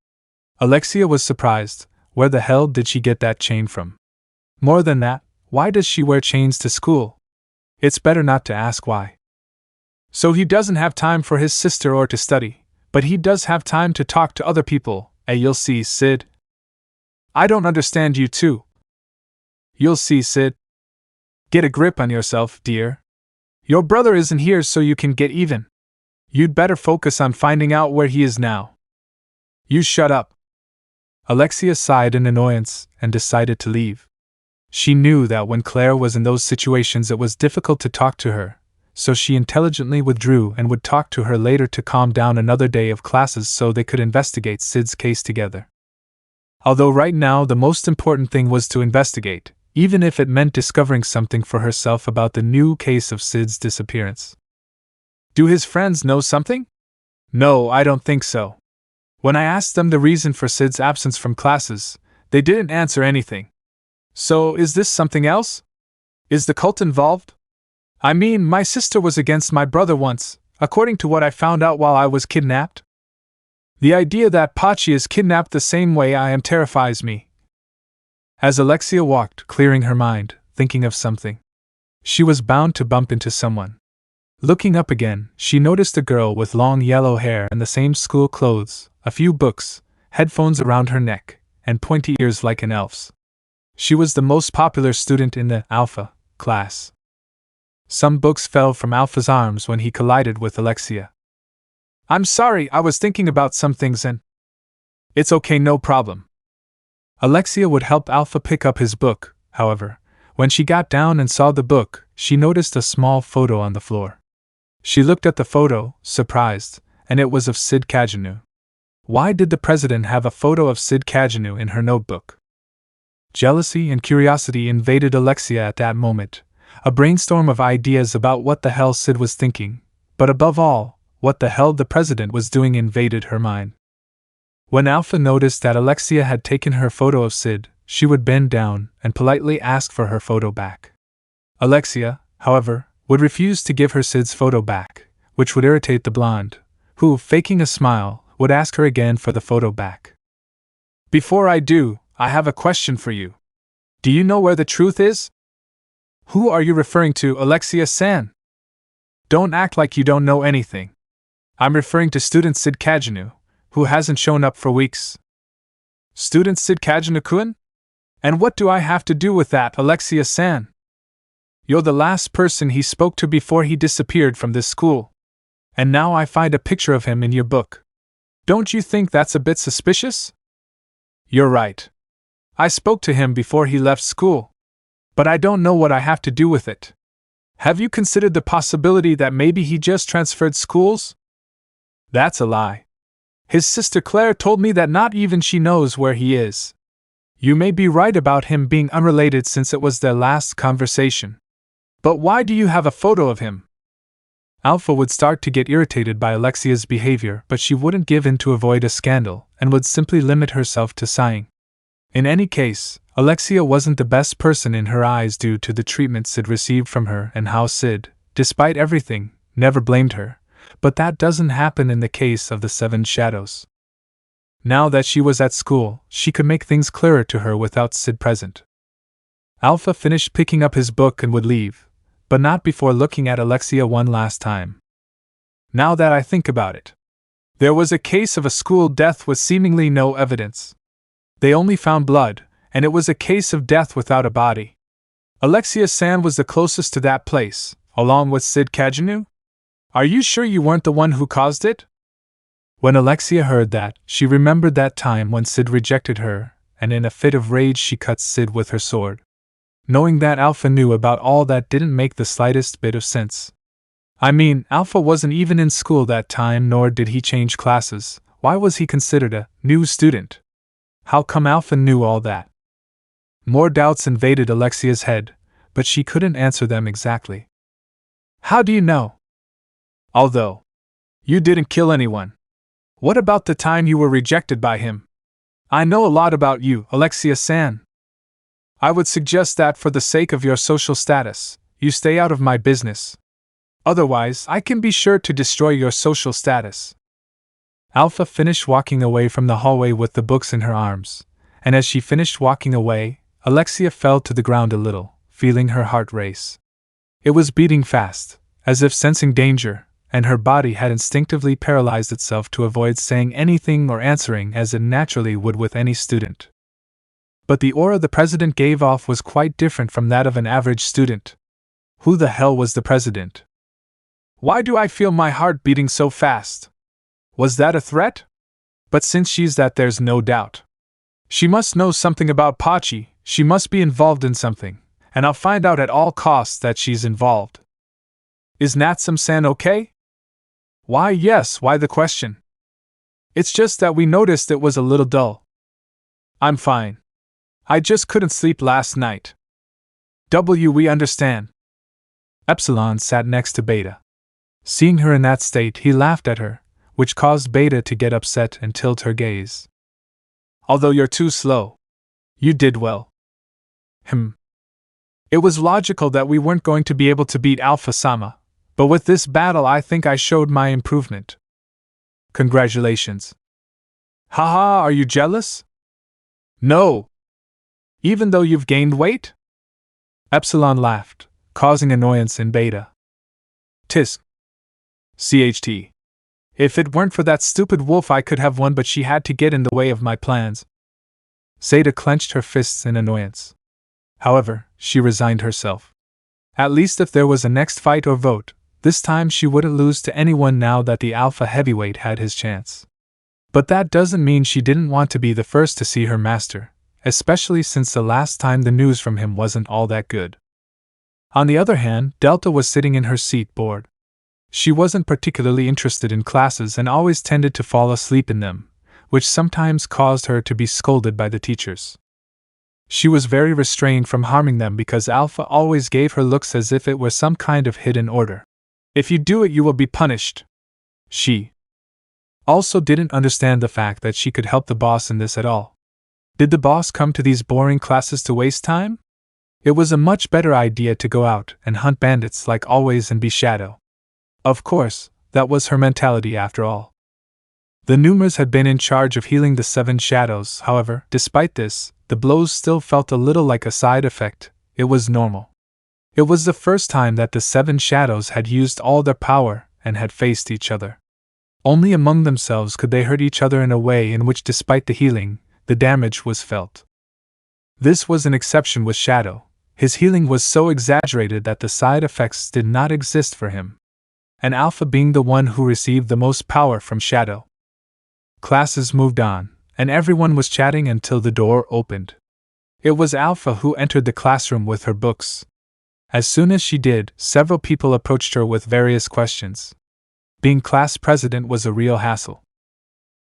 Alexia was surprised. Where the hell did she get that chain from? More than that, why does she wear chains to school? It's better not to ask why. So he doesn't have time for his sister or to study, but he does have time to talk to other people, you'll see, Cid. I don't understand you too. You'll see, Cid. Get a grip on yourself, dear. Your brother isn't here so you can get even. You'd better focus on finding out where he is now. You shut up. Alexia sighed in annoyance and decided to leave. She knew that when Claire was in those situations it was difficult to talk to her, so she intelligently withdrew and would talk to her later to calm down another day of classes so they could investigate Cid's case together. Although right now the most important thing was to investigate, even if it meant discovering something for herself about the new case of Cid's disappearance. Do his friends know something? No, I don't think so. When I asked them the reason for Cid's absence from classes, they didn't answer anything. So, is this something else? Is the cult involved? I mean, my sister was against my brother once, according to what I found out while I was kidnapped. The idea that Pachi is kidnapped the same way I am terrifies me. As Alexia walked, clearing her mind, thinking of something, she was bound to bump into someone. Looking up again, she noticed a girl with long yellow hair and the same school clothes, a few books, headphones around her neck, and pointy ears like an elf's. She was the most popular student in the Alpha class. Some books fell from Alpha's arms when he collided with Alexia. I'm sorry, I was thinking about some things and... It's okay, no problem. Alexia would help Alpha pick up his book, however. When she got down and saw the book, she noticed a small photo on the floor. She looked at the photo, surprised, and it was of Cid Kagenou. Why did the president have a photo of Cid Kagenou in her notebook? Jealousy and curiosity invaded Alexia at that moment, a brainstorm of ideas about what the hell Cid was thinking, but above all, what the hell the president was doing invaded her mind. When Alpha noticed that Alexia had taken her photo of Cid, she would bend down and politely ask for her photo back. Alexia, however, would refuse to give her Cid's photo back, which would irritate the blonde, who, faking a smile, would ask her again for the photo back. Before I do, I have a question for you. Do you know where the truth is? Who are you referring to, Alexia-san? Don't act like you don't know anything. I'm referring to student Cid Kagenou, who hasn't shown up for weeks. Student Cid Kagenou-kun? And what do I have to do with that, Alexia-san? You're the last person he spoke to before he disappeared from this school. And now I find a picture of him in your book. Don't you think that's a bit suspicious? You're right. I spoke to him before he left school. But I don't know what I have to do with it. Have you considered the possibility that maybe he just transferred schools? That's a lie. His sister Clare told me that not even she knows where he is. You may be right about him being unrelated since it was their last conversation. But why do you have a photo of him? Alpha would start to get irritated by Alexia's behavior, but she wouldn't give in to avoid a scandal, and would simply limit herself to sighing. In any case, Alexia wasn't the best person in her eyes due to the treatment Cid received from her and how Cid, despite everything, never blamed her, but that doesn't happen in the case of the Seven Shadows. Now that she was at school, she could make things clearer to her without Cid present. Alpha finished picking up his book and would leave, but not before looking at Alexia one last time. Now that I think about it, there was a case of a school death with seemingly no evidence. They only found blood, and it was a case of death without a body. Alexia-san was the closest to that place, along with Cid Kagenou? Are you sure you weren't the one who caused it? When Alexia heard that, she remembered that time when Cid rejected her, and in a fit of rage she cut Cid with her sword. Knowing that Alpha knew about all that didn't make the slightest bit of sense. I mean, Alpha wasn't even in school that time, nor did he change classes. Why was he considered a new student? How come Alpha knew all that? More doubts invaded Alexia's head, but she couldn't answer them exactly. How do you know? Although you didn't kill anyone. What about the time you were rejected by him? I know a lot about you, Alexia-san. I would suggest that for the sake of your social status, you stay out of my business. Otherwise, I can be sure to destroy your social status. Alpha finished walking away from the hallway with the books in her arms, and as she finished walking away, Alexia fell to the ground a little, feeling her heart race. It was beating fast, as if sensing danger, and her body had instinctively paralyzed itself to avoid saying anything or answering as it naturally would with any student. But the aura the president gave off was quite different from that of an average student. Who the hell was the president? Why do I feel my heart beating so fast? Was that a threat? But since she's that, there's no doubt. She must know something about Pachi, she must be involved in something, and I'll find out at all costs that she's involved. Is Natsum-san okay? Why yes, why the question? It's just that we noticed it was a little dull. I'm fine. I just couldn't sleep last night. We understand. Epsilon sat next to Beta. Seeing her in that state, he laughed at her, which caused Beta to get upset and tilt her gaze. Although you're too slow. You did well. It was logical that we weren't going to be able to beat Alpha-sama, but with this battle I think I showed my improvement. Congratulations. Haha, are you jealous? No. Even though you've gained weight? Epsilon laughed, causing annoyance in Beta. Tisk. CHT. If it weren't for that stupid wolf I could have won, but she had to get in the way of my plans. Zeta clenched her fists in annoyance. However, she resigned herself. At least if there was a next fight or vote, this time she wouldn't lose to anyone now that the alpha heavyweight had his chance. But that doesn't mean she didn't want to be the first to see her master, especially since the last time the news from him wasn't all that good. On the other hand, Delta was sitting in her seat bored. She wasn't particularly interested in classes and always tended to fall asleep in them, which sometimes caused her to be scolded by the teachers. She was very restrained from harming them because Alpha always gave her looks as if it were some kind of hidden order. If you do it, you will be punished. She also didn't understand the fact that she could help the boss in this at all. Did the boss come to these boring classes to waste time? It was a much better idea to go out and hunt bandits like always and be Shadow. Of course, that was her mentality after all. The Numas had been in charge of healing the 7 shadows, however, despite this, the blows still felt a little like a side effect. It was normal. It was the first time that the 7 shadows had used all their power and had faced each other. Only among themselves could they hurt each other in a way in which, despite the healing, the damage was felt. This was an exception with Shadow. His healing was so exaggerated that the side effects did not exist for him. And Alpha being the one who received the most power from Shadow. Classes moved on, and everyone was chatting until the door opened. It was Alpha who entered the classroom with her books. As soon as she did, several people approached her with various questions. Being class president was a real hassle.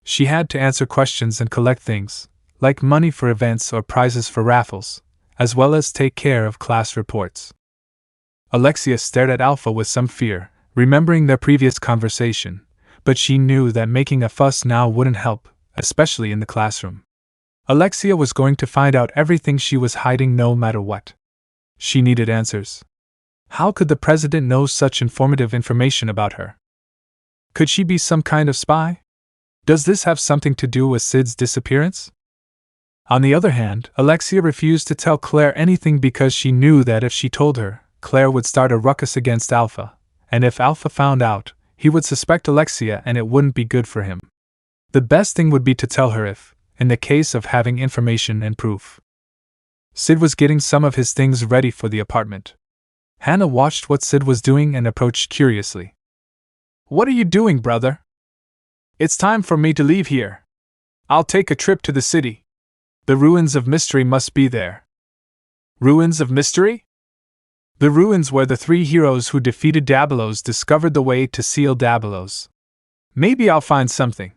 She had to answer questions and collect things, like money for events or prizes for raffles, as well as take care of class reports. Alexia stared at Alpha with some fear, remembering their previous conversation, but she knew that making a fuss now wouldn't help, especially in the classroom. Alexia was going to find out everything she was hiding no matter what. She needed answers. How could the president know such informative information about her? Could she be some kind of spy? Does this have something to do with Cid's disappearance? On the other hand, Alexia refused to tell Clare anything because she knew that if she told her, Clare would start a ruckus against Alpha, and if Alpha found out, he would suspect Alexia and it wouldn't be good for him. The best thing would be to tell her if, in the case of having information and proof. Cid was getting some of his things ready for the apartment. Hannah watched what Cid was doing and approached curiously. "What are you doing, brother?" "It's time for me to leave here. I'll take a trip to the city. The ruins of mystery must be there." Ruins of mystery? The ruins where the 3 heroes who defeated Diabolos discovered the way to seal Diabolos. Maybe I'll find something.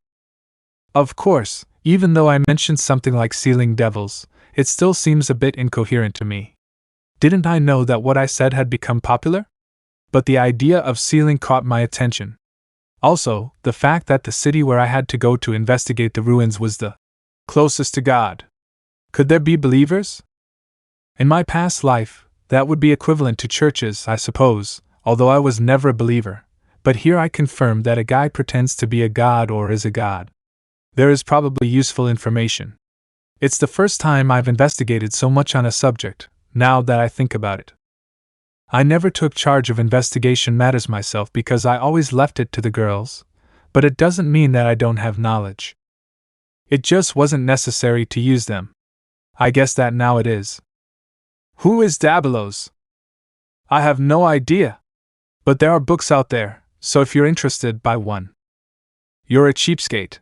Of course, even though I mentioned something like sealing devils, it still seems a bit incoherent to me. Didn't I know that what I said had become popular? But the idea of sealing caught my attention. Also, the fact that the city where I had to go to investigate the ruins was the closest to God. Could there be believers? In my past life, that would be equivalent to churches, I suppose, although I was never a believer. But here I confirmed that a guy pretends to be a god or is a god. There is probably useful information. It's the first time I've investigated so much on a subject, now that I think about it. I never took charge of investigation matters myself because I always left it to the girls, but it doesn't mean that I don't have knowledge. It just wasn't necessary to use them. I guess that now it is. Who is Diabolos? I have no idea. But there are books out there, so if you're interested, buy one. You're a cheapskate.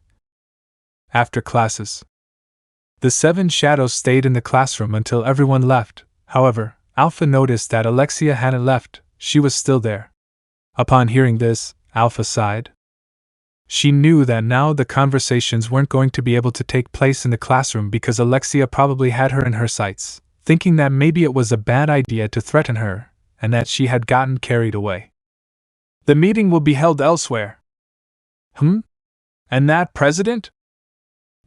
After classes, the 7 shadows stayed in the classroom until everyone left. However, Alpha noticed that Alexia hadn't left, she was still there. Upon hearing this, Alpha sighed. She knew that now the conversations weren't going to be able to take place in the classroom because Alexia probably had her in her sights, thinking that maybe it was a bad idea to threaten her, and that she had gotten carried away. The meeting will be held elsewhere. And that president?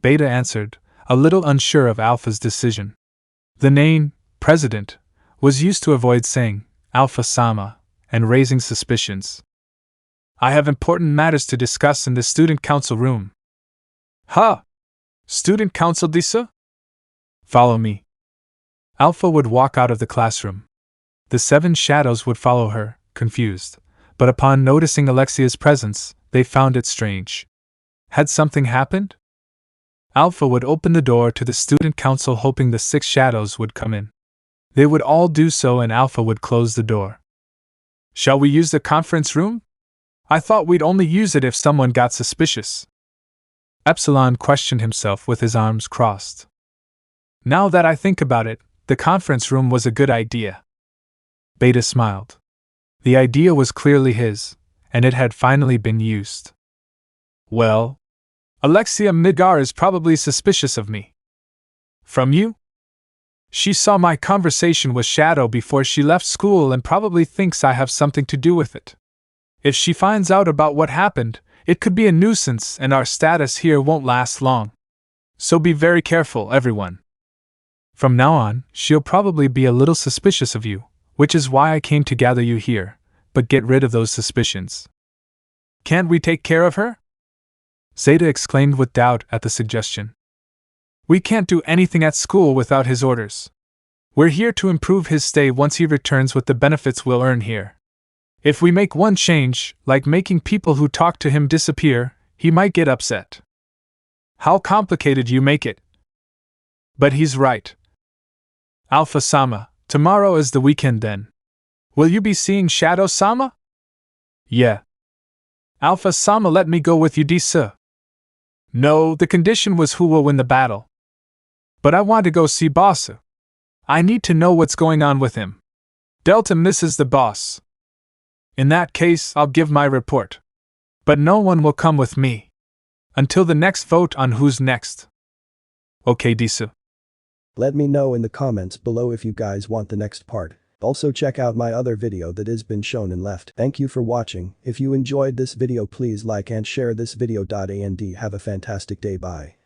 Beta answered, a little unsure of Alpha's decision. The name, president, was used to avoid saying, Alpha-sama, and raising suspicions. I have important matters to discuss in the student council room. Student council disa? Follow me. Alpha would walk out of the classroom. The 7 shadows would follow her, confused, but upon noticing Alexia's presence, they found it strange. Had something happened? Alpha would open the door to the student council hoping the 6 shadows would come in. They would all do so and Alpha would close the door. Shall we use the conference room? I thought we'd only use it if someone got suspicious. Epsilon questioned himself with his arms crossed. Now that I think about it, the conference room was a good idea. Beta smiled. The idea was clearly his, and it had finally been used. Well, Alexia Midgar is probably suspicious of me. From you? She saw my conversation with Shadow before she left school and probably thinks I have something to do with it. If she finds out about what happened, it could be a nuisance and our status here won't last long. So be very careful, everyone. From now on, she'll probably be a little suspicious of you, which is why I came to gather you here, but get rid of those suspicions. Can't we take care of her? Zeta exclaimed with doubt at the suggestion. We can't do anything at school without his orders. We're here to improve his stay once he returns with the benefits we'll earn here. If we make one change, like making people who talk to him disappear, he might get upset. How complicated you make it. But he's right. Alpha-sama, tomorrow is the weekend then. Will you be seeing Shadow-sama? Yeah. Alpha-sama let me go with you, Disa. No, the condition was who will win the battle. But I want to go see Bossa. I need to know what's going on with him. Delta misses the boss. In that case, I'll give my report. But no one will come with me. Until the next vote on who's next. Okay, Disa. Let me know in the comments below if you guys want the next part. Also check out my other video that has been shown and left. Thank you for watching. If you enjoyed this video please like and share this video. And have a fantastic day. Bye.